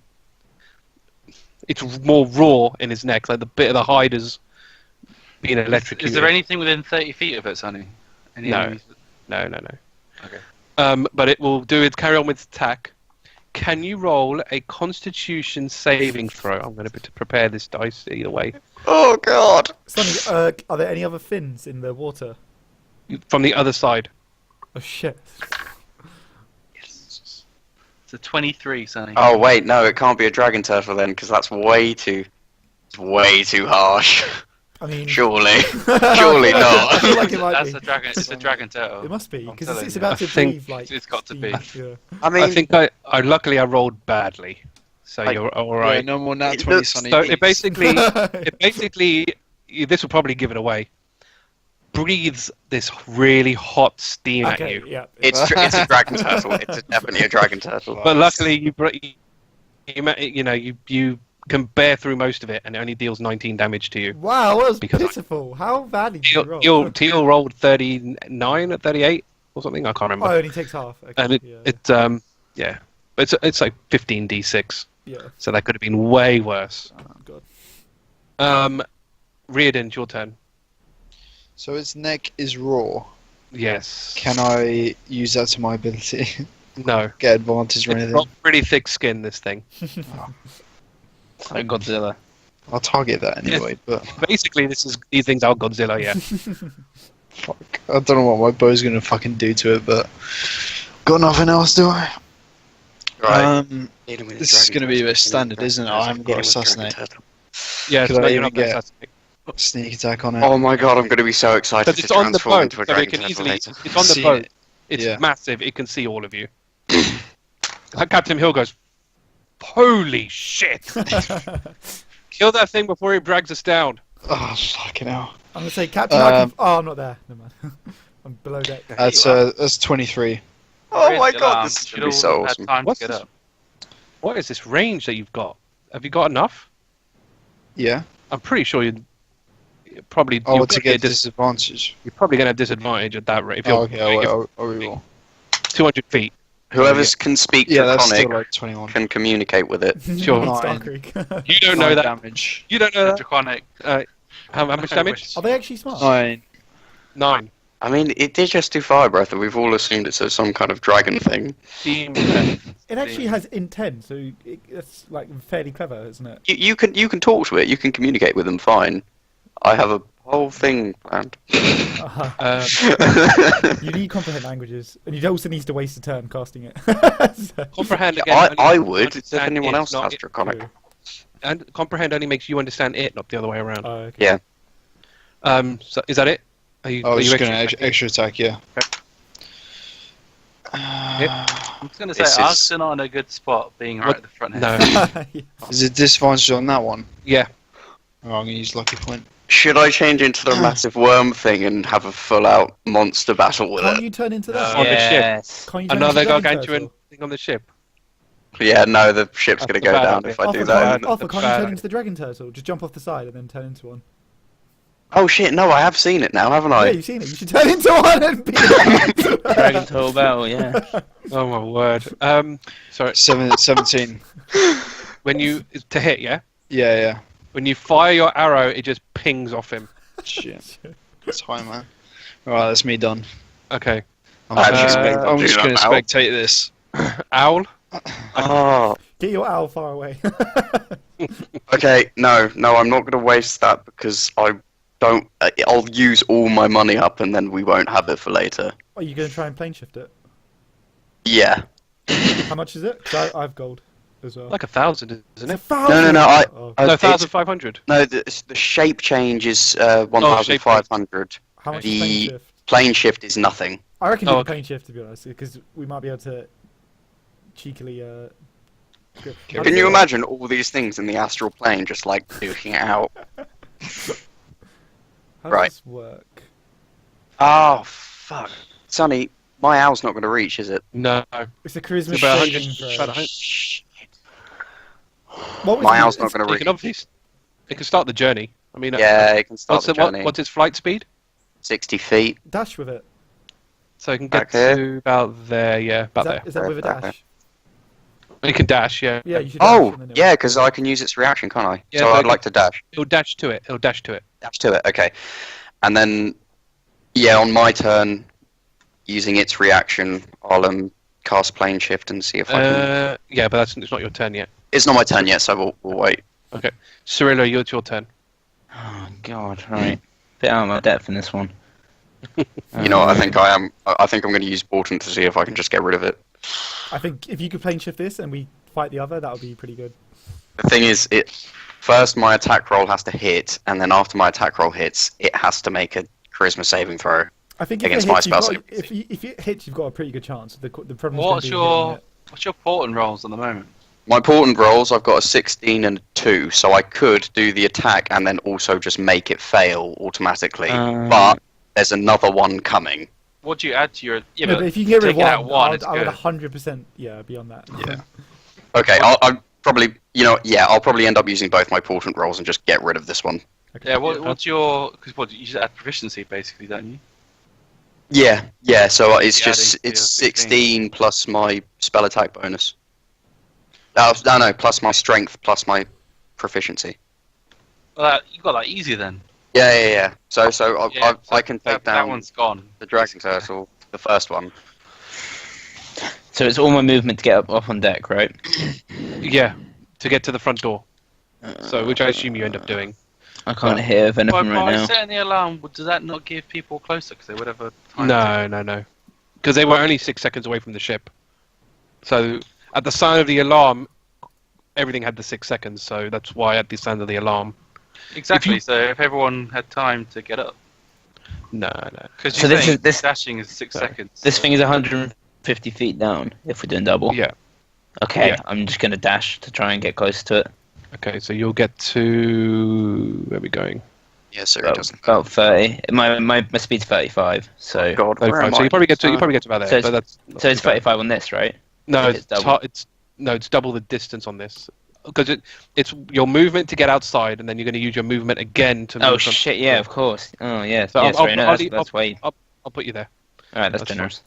more raw in its neck. Like the bit of the hide is being electrocuted.
Is there anything within 30 feet of it, Sonny? Any
No.
enemies?
No.
Okay.
But it will do it. Carry on with its attack. Can you roll a Constitution saving throw? I'm going to prepare this dice either way.
Oh god.
Sonny, are there any other fins in the water?
From the other side.
Oh shit!
Yes. It's a 23, Sonny.
Oh wait, no, it can't be a dragon turtle then, because that's way too harsh.
I mean,
Surely, surely
I feel
not.
like it might
That's
be.
a dragon. It's a dragon turtle.
It must be
I'm
because
telling
it's
you.
about to
I think
breathe like.
it's got to be.
steam, Yeah.
I mean,
I think I luckily I rolled badly, so
Like,
you're all
Yeah,
right.
no more nat
It
20,
looks-
Sonny.
So
please.
it basically, this will probably give it away. Breathes this really hot steam at
Okay,
you,
yeah.
it's a dragon turtle. It's definitely a dragon turtle.
but luckily you can bear through most of it, and it only deals 19 damage to you.
Wow, that was
Because I-
pitiful. How badly did you roll?
Teal rolled 39 at 38 or something. I can't
Oh,
remember.
it only takes half. Okay,
And
yeah.
But it's like 15d6,
Yeah.
so that could have been way worse.
Oh god.
Riardon, it's your turn.
So its neck is raw.
Yes.
Can I use that to my ability?
No.
Get advantage or
It's
anything?
got pretty thick skin, this thing.
Like Godzilla.
I'll target that anyway, but
Basically, these things are Godzilla, yeah.
Fuck. I don't know what my bow's gonna fucking do to it, but got nothing else, do I?
Right.
This is gonna be a bit standard, isn't it? I haven't got assassinate.
Yeah,
Could
so
I
you're
even
not going to
get-
assassinate.
Sneak attack on it.
Oh my god, I'm going to be so excited
Because
to
it's on the
transform
boat,
into a
so it
dragon
can
turtle
easily.
later.
It's on the
See
boat.
it.
It's
Yeah.
massive. It can see all of you. Captain Hill goes, "Holy shit! Kill that thing before it drags us down."
Oh, fucking hell.
I'm gonna say Captain. I can... Oh, I'm not there. Never mind. I'm below deck.
That's 23.
Oh my
Still
god,
armed.
this is
Should
going to be
all
so
have
awesome.
had time
What's
to get
this?
up.
What is this range that you've got? Have you got enough?
Yeah.
I'm pretty sure you're probably.
Oh,
you're
to
gonna
get disadvantage.
You're probably going to have disadvantage at that rate. If you're
Oh, okay, I'll reroll.
200 feet.
Whoever can speak
Yeah, that's still
Draconic
like 21.
can communicate with it.
Sure.
Star
Nine.
Creek.
You don't know that.
Damage.
You don't know that.
Draconic.
How much damage?
Are they actually smart?
9.
9.
I mean, it did just do fire breath, and we've all assumed it's some kind of dragon thing.
Team.
It actually has intent, so it's like fairly clever, isn't it?
You can talk to it. You can communicate with them fine. I have a whole thing planned.
You need comprehend languages, and you also need to waste a turn casting it. So-
Comprehend again.
I
only
would if
understand
anyone
it,
else
not
has
it.
Draconic.
And comprehend only makes you understand it, not the other way around.
Okay.
Yeah.
So is that it? Are you,
I was
are you
just going to
extra-
extra attack, yeah.
I'm just going to say,
This is-
Arg's not in a good spot, being right
What?
at the front here.
No.
Is it disadvantage on that one?
Yeah.
Oh, I'm going to use lucky point.
Should I change into the massive worm thing and have a full-out monster battle with
Can't
it?
you turn into that?
On the ship.
Yes.
Can't you turn
Another
into Dragon
gargantuan
Turtle?
thing on the ship.
Yeah, no, the ship's
That's
going to
the
go
bad
down
idea.
if I do
Arthur,
that.
Arthur, can't you
bad.
turn into the Dragon Turtle? Just jump off the side and then turn into one.
Oh shit, no, I have seen it now, haven't
Yeah,
I?
you've seen it. You should turn into one and be
Dragon Turtle Battle, yeah.
Oh my word. Sorry.
17.
When you to hit, yeah.
Yeah.
When you fire your arrow, it just pings off him.
Shit. That's high, man. Alright, that's me done.
Okay.
I actually expect
I'm
to
just
do
going to
that now.
spectate this.
Owl.
Oh,
Get your owl far away.
okay, no, I'm not going to waste that because I don't. I'll use all my money up and then we won't have it for later.
Are you going to try and plane shift it?
Yeah.
How much is it? 'Cause I have gold as well.
Like 1,000, isn't
It's
it?
1,000!
No,
Oh,
No,
it's-
1,500.
No, the shape change is 1,500.
how much
the-
is plane shift?
Plane shift is nothing.
I reckon
Oh,
do the
okay.
plane shift, to be honest, because we might be able to cheekily...
Can you imagine all these things in the astral plane just like duking it out?
How
Right.
does this work?
Oh, fuck. Sonny, my owl's not going to reach, is it?
No.
It's a charisma
It's about
saving
100.
throw.
About 100.
What was
My
it?
owl's not
It's-
going to
It
reach.
can obviously. It can start the journey. I mean,
Yeah, it can start
what's,
the journey.
what's its flight speed?
60 feet.
Dash with it.
So it can get
Back here?
to about there. Yeah, about there.
Is that with a
Okay.
dash?
It can dash. Yeah.
Yeah, you should dash.
Oh,
and then it
yeah,
will-
because I can use its reaction, can't I?
Yeah,
So
but
I'd like to dash.
It'll dash to it. It'll dash to it.
Dash to it, okay. And then, yeah, on my turn, using its reaction, I'll cast plane shift and see if I can...
Yeah, but it's not your turn yet.
It's not my turn yet, so we'll wait.
Cirilla, it's your turn.
Oh, God, right. Bit out of my depth in this one.
You know what, I think I am. I think I'm going to use Portant to see if I can just get rid of it.
I think if you could plane shift this and we fight the other, that would be pretty good.
The thing is, first my attack roll has to hit, and then after my attack roll hits, it has to make a charisma saving throw.
I think if
Against
it
my
hits,
spell
you've got, if it hits, you've got a pretty good chance. The problem
What's your Portant rolls at the moment?
My Portant rolls, I've got a 16 and a 2, so I could do the attack and then also just make it fail automatically. But there's another one coming.
What do you add to your? Yeah,
No, but if you can get rid of
taking out
one,
it's
I would
good.
100% be on that.
Yeah.
Okay, I'll probably, I'll probably end up using both my Portant rolls and just get rid of this one.
Okay.
Yeah, what's your? Because you just add proficiency basically, don't you?
Yeah, so it's
You're
just,
adding to
it's
your
16 plus my spell attack bonus. No, plus my strength plus my proficiency.
Well, you got that easier then.
Yeah. So
Yeah,
I can take
that
down
one's gone.
the Dragon Turtle, the first one.
So it's all my movement to get up on deck, right?
Yeah, to get to the front door. So, which I assume you end up doing.
I can't hear of anything right
by
now.
setting the alarm, does that not give people closer? Because they would have a time.
No. Because they were only 6 seconds away from the ship. So at the sound of the alarm, everything had the 6 seconds. So that's why at the sound of the alarm.
Exactly. So if everyone had time to get up,
No.
because
So this
dashing is 6
No.
seconds.
This thing is 150 feet down. If we're doing double.
Yeah.
Okay,
Yeah.
I'm just gonna dash to try and get close to it.
Okay, so you'll get to... Where are we going?
Yeah, so it
About,
doesn't.
about 30. My speed's 35. So
God, where
35.
am
So
I?
you probably get to about there.
So
but that's
so it's 35 on this, right?
No,
It's double.
it's double the distance on this. Because it's your movement to get outside, and then you're going to use your movement again to move
Oh
from-
shit! Yeah, of course. Oh yeah.
So
Yeah, sorry, no, that's way.
I'll put you there.
All right, that's
that's
generous.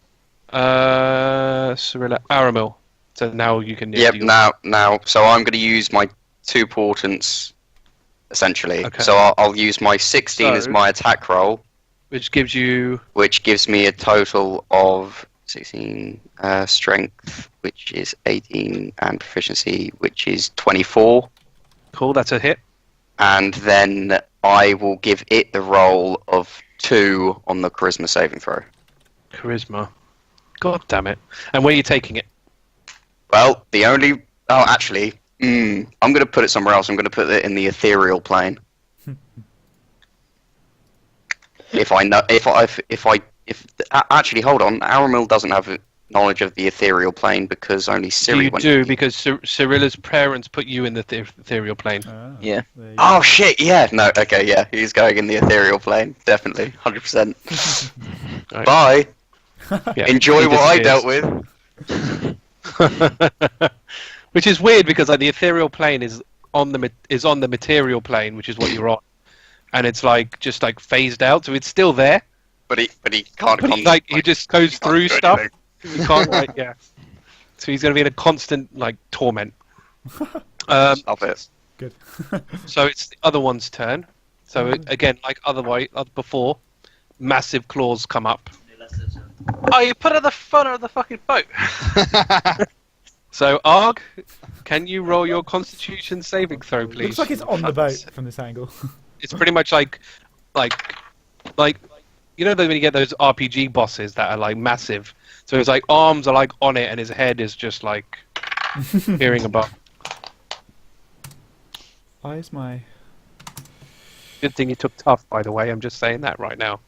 Cirilla, Aramil. So now you can...
Yep.
do-
Now. So I'm going to use my 2 portents, essentially.
Okay.
So I'll use my 16 as
So-
my attack roll,
Which gives you...
which gives me a total of 16 strength, which is 18, and proficiency, which is 24.
Cool, that's a hit.
And then I will give it the roll of 2 on the charisma saving throw.
Charisma. God damn it. And where are you taking it?
Well, the only... Oh, actually, I'm going to put it somewhere else. I'm going to put it in the ethereal plane. Actually, hold on. Aramil doesn't have knowledge of the ethereal plane because only Ciri
You
went.
do, because Cirilla's parents put you in the ethereal plane.
Ah,
Yeah.
there you
Oh
go.
shit! Yeah, no. Okay, yeah, he's going in the ethereal plane. Definitely, 100%.
Right.
Bye.
Yeah,
Enjoy
he
what I
disappears.
dealt with.
Which is weird because like the ethereal plane is on the material plane, which is what you're on, and it's like just like phased out, so it's still there.
But he can't.
But he just goes
can't
through
do
stuff.
anything.
He can't like yeah. So he's going to be in a constant like torment.
Stop it.
Good.
So it's the other one's turn. So again, like before, massive claws come up.
Oh, you put it at the front of the fucking boat.
So Argh, can you roll your Constitution saving throw, please?
Looks like it's on the boat from this angle.
It's pretty much like you know when you get those RPG bosses that are like massive. So his like arms are like on it, and his head is just like peering above.
Why is my...
Good thing you took tough, by the way. I'm just saying that right now.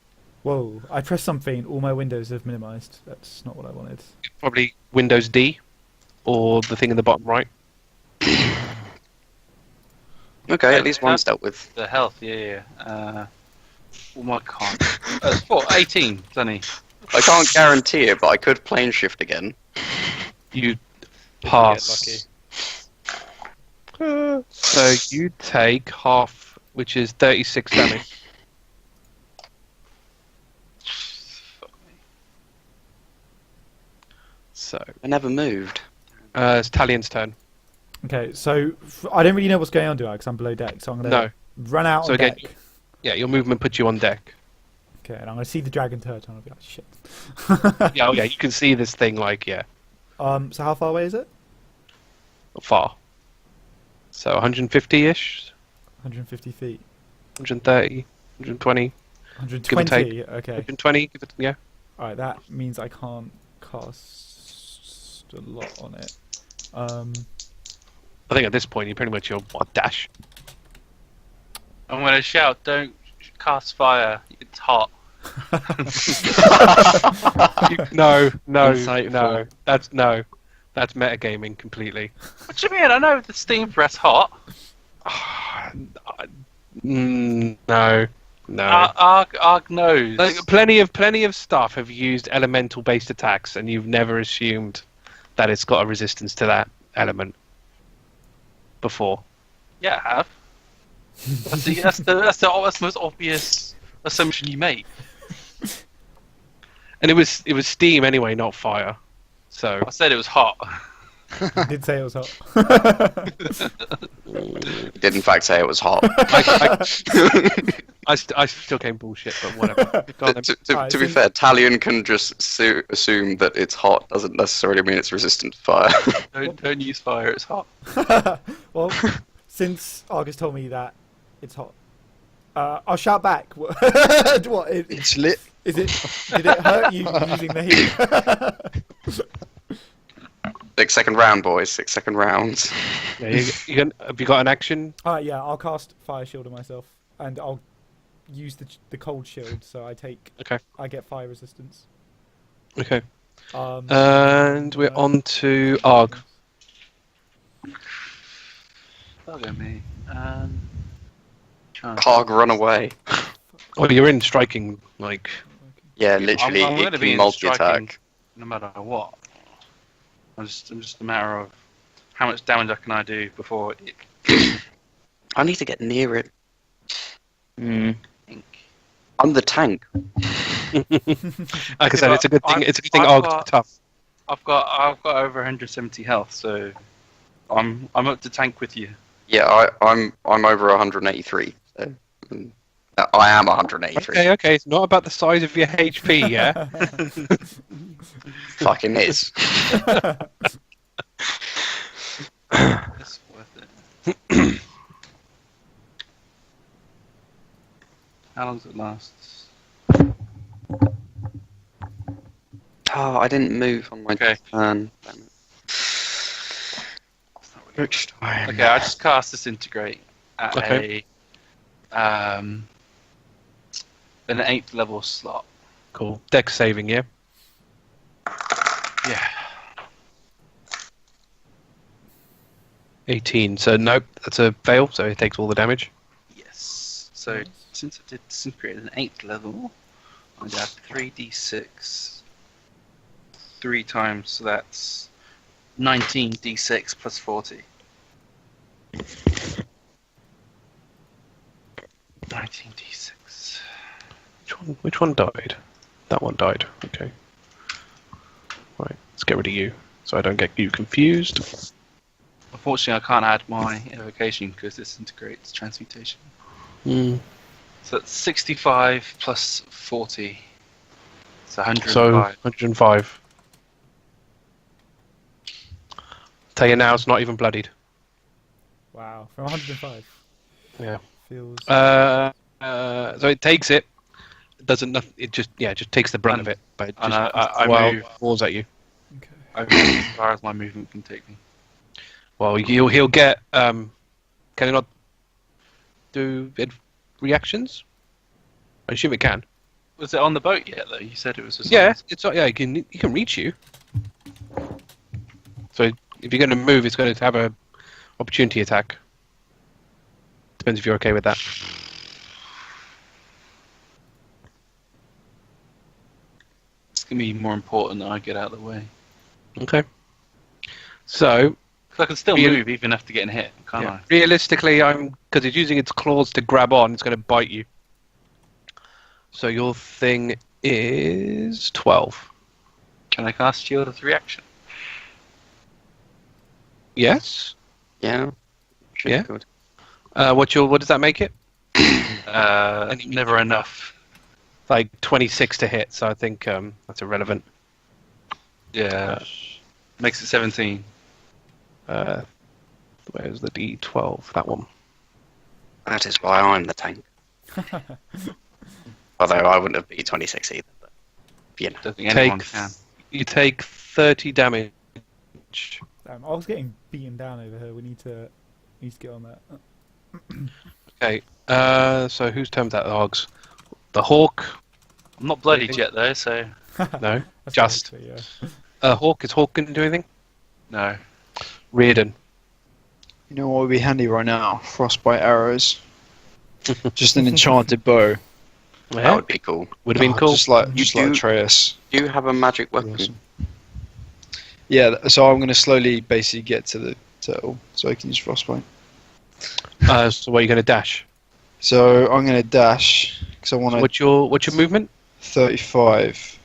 Whoa, I pressed something, all my windows have minimised. That's not what I wanted.
Probably Windows D, or the thing in the bottom right.
Okay, at least one's dealt with.
The health, yeah. Oh my god. It's 18, Sonny.
I can't guarantee it, but I could plane shift again.
You pass. So you take half, which is 36 damage. So
I never moved.
it's Talion's turn.
Okay, so I don't really know what's going on, do I? Because I'm below deck, so I'm going to
No.
run out
So
on
again,
deck.
Yeah, your movement puts you on deck.
Okay, and I'm going to see the dragon turtle, and I'll be like, shit.
Yeah, oh yeah, you can see this thing like
So how far away is it?
far. So 150-ish,
150 feet.
130, 120,
120? Okay.
120. Give it, yeah.
Alright, that means I can't cast a lot on it.
I think at this point you pretty much your dash.
I'm gonna shout, don't cast fire, it's hot.
No.
Insightful.
That's metagaming completely.
What do you mean? I know the steam press hot.
No.
Argh knows.
Like, plenty of stuff have used elemental based attacks, and you've never assumed that it's got a resistance to that element before.
Yeah, I have. That's the most obvious assumption you make.
And it was steam anyway, not fire. So
I said it was hot.
I did say it was hot.
Did in fact say it was hot.
I still came bullshit, but whatever. Go on then.
To be fair, Talion can just assume that it's hot doesn't necessarily mean it's resistant to fire.
Don't use fire, it's hot.
Well, since Argus told me that it's hot, I'll shout back. What?
It's lit.
Is it? Did it hurt you using the heat?
6-second round, boys. 6-second rounds.
Yeah, have you got an action?
Yeah, I'll cast Fire Shield on myself, and I'll use the Cold Shield, so
Okay.
I get fire resistance.
Okay. And we're on to Argh.
Bugger me.
Argh, run away.
Oh, you're in striking, like...
Yeah, literally,
I'm
it
going to be
can
in
multi-attack.
striking no matter what. I'm just a matter of how much damage can I do before it.
I need to get near it.
Mm.
I'm the tank.
Like I said, it's a good thing. It's a good thing.
I've
Argh's tough.
I've got over 170 health, so I'm up to tank with you.
Yeah, I'm over 183. So, I am 183.
Okay. It's not about the size of your HP, yeah.
Fucking is.
It's worth it. How long does it last?
Oh, I didn't move on my
Okay.
turn.
Which time?
Okay, I just cast Disintegrate at
Okay.
an 8th level slot.
Cool. Dex saving, yeah.
Yeah.
18. So nope, that's a fail. So it takes all the damage.
Yes. So since I did Disintegrate at an 8th level, I'm gonna have 3d6 3 times. So that's 19d6 plus 40. 19d6.
Which one died? That one died. Okay. Right. Let's get rid of you, so I don't get you confused.
Unfortunately, I can't add my invocation because this integrates transmutation.
Hmm.
So that's 65 plus 40. It's 105.
So 105. Tell you now, it's not even bloodied.
Wow, from 105.
Yeah.
Feels.
So it takes it. It doesn't. It just takes the brunt of it. But it
And
just
I move.
falls at you.
Okay.
I move as far as my movement can take me.
Well, he'll get. Can he not do reactions? I assume it can.
Was it on the boat yet, though? You said it was.
Yeah, it's yeah. He can reach you. So if you're going to move, it's going to have a opportunity attack. Depends if you're okay with that.
It's gonna be more important that I get out of the way.
Okay. So
'Cause I can still
Real-
move even after getting hit, can't I?
realistically, because it's using its claws to grab on, it's going to bite you. So your thing is 12.
Can I cast Shield as a reaction?
Yes.
Yeah. Should
Yeah.
be good.
What does that make it?
Never enough.
Like 26 to hit. So I think that's irrelevant.
Yeah. Makes it 17.
Where's the D12? That one.
That is why I'm the tank. Although I wouldn't have beat 26 either. But, you know.
Don't think anyone
Take
can.
You take 30 damage.
Damn, I was getting beaten down over here. We need to get on that.
Okay. So whose turn was that? The Argh's. The Hawk.
I'm not bloodied yet, though, so
No.
That's
Just.
very true, yeah.
Hawk. Is Hawk going to do anything?
no.
Riardon.
You know what would be handy right now? Frostbite arrows. Just an enchanted bow.
That would be cool.
Would have been cool.
Just like
You do-
Atreus.
Do you have a magic weapon?
Awesome. Yeah, so I'm going to slowly basically get to the turtle so I can use frostbite.
So where are you going to dash?
So I'm going to dash because I want to
What's your movement?
35.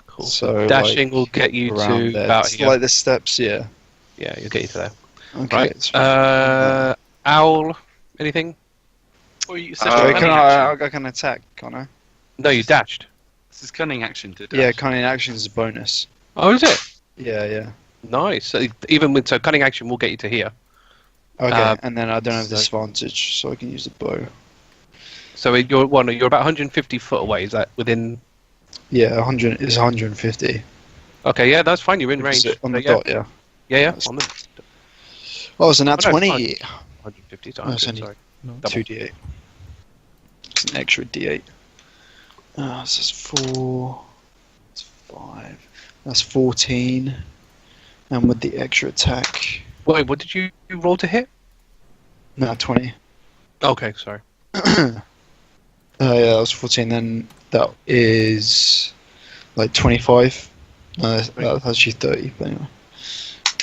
Cool.
So
Dashing
like,
will get you
around
to
there.
about
It's
here.
like the steps, yeah.
Yeah, you'll get you to there.
Okay.
Right.
it's fine.
Owl. Anything?
Well, you
So
said
Uh,
cunning
can
action.
I can attack, can't I?
No, you dashed.
This is cunning action to dash.
Yeah, cunning action is a bonus.
Oh, is it?
Yeah.
Nice. So even with cunning action, will get you to here.
Okay,
Uh,
and then I don't have
so-
disadvantage, so I can use the bow.
So you're about 150 foot away. Is that within?
Yeah, 100 is 150.
Okay, yeah, that's fine. You're in range.
On the
So, yeah.
dot, yeah.
Yeah.
That's-
On the
Oh, it's an at
Oh, no,
20.
150 to
No, it's
100.
only-
Sorry.
No.
Double.
2d8. It's an extra d8. So that's 4. That's 5. That's 14. And with the extra attack.
Wait, what did you roll to hit?
No, 20.
Okay, sorry.
Yeah, that was 14. Then that is like 25. That's actually 30. But anyway.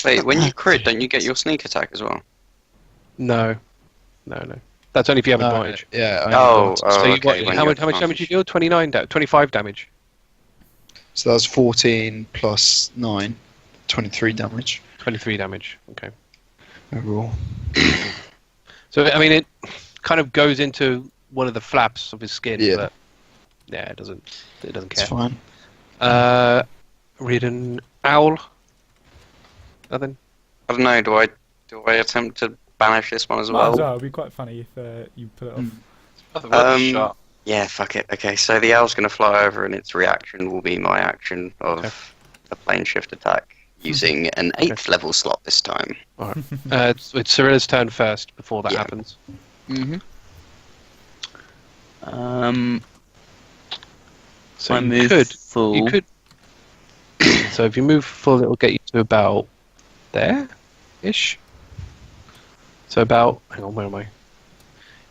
Wait, when you crit, don't you get your sneak attack as well?
No. That's only if you have
No,
advantage.
yeah. I
Oh,
got-
So you
okay.
got,
when
how
you
much
have
damage you
advantage.
deal? 25 damage.
So that was 14 plus 9. 23 damage
23 damage. Okay.
overall.
So I mean, it kind of goes into one of the flaps of his skin,
Yeah.
but yeah, it doesn't
It's
care.
fine.
Riardon, owl. Nothing.
I don't know. Do I attempt to banish this one as
Might as
well?
well. It'd be quite funny if you pull it off.
Nothing worth a shot.
Yeah, fuck it. Okay, so the owl's going to fly over, and its reaction will be my action of
Okay.
a plane shift attack using an 8th level slot this time.
It's Cirilla's turn first before that
Yeah.
happens.
Mm-hmm.
So
I
you
move
could.
full.
You could. So if you move full, it will get you to about there-ish. So about. Hang on, where am I?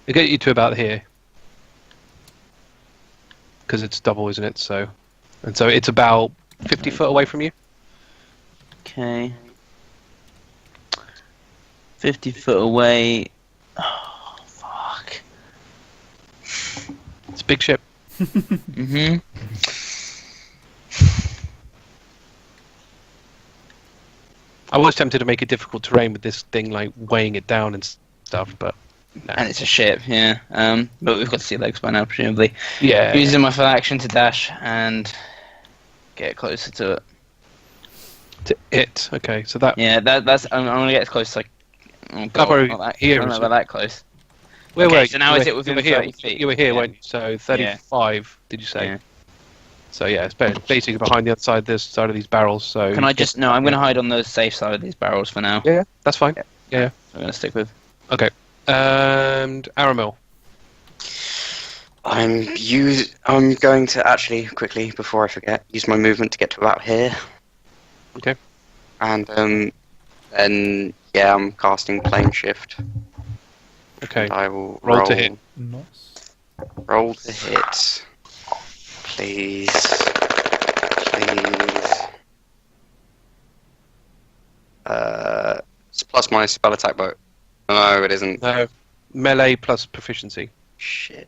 It'll get you to about here. Because it's double, isn't it? So it's about 50 foot away from you.
Okay. 50 foot away. Oh, fuck.
It's a big ship.
Mm-hmm.
I was tempted to make it difficult terrain with this thing, like weighing it down and stuff, but no.
And it's a ship, yeah. But we've got sea legs by now, presumably.
Yeah.
Using my full action to dash and get closer to it.
To it. Okay, so that.
Yeah, that's. I'm gonna get as close as I. Oh god,
Probably
not that,
here,
I'm not
isn't
about that close.
Where
Okay,
were you?
so now
You
is
were-
it within
you were here?
30 feet?
You were here,
Yeah.
weren't you? So 35, did you say?
Yeah.
So yeah, it's basically behind the other side, this side of these barrels. So
Can I just? No, I'm gonna hide on the safe side of these barrels for now.
Yeah, that's fine.
I'm gonna stick with.
And Aramil.
I'm going to actually quickly, before I forget, use my movement to get to about here.
Okay.
And then yeah, I'm casting plane shift.
Okay.
And I will
Roll to hit.
Nice.
Roll to hit. Please. It's plus my spell attack, but no, it isn't.
No, melee plus proficiency.
Shit.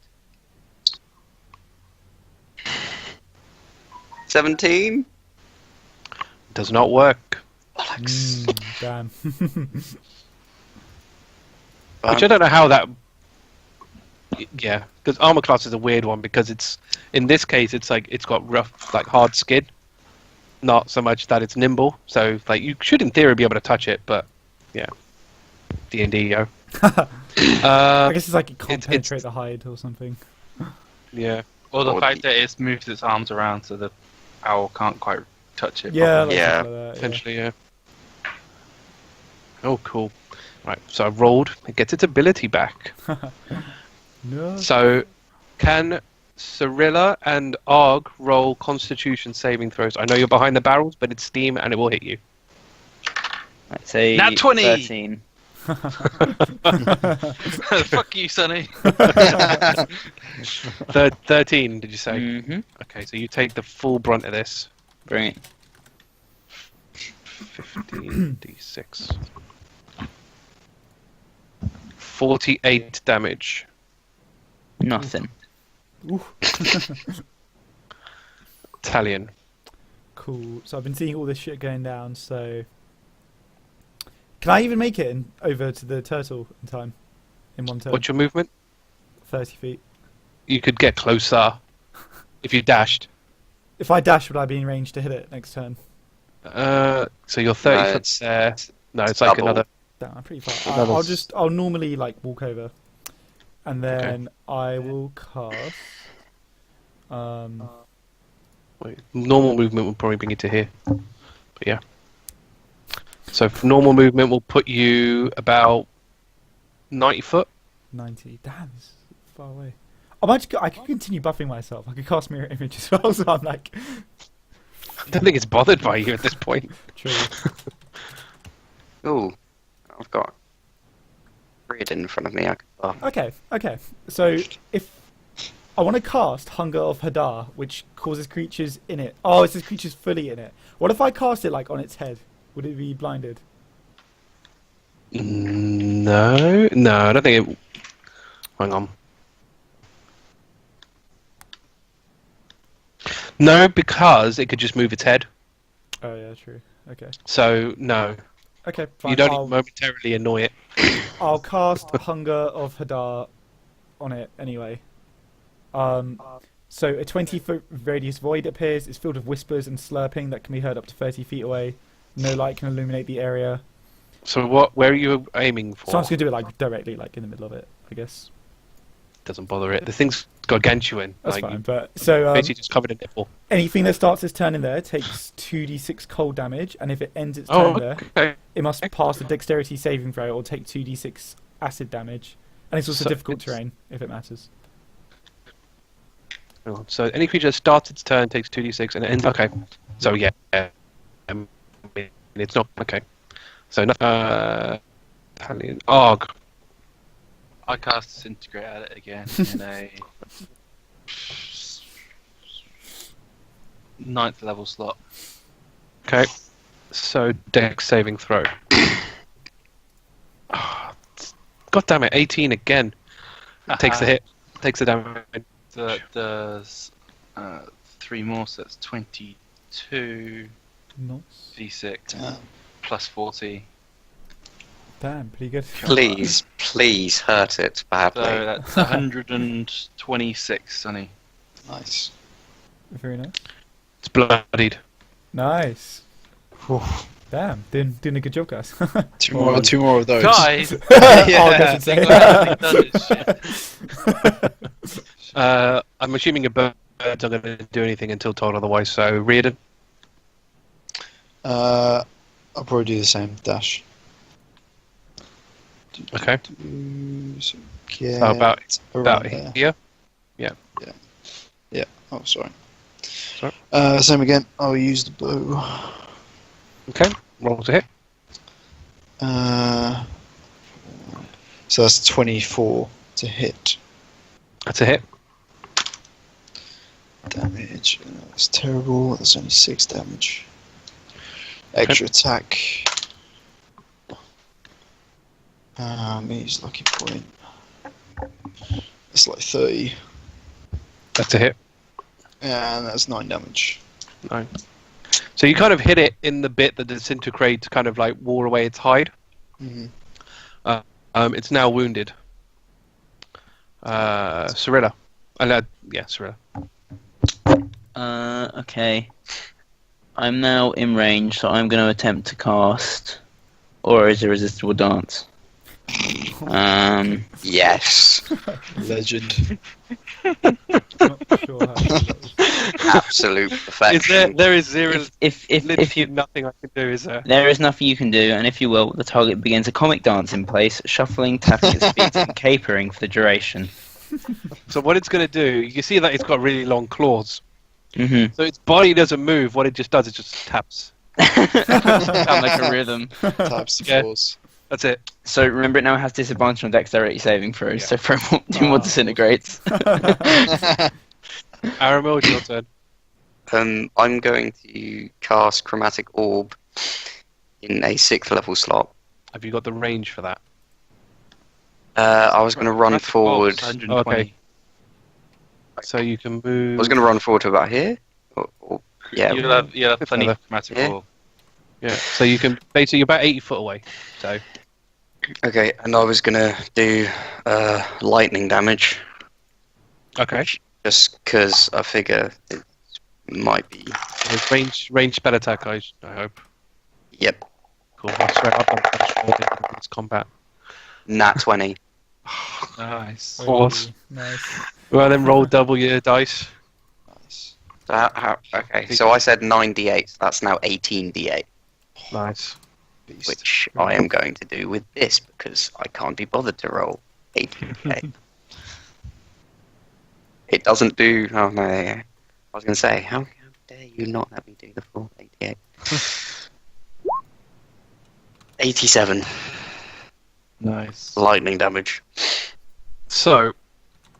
17?
Does not work.
Damn.
Which I don't know how that. Yeah, because armor class is a weird one because it's in this case it's like it's got rough, like hard skin, not so much that it's nimble. So like you should in theory be able to touch it, but yeah, D&D yo.
I guess it's like it can't
it's-
penetrate the hide or something.
Yeah.
Or the
Or
fact that it's moved its arms around so the owl can't quite touch it.
Yeah,
properly.
like
Yeah.
something like that,
Potentially, yeah. Oh, cool. Right, so I've rolled. It gets its ability back.
No.
So, can Cirilla and Argh roll Constitution saving throws? I know you're behind the barrels, but it's steam and it will hit you.
I'd say
Nat 20!
13.
Fuck you, Sonny.
13, did you say?
Mm-hmm.
Okay, so you take the full brunt of this.
Bring it.
15d6. 48 damage.
Nothing.
Ooh.
Talion.
Cool. So I've been seeing all this shit going down. So can I even make it over to the turtle in time? In one turn.
What's your movement?
30 feet.
You could get closer if you dashed.
If I dash, would I be in range to hit it next turn?
So you're 30
No,
foot
it's-
there. No, it's
it's
like
double.
another.
Damn, I'm pretty far.
Another
I'll walk over. And then I will cast.
Wait, normal movement will probably bring you to here. But yeah. So for normal movement will put you about 90 foot.
90. Damn, this is far away. I could continue buffing myself. I could cast mirror image as well, so I'm like.
I don't think it's bothered by you at this point.
True.
Ooh, I've got Riardon in front of me. I can buff.
Okay. So if I want to cast Hunger of Hadar, which causes creatures in it. Oh, it says creatures fully in it. What if I cast it like on its head? Would it be blinded?
No, I don't think it. Hang on. No, because it could just move its head.
Oh yeah, true. Okay.
So no,
Okay, fine.
you don't even momentarily annoy it.
I'll cast Hunger of Hadar on it anyway. So a 20-foot radius void appears. It's filled with whispers and slurping that can be heard up to 30 feet away. No light can illuminate the area.
So what? Where are you aiming for?
So I'm just gonna do it like directly, like in the middle of it, I guess.
Doesn't bother it. The thing's gargantuan.
That's
like,
fine.
you
But so
basically just covered a nipple.
anything that starts its turn in there takes 2d6 cold damage, and if it ends its turn there,
okay.
it must pass a dexterity saving throw or take 2d6 acid damage. And it's also
So
difficult
it's-
terrain, if it matters.
Hang on. So any creature that starts its turn takes 2d6 and it ends. Okay. So yeah. It's not okay. So Talion. Argh.
I cast Disintegrate at it again in a 9th level slot.
Okay. So dex saving throw. God damn it! 18 again. Takes the hit. Takes the damage.
There's 3 more, so that's 22
Nice.
d6
Damn.
plus 40.
Damn, pretty good.
Please hurt it
So
badly.
that's 126, Sonny.
Nice.
Very nice.
It's bloodied.
Nice. Damn, doing a good job, guys.
Two more of those.
Guys!
Oh, I should say.
I'm assuming your birds aren't going to do anything until told otherwise. So Riardon.
I'll probably do the same. Dash.
Okay.
So
So about
around there.
here.
Oh, sorry.
Sorry.
Same again. I'll use the bow.
Okay. Roll to hit.
So that's 24 to hit.
That's a hit.
Damage. That's terrible. That's only 6 damage. Extra attack. Use lucky point. It's like 30.
That's a hit.
And that's 9 damage.
No. So you kind of hit it in the bit that disintegrates, kind of like wore away its hide.
Mm-hmm.
It's now wounded. Cirilla. Yeah, Cirilla.
Okay. I'm now in range, so I'm going to attempt to cast Aura is Irresistible Dance.
Yes,
Legend.
Not sure how to do that.
absolute perfection.
There is zero.
If
Literally
you
nothing I can do, is there?
there is nothing you can do, and if you will, the target begins a comic dance in place, shuffling, tapping its feet, and capering for the duration.
So what it's going to do, you can see that it's got really long claws.
Mm-hmm.
So its body doesn't move. What it just does is just taps.
Sound like a rhythm.
Types of
Yeah.
force.
That's it.
So remember, it now has disadvantage on dexterity saving throws.
Yeah.
So for two more disintegrates.
Aramil, it's your turn.
I'm going to cast Chromatic Orb in a 6th level slot.
Have you got the range for that?
I was going to run
Chromatic
forward.
Orb's 120.
Okay. So you can move.
I was going to run forward to about here. Yeah.
You'll have plenty
further.
of chromatic
Yeah.
orb.
Yeah. So you can basically you're about 80 foot away. So
Okay, and I was going to do lightning damage.
okay.
Just because I figure it might be.
It's range spell attack. I hope.
Yep.
Cool. I swear I've done this combat.
Nat 20.
Nice.
Horse.
Nice.
Well, then roll double your dice.
Nice.
So okay, so I said 9d8. That's now 18d8,
Nice.
Beast.
which I am going to do with this because I can't be bothered to roll 18d8. It doesn't do. Oh no! I was going to say, how dare you not let me do the full 88? 87
Nice.
lightning damage.
So,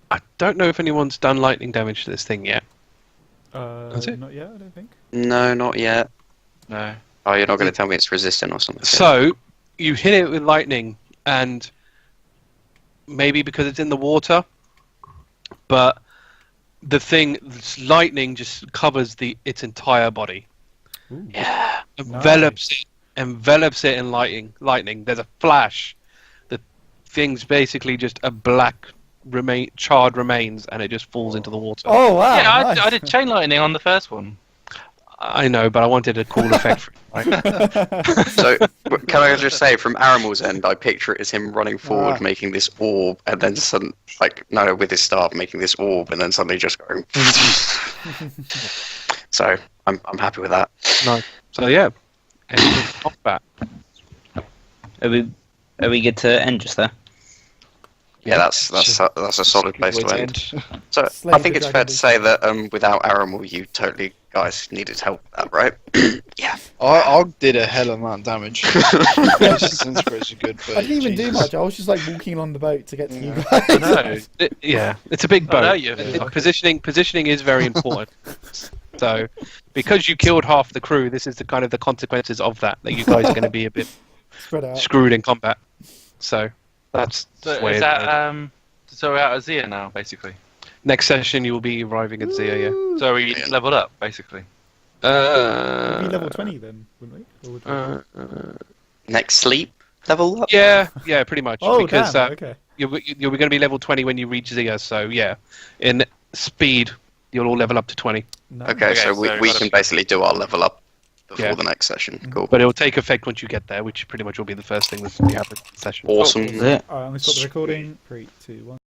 I don't know if anyone's done lightning damage to this thing yet. That's it?
Not yet, I don't think.
No, not yet.
No.
Oh, you're not going to tell me it's resistant or something.
So, you hit it with lightning, and maybe because it's in the water, but lightning just covers its entire body.
Ooh.
Yeah. Envelops it in lightning. There's a flash. The thing's basically just a black charred remains, and it just falls into the water.
Oh wow!
Yeah,
nice.
I did chain lightning on the first one.
I know, but I wanted a cool effect for it. Right?
So, can I just say, from Aramil's end, I picture it as him running forward, making this orb, and then with his staff, making this orb, and then suddenly just going. So, I'm happy with that.
Nice. So yeah, combat.
Are we good to end just there?
Yeah, that's a solid place to end. So,
Slay
I think
the
it's fair
dragon
to say that without Aramil, you totally guys needed help with that, right? Yeah.
Argh did a hell of a amount of damage. Resistance crits are good, but
I didn't even do
Jesus.
much. I was just like walking along the boat to get to you
Yeah.
guys.
No.
It's a big boat.
know you.
Positioning is very important. So, because you killed half the crew, this is the consequences of that you guys are going to be a bit
Spread out.
screwed in combat. So that's
So
the way
is
it
that
goes.
so we're out of Zia now, basically?
Next session you will be arriving at Zia. Yeah.
So we leveled up, basically.
We'd be level 20 then, wouldn't we? Or would we-
Next sleep level up.
Yeah, pretty much.
Oh
because
damn! Okay.
you're going to be level 20 when you reach Zia. So yeah, in speed you'll all level up to 20.
No.
Okay, so
so
we
gotta
can
be-
basically do our level up before
Yeah.
the next session. Cool.
But it will take effect once you get there, which pretty much will be the first thing that we have in the session.
Awesome.
That's it.
Alright, I'm gonna stop the recording. 3, 2, 1.